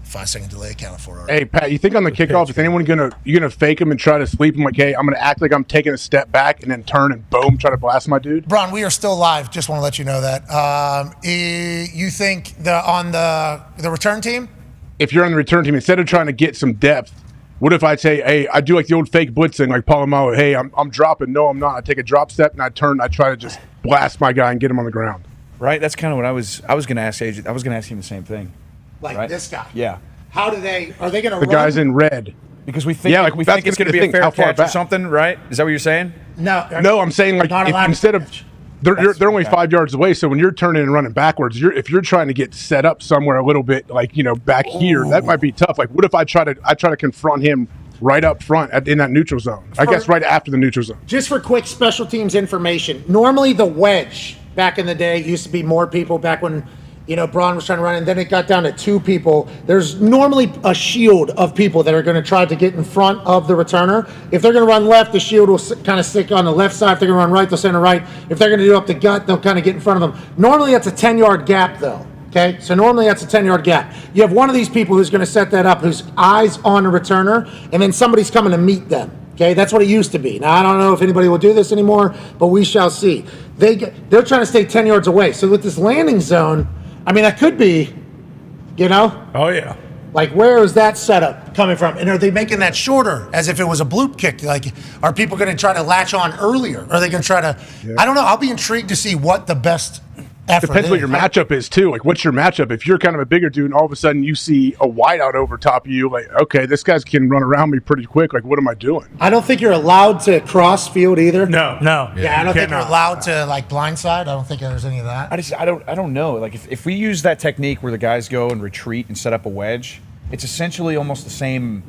5-second delay accounted for. Hey, Pat, you think on the kickoff, is anyone you gonna fake him and try to sweep him? Like, hey, I'm gonna act like I'm taking a step back and then turn and boom, try to blast my dude? Bron, we are still live. Just want to let you know that. You think on the return team? If you're on the return team, instead of trying to get some depth, what if I say, hey, I do like the old fake blitzing, like Polamalu, hey, I'm dropping. No, I'm not. I take a drop step and I turn. I try to just blast my guy and get him on the ground. Right? That's kind of what I was going to ask AJ. I was going to ask him the same thing. Like this guy? Yeah. Are they going to run? The guy's in red. Because we think, we think it's going to be a fair catch or something, right? Is that what you're saying? No, I'm saying like instead of they're only 5 yards away. So when you're turning and running backwards, if you're trying to get set up somewhere a little bit, like back here, that might be tough. Like what if I try to confront him right up front in that neutral zone? I guess right after the neutral zone. Just for quick special teams information, normally the wedge back in the day used to be more people back when Bron was trying to run, and then it got down to two people. There's normally a shield of people that are going to try to get in front of the returner. If they're going to run left, the shield will kind of stick on the left side. If they're going to run right, they'll center right. If they're going to do up the gut, they'll kind of get in front of them. Normally that's a 10-yard gap, though. Okay, so normally that's a 10-yard gap. You have one of these people who's going to set that up, whose eyes on the returner, and then somebody's coming to meet them. Okay, that's what it used to be. Now, I don't know if anybody will do this anymore, but we shall see. They're trying to stay 10 yards away. So with this landing zone, I mean, that could be, Oh, yeah. Like, where is that setup coming from? And are they making that shorter as if it was a bloop kick? Like, are people going to try to latch on earlier? Are they going to try to, I don't know. I'll be intrigued to see what the best effort Depends what your matchup is, too. Like, what's your matchup? If you're kind of a bigger dude and all of a sudden you see a wideout over top of you, like, okay, this guy can run around me pretty quick. Like, what am I doing? I don't think you're allowed to cross field either. No. Yeah, I don't think you're allowed to, like, blindside. I don't think there's any of that. I don't know. Like, if we use that technique where the guys go and retreat and set up a wedge, it's essentially almost the same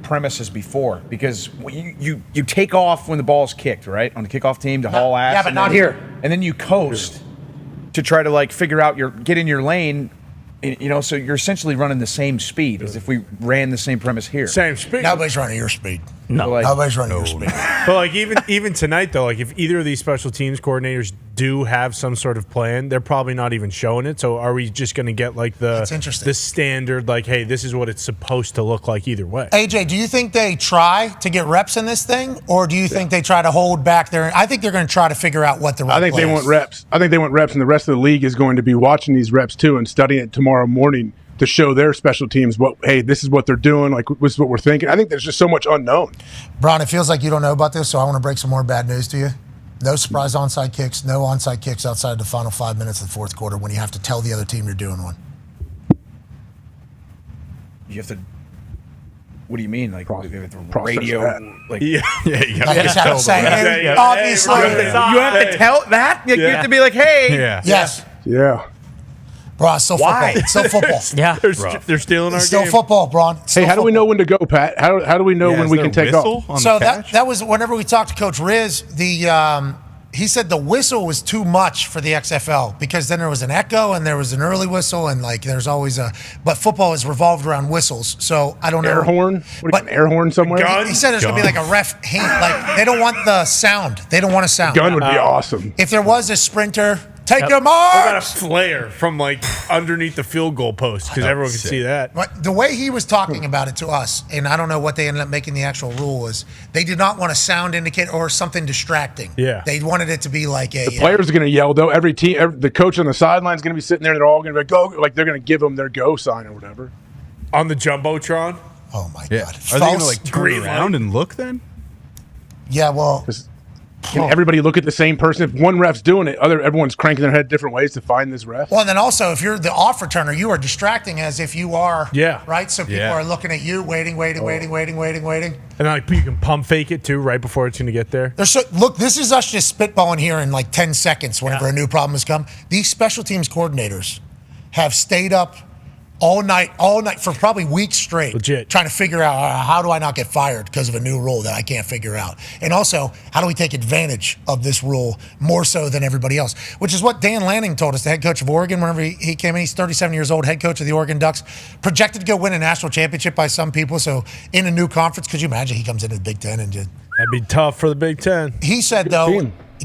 premise as before, because you take off when the ball's kicked, right? On the kickoff team to haul ass. Yeah, but not here. And then you coast to try to figure out get in your lane, so you're essentially running the same speed as if we ran the same premise here. Same speed. Nobody's running your speed. No. Nobody's running your speed. But even tonight though, like if either of these special teams coordinators do have some sort of plan, they're probably not even showing it. So are we just going to get the standard, like, hey, this is what it's supposed to look like either way? AJ, do you think they try to get reps in this thing, or do you think they try to hold back their? I think they're going to try to figure out what the right I think play they is. want reps. I think they want reps, and the rest of the league is going to be watching these reps too and studying it tomorrow morning to show their special teams hey, this is what they're doing, like this is what we're thinking. I think there's just so much unknown. Bron, it feels like you don't know about this, so I want to break some more bad news to you. No surprise onside kicks, no onside kicks outside the final 5 minutes of the fourth quarter when you have to tell the other team you're doing one. You have to. What do you mean? Like radio? Like you I just have to say, obviously. You have to tell that? You have to be like, hey. Yes. Yeah. Bro, it's still Why? football. It's still football. Yeah. They're stealing our It's still game. football, Braun. It's Hey, still how do we football. know when to go, Pat? How do we know when we can take off? So that was whenever we talked to Coach Riz, he said the whistle was too much for the XFL because then there was an echo and there was an early whistle and like there's always but football is revolved around whistles. So I don't know. Air horn? What, do you got, an air horn somewhere? He said there's going to be like a ref hand. Like they don't want the sound. They don't want a sound. Gun would be awesome. If there was a sprinter, take your What about a march. flare from like underneath the field goal post because everyone can see that. But the way he was talking about it to us, and I don't know what they ended up making the actual rule was, they did not want a sound indicator or something distracting. Yeah. They wanted it to be like a. The players are going to yell, though. Every team, the coach on the sideline is going to be sitting there. They're all going to be like, go. Like, they're going to give them their go sign or whatever. On the Jumbotron? Oh, my Yeah. God. Are they going to like turn Green around light. and look then? Yeah, well. Can everybody look at the same person? If one ref's doing it, everyone's cranking their head different ways to find this ref. Well, and then also, if you're the off returner, you are distracting as if you are. Yeah. Right? So people are looking at you, waiting. And like you can pump fake it too right before it's going to get there. Look, this is us just spitballing here in like 10 seconds whenever a new problem has come. These special teams coordinators have stayed up all night for probably weeks straight. Legit. Trying to figure out how do I not get fired because of a new rule that I can't figure out. And also, how do we take advantage of this rule more so than everybody else? Which is what Dan Lanning told us, the head coach of Oregon, whenever he came in. He's 37 years old, head coach of the Oregon Ducks. Projected to go win a national championship by some people. So in a new conference, could you imagine he comes into the Big Ten and just... That'd be tough for the Big Ten. He said,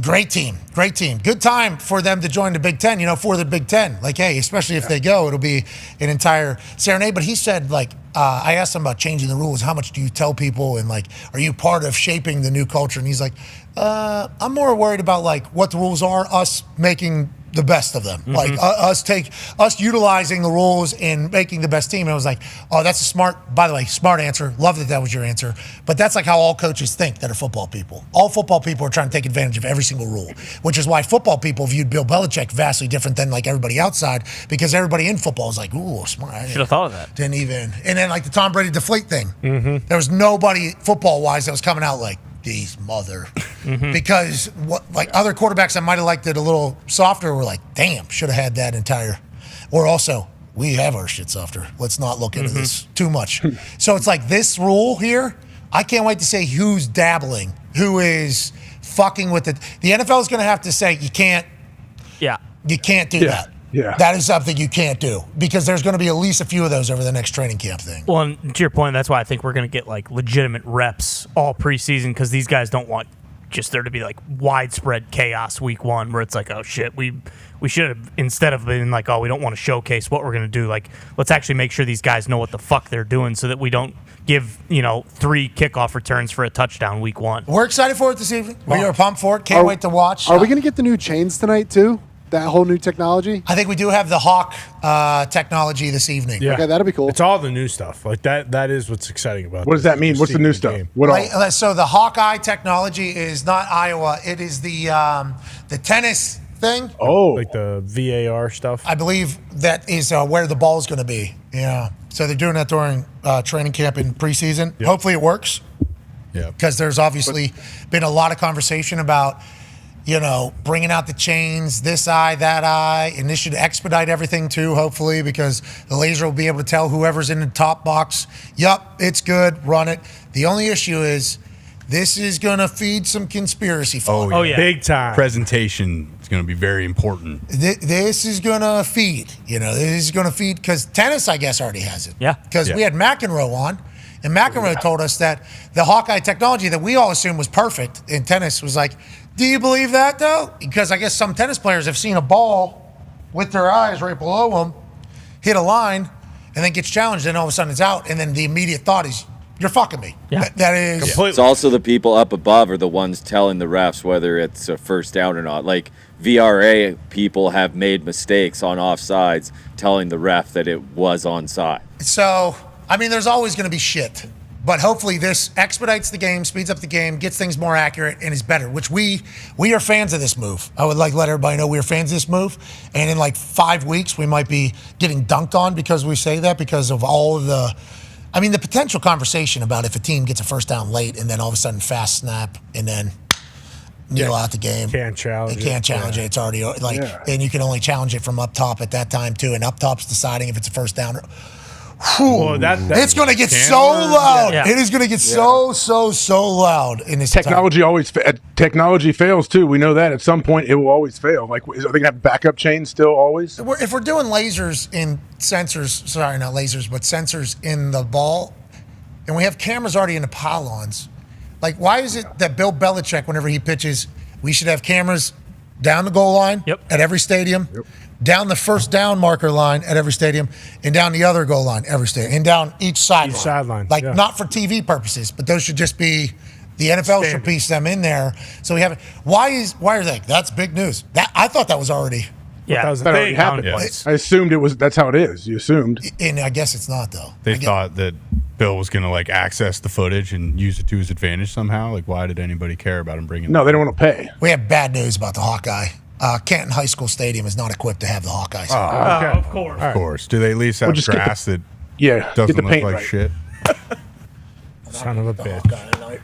great team. Good time for them to join the Big Ten, for the Big Ten. Like, hey, especially if they go, it'll be an entire serenade. But he said, like, I asked him about changing the rules. How much do you tell people? And, like, are you part of shaping the new culture? And he's like, I'm more worried about, like, what the rules are, us making the best of them. Like, us utilizing the rules and making the best team. And I was like, oh, that's a smart answer. Love that was your answer. But that's like how all coaches think that are football people. All football people are trying to take advantage of every single rule, which is why football people viewed Bill Belichick vastly different than like everybody outside, because everybody in football is like, ooh, smart. Should have thought of that. Didn't even. And then like the Tom Brady deflate thing. There was nobody football-wise that was coming out like, these mother. Because other quarterbacks that might have liked it a little softer were like, damn, should have had that entire. Or also, we have our shit softer. Let's not look into this too much. So it's like this rule here, I can't wait to say who's dabbling, who is fucking with it. The NFL is going to have to say, you can't do that. Yeah. That is something you can't do, because there's going to be at least a few of those over the next training camp thing. Well, and to your point, that's why I think we're going to get like legitimate reps all preseason, because these guys don't want just there to be like widespread chaos week one where it's like, oh shit, we should have, instead of being like, oh, we don't want to showcase what we're going to do, like let's actually make sure these guys know what the fuck they're doing so that we don't give 3 kickoff returns for a touchdown week one. We're excited for it this evening. We are pumped for it. Can't wait to watch. Are we going to get the new chains tonight too? That whole new technology? I think we do have the Hawk technology this evening. Yeah. Okay, that'll be cool. It's all the new stuff. Like that is what's exciting about What does that mean? What's the new stuff? So the Hawkeye technology is not Iowa. It is the tennis thing. Oh. Like the VAR stuff. I believe that is where the ball is going to be. Yeah. So they're doing that during training camp in preseason. Yep. Hopefully it works. Yeah. Because there's obviously been a lot of conversation about bringing out the chains, this eye, that eye, and this should expedite everything too, hopefully, because the laser will be able to tell whoever's in the top box, yup, it's good, run it. The only issue is this is going to feed some conspiracy fodder. Oh, yeah. Big time. Presentation is going to be very important. This is going to feed, this is going to feed, because tennis, I guess, already has it. Yeah. Because we had McEnroe on, and McEnroe told us that the Hawkeye technology that we all assumed was perfect in tennis was like, do you believe that, though? Because I guess some tennis players have seen a ball with their eyes right below them hit a line and then gets challenged, and all of a sudden it's out, and then the immediate thought is, you're fucking me. Yeah. That is... Completely. It's also the people up above are the ones telling the refs whether it's a first down or not. Like, VRA people have made mistakes on offsides telling the ref that it was onside. So, there's always going to be shit. But hopefully this expedites the game, speeds up the game, gets things more accurate, and is better, which we are fans of this move. I would like to let everybody know we are fans of this move. And in like 5 weeks, we might be getting dunked on because we say that, because of all of the potential conversation about if a team gets a first down late and then all of a sudden fast snap and then kneel out the game. Can't challenge They can't challenge it. It's already and you can only challenge it from up top at that time too. And up top's deciding if it's a first down. Well, It's going to get so loud. It is going to get so loud in this technology. Technology fails too. We know that at some point it will always fail. Like, are they going to have backup chains still always? If we're doing lasers in sensors, sorry, not lasers, but sensors in the ball, and we have cameras already in the pylons, like why is it that Bill Belichick, whenever he pitches, we should have cameras down the goal line at every stadium, down the first down marker line at every stadium, and down the other goal line every stadium, and down each sideline. Like not for TV purposes, but those should just be the NFL should piece them in there. So we have it. Why are they? That's big news. I thought that was already. Yeah, that was the thing. Happened. I assumed it was. That's how it is. You assumed. And I guess it's not though. They thought that Bill was going to like access the footage and use it to his advantage somehow. Like, why did anybody care about him bringing? No, they don't want to pay. We have bad news about the Hawkeye. Canton High School Stadium is not equipped to have the Hawkeyes. Okay. Of course. Of course. Do they at least have grass that get doesn't the look paint like right. shit? Son of a bitch.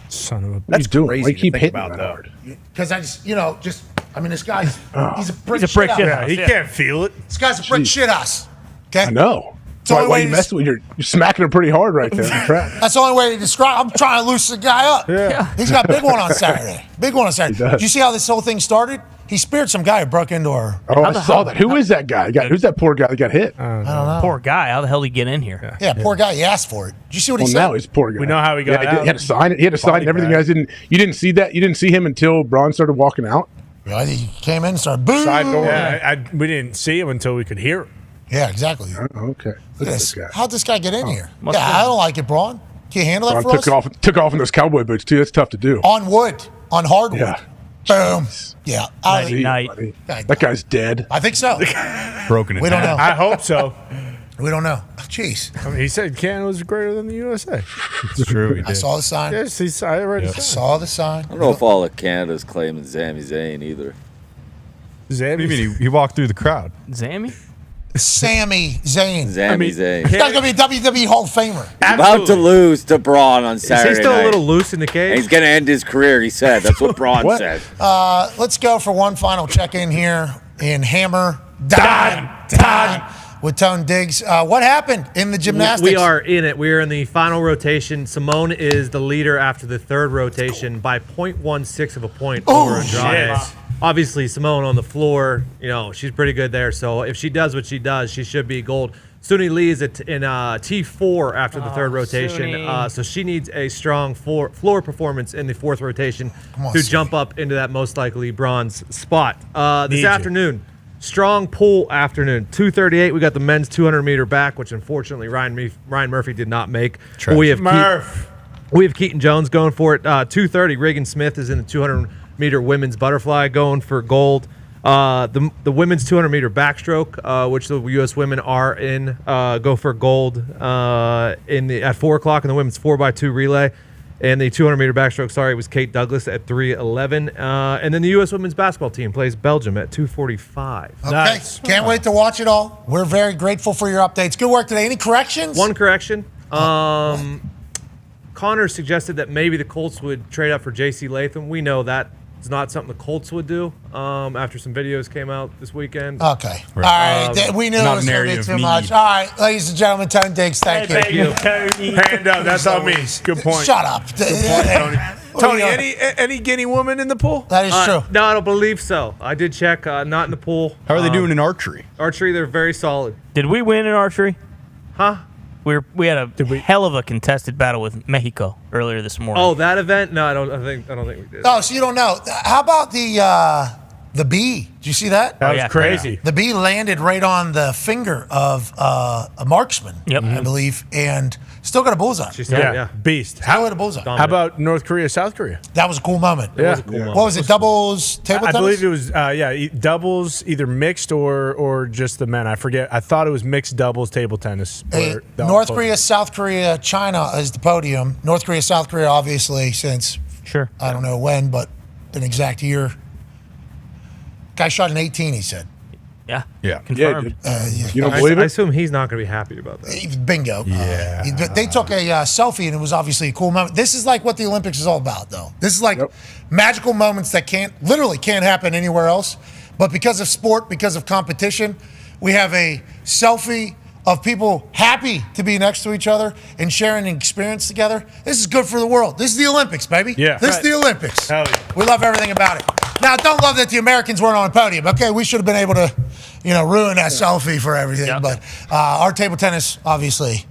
Son of a bitch. That's doing. crazy Why to keep think hitting about, that though. hard? Because this guy's he's a brick He's a brick shit shit house. house. He can't feel it. This guy's a brick shit house. Okay, I know. the only Why way you to- messing with? You're smacking him pretty hard right there. in the trap. That's the only way to describe. I'm trying to loosen the guy up. Yeah. He's got a big one on Saturday. Big one on Saturday. He does. Did you see how this whole thing started? He speared some guy who broke into our. Oh, I saw that. Who is that guy? Who's that poor guy that got hit? I don't know. Poor guy. How the hell did he get in here? Yeah, poor guy. He asked for it. Did you see what he Well, said? now he's a poor guy. We know how he got out. He had to sign it. He had to sign it. Everything. You guys didn't. You didn't see that. You didn't see him until Braun started walking out. Yeah, he came in and started boom. Side door. Yeah, we didn't see him until we could hear him. Yeah, exactly. Oh, okay. Look at this. How'd this guy get in here? Must Yeah, have I don't like it, Braun. Can you handle that Braun for us? took off in those cowboy boots too. That's tough to do. On wood, on hardwood. Yeah. Boom. Yeah. Night. That guy's dead. I think so. Broken in We don't half. know. I hope so. We don't know. Jeez. I mean, he said Canada was greater than the USA. It's true. He I did. saw the sign. Yes, I read I it. saw the sign. I don't know if all of Canada's claiming Sami Zayn either. What do you mean he walked through the crowd? Zammy? Sami Zayn. Sami Zayn. This guy's going to be a WWE Hall of Famer. He's about to lose to Braun on Saturday Is he still night. a little loose in the And cage? he's going to end his career, he said. That's what Braun said. Let's go for one final check-in here in Hammer. Dahn. With Tone Diggs. What happened in the gymnastics? We are in it. We are in the final rotation. Simone is the leader after the third rotation by 0.16 of a point over Andrade. Obviously, Simone on the floor, she's pretty good there. So if she does what she does, she should be gold. Suni Lee is in T4 after the third rotation. So she needs a strong floor performance in the fourth rotation to jump up into that most likely bronze spot. This afternoon, strong pull afternoon. 2:38, we got the men's 200-meter back, which unfortunately Ryan Murphy did not make. But we have Keaton Jones going for it. 2:30, Reagan Smith is in the 200-meter women's butterfly going for gold. The women's 200-meter backstroke, which the U.S. women are in, go for gold at 4 o'clock in the women's 4x2 relay. And the 200-meter backstroke, was Kate Douglas at 3:11. And then the U.S. women's basketball team plays Belgium at 2:45. Okay. Nice. Can't wait to watch it all. We're very grateful for your updates. Good work today. Any corrections? One correction. Connor suggested that maybe the Colts would trade up for J.C. Latham. We know that it's not something the Colts would do after some videos came out this weekend. Okay. All right. We knew it was going to be too much. All right. Ladies and gentlemen, Tone Diggs, thank you. Hand up. That's on me. Good point. Shut up. Good point, Tony. Tony, any Guinea woman in the pool? That is true. No, I don't believe so. I did check. Not in the pool. How are they doing in archery? Archery, they're very solid. Did we win in archery? Huh? We had a hell of a contested battle with Mexico earlier this morning. Oh, that event? No, I don't think we did. Oh, so you don't know. How about the bee? Did you see that? That was crazy. The bee landed right on the finger of a marksman, I believe, and still got a bullseye. Beast. How got a bullseye? How about North Korea, South Korea? That was a cool moment. Yeah. What was it? Doubles table I tennis? believe it was doubles, either mixed or just the men. I forget. I thought it was mixed doubles table tennis. North Korea, South Korea, China is the podium. North Korea, South Korea, obviously, since I don't know when, but an exact year. Guy shot an 18, he said. Yeah. Yeah. Confirmed. You don't believe I it? assume he's not going to be happy about that. Bingo. Yeah. They took a selfie, and it was obviously a cool moment. This is like what the Olympics is all about, though. This is like magical moments that literally can't happen anywhere else. But because of sport, because of competition, we have a selfie of people happy to be next to each other and sharing an experience together. This is good for the world. This is the Olympics, baby. Yeah. This is the Olympics. Hell yeah. We love everything about it. Now, don't love that the Americans weren't on a podium. Okay, we should have been able to, ruin that selfie for everything. Yep. But our table tennis, obviously,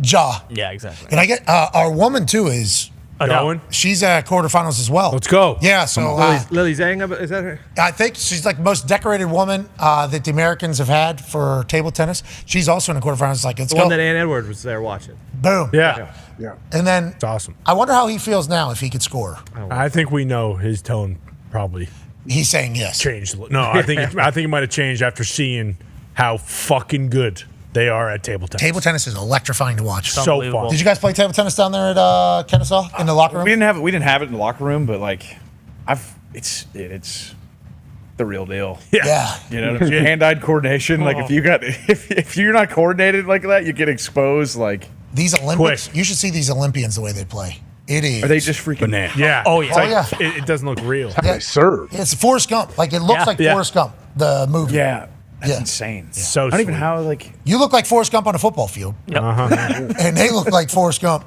Ja. Yeah, exactly. And I get our woman too is Going? she's at quarterfinals as well. Let's go. Yeah, so Lily Zhang, is that her? I think she's like the most decorated woman that the Americans have had for table tennis. She's also in the quarterfinals. Like, let's The go. one that Ann Edwards was there watching. Boom. Yeah. Yeah. And then It's awesome. I wonder how he feels now if he could score. I think we know his tone probably He's saying yes. changed. No, I think it might have changed after seeing how fucking good they are at table tennis. Table tennis is electrifying to watch. So fun. Did you guys play table tennis down there at Kennesaw in the locker room? We didn't have it in the locker room, but like, it's the real deal. Yeah. You know, hand-eye coordination. Like if you're not coordinated like that, you get exposed. Like These Olympics, you should see these Olympians the way they play. It is. Are they just freaking banana? Yeah. Oh, yeah. It's like, it doesn't look real. How they serve. It's Forrest Gump. Like, it looks like Forrest Gump, the movie. Yeah. That's insane. So I don't even sweet. how like You look like Forrest Gump on a football field. Yep. And they look like Forrest Gump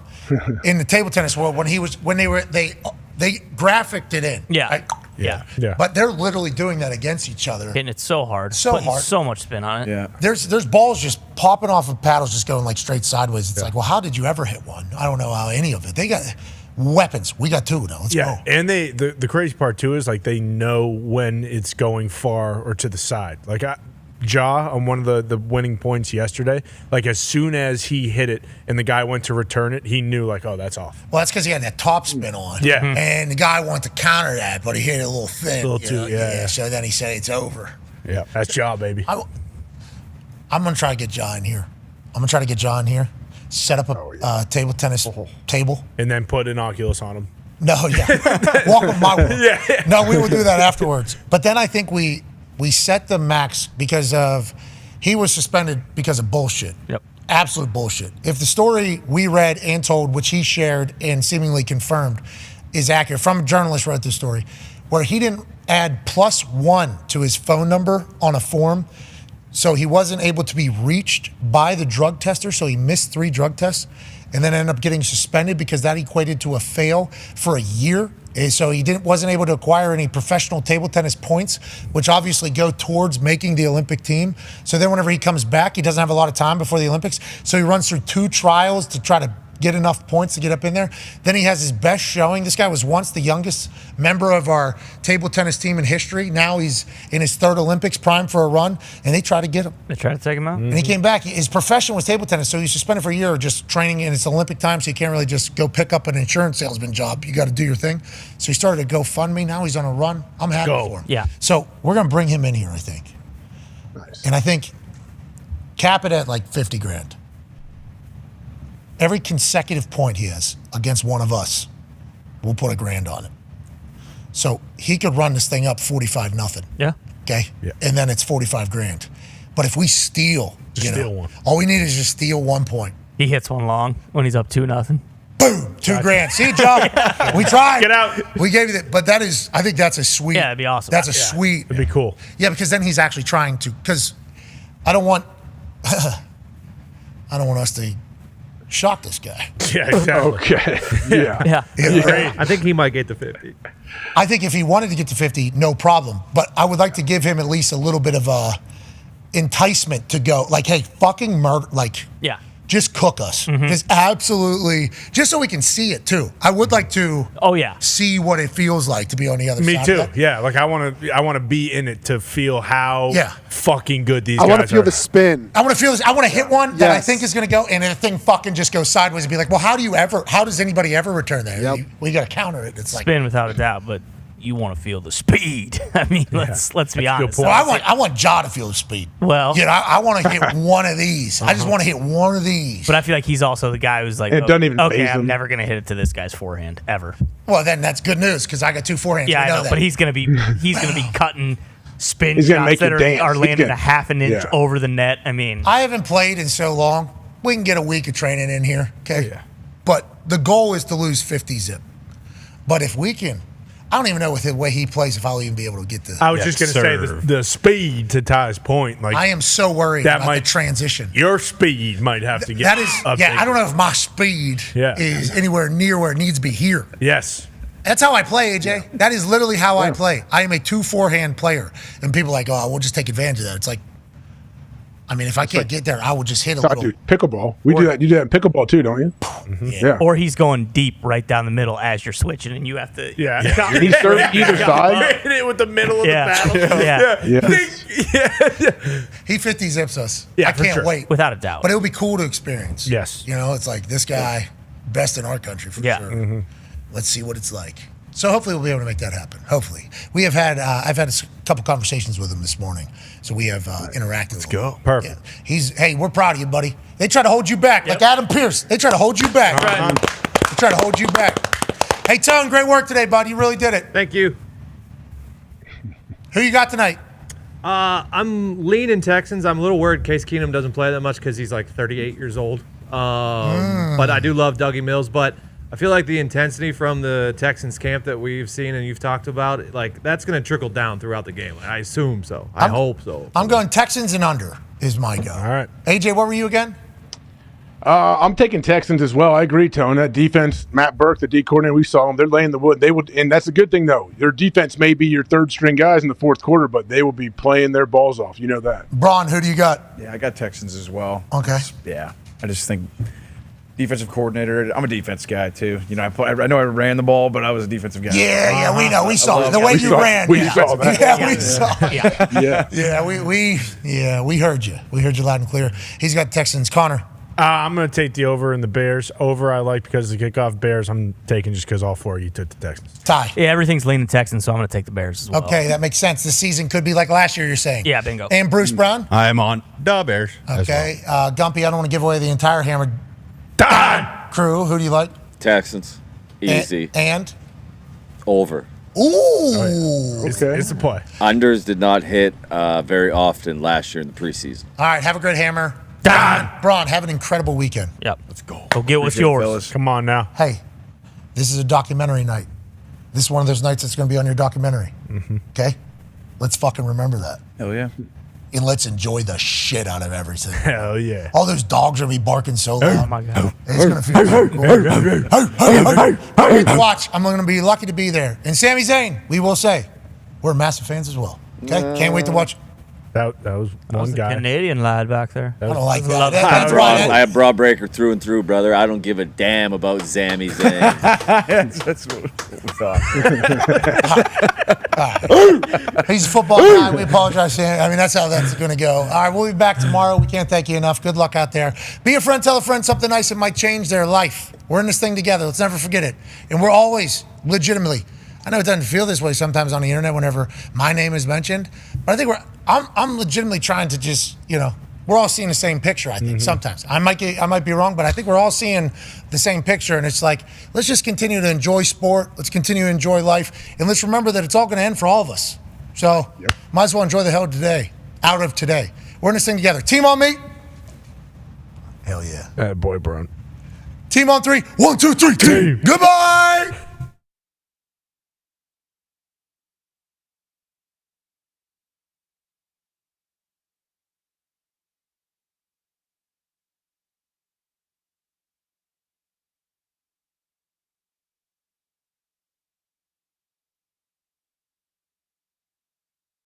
in the table tennis world when they graphicked it in. Yeah. Right? Yeah. But they're literally doing that against each other. Hitting it so hard. So Putting hard. so much spin on it. yeah. There's balls just popping off of paddles, just going like straight sideways. It's like, well, how did you ever hit one? I don't know how any of it. They got weapons. We got two now. Let's Yeah, go. and the crazy part too is like they know when it's going far or to the side. Like Ja on one of the winning points yesterday, like as soon as he hit it and the guy went to return it, he knew like, oh, that's off. Well, that's because he had that top spin on. Yeah. And the guy wanted to counter that, but he hit it a little thin. A little you too- know? yeah. So then he said it's over. Yeah, that's Ja, baby. I'm going to try to get Ja in here. Set up a table tennis table. And then put an Oculus on him. No, yeah. Welcome my world. Yeah. No, we will do that afterwards. But then I think we set the max because of he was suspended because of bullshit. Yep. Absolute bullshit. If the story we read and told, which he shared and seemingly confirmed, is accurate, from a journalist wrote this story, where he didn't add +1 to his phone number on a form, so he wasn't able to be reached by the drug tester, so he missed 3 drug tests and then ended up getting suspended because that equated to a fail for a year. So he wasn't able to acquire any professional table tennis points, which obviously go towards making the Olympic team. So then whenever he comes back, he doesn't have a lot of time before the Olympics. So he runs through 2 trials to try to get enough points to get up in there. Then he has his best showing. This guy was once the youngest member of our table tennis team in history. Now he's in his 3rd Olympics, prime for a run, and they try to get him. They tried to take him out? And he came back. His profession was table tennis, so he's suspended for a year just training, and it's Olympic time, so you can't really just go pick up an insurance salesman job. You got to do your thing. So he started a GoFundMe. Now he's on a run. I'm happy for him. Yeah. So we're going to bring him in here, I think. Nice. And I think cap it at like 50 grand. Every consecutive point he has against one of us, we'll put $1,000 on it. So he could run this thing up 45-0. Yeah. Okay? Yeah. And then it's 45 grand. But if we steal, Steal one. all we need is just steal 1 point. He hits one long when he's up 2-0. Boom, $2,000. See, John? We tried. Get out. We gave you that, but that is, I think that's a sweet. Yeah, it'd be awesome. That's a Yeah. sweet. It'd be cool. Yeah, because then he's actually trying to, because I don't want us to shock this guy. Yeah, exactly. Okay. Yeah. Yeah. I think he might get to 50. I think if he wanted to get to 50, no problem. But I would like to give him at least a little bit of a enticement to go, like, hey, fucking murder, like, Yeah. just cook us. Just absolutely, just so we can see it too. I would like to Oh, yeah. see what it feels like to be on the other Me side. too. of that. Yeah, like I want to be in it to feel how fucking good these I guys want to feel are. the spin. I want to feel this. I want to hit one that I Yes. think is going to go, and the thing fucking just goes sideways and be like, well, how does anybody ever return that? Yep. We got to counter it. It's like, Spin without a doubt, but you want to feel the speed. I mean, let's be That's a good honest. point. well, I want Ja to feel the speed. Well, You know, I want to hit one of these. I just want to hit one of these. but I feel like he's also the guy who's like, It doesn't even okay, faze I'm him. never gonna hit it to this guy's forehand ever. Well, then that's good news because I got 2 forehands. Yeah, we I know, that. but he's gonna be cutting spin He's gonna shots make that you are dance. landing a half an inch over the net. I mean, I haven't played in so long. We can get a week of training in here, okay? Yeah. But the goal is to lose 50 zip. But if we can, I don't even know with the way he plays if I'll even be able to get the. I was just going to say the speed to Ty's point. Like I am so worried that about might, the transition. Your speed might have to get. That is, updated. yeah. I don't know if my speed is anywhere near where it needs to be here. Yes. That's how I play, AJ. That is literally how I play. I am a 2-4-hand player, and people are like, oh, we'll just take advantage of that. It's like, I mean, if I can't get there, I will just hit a little. Pickleball. We do that. You do that in pickleball too, don't you? Yeah. Or he's going deep right down the middle as you're switching, and you have to. Yeah. He's serving either side. Hit it with the middle of the battle. He 50 zips us. Yeah, I for can't sure. wait. Without a doubt. But it would be cool to experience. Yes. You know, it's like this guy, best in our country for sure. Mm-hmm. Let's see what it's like. So hopefully we'll be able to make that happen. Hopefully. We have had, I've had a couple conversations with him this morning. So we have interacted. Let's go. Perfect. Yeah. Hey, we're proud of you, buddy. They try to hold you back, like Adam Pearce. They try to hold you back. They try to hold you back. Hey, Tone, great work today, bud. You really did it. Thank you. Who you got tonight? I'm leaning Texans. I'm a little worried Case Keenum doesn't play that much because he's like 38 years old. But I do love Dougie Mills. But I feel like the intensity from the Texans camp that we've seen and you've talked about, like that's going to trickle down throughout the game. I assume so. I hope so. I'm going Texans and under is my go. All right. AJ, what were you again? I'm taking Texans as well. I agree, Tone. That defense, Matt Burke, the D coordinator, we saw them. They're laying the wood. They would, and that's a good thing though. Their defense may be your third string guys in the fourth quarter, but they will be playing their balls off. You know that. Braun, who do you got? Yeah, I got Texans as well. Okay. Yeah, I just think defensive coordinator. I'm a defense guy too. You know, I know I ran the ball, but I was a defensive guy. Yeah, we know. We saw the way you ran. We saw that. Yeah, we saw. Yeah. We heard you. We heard you loud and clear. He's got Texans. Connor. I'm going to take the over in the Bears. Over I like because of the kickoff. Bears I'm taking just because all four of you took the Texans. Ty. Yeah, everything's leaning Texans, so I'm going to take the Bears as well. Okay, that makes sense. This season could be like last year, you're saying. Yeah, bingo. And Bruce Brown? I am on the Bears. Okay. Gumpy, I don't want to give away the entire Hammer Dahn! crew. Who do you like? Texans. Easy. And? Over. Ooh. It's a play. Unders did not hit very often last year in the preseason. All right, have a great Hammer. Dahn! Braun, have an incredible weekend. Yep. Let's go. Go get what's yours. Come on now. Hey, this is a documentary night. This is one of those nights that's going to be on your documentary. Okay? Let's fucking remember that. Hell yeah. And let's enjoy the shit out of everything. Hell yeah. All those dogs are going to be barking so loud. Oh, my God. It's going to feel so cool. I get to watch. I'm going to be lucky to be there. And Sami Zayn, we will say, we're massive fans as well. Okay? Can't wait to watch. That was one guy. Canadian lad back there. I don't like that. Love That's why. I have broad breaker through and through, brother. I don't give a damn about Sami Zayn. That's what we thought. He's a football guy. We apologize, Sam. I mean, that's how that's going to go. All right, we'll be back tomorrow. We can't thank you enough. Good luck out there. Be a friend. Tell a friend something nice that might change their life. We're in this thing together. Let's never forget it. And we're always legitimately. I know it doesn't feel this way sometimes on the internet whenever my name is mentioned, but I think I'm legitimately trying to just, we're all seeing the same picture, I think, sometimes. I might be wrong, but I think we're all seeing the same picture, and it's like, let's just continue to enjoy sport, let's continue to enjoy life, and let's remember that it's all going to end for all of us. So, might as well enjoy the hell out of today. We're in this thing together. Team on me? Hell yeah. Boy, Brown. Team on three. 1, 2, 3, team. Goodbye!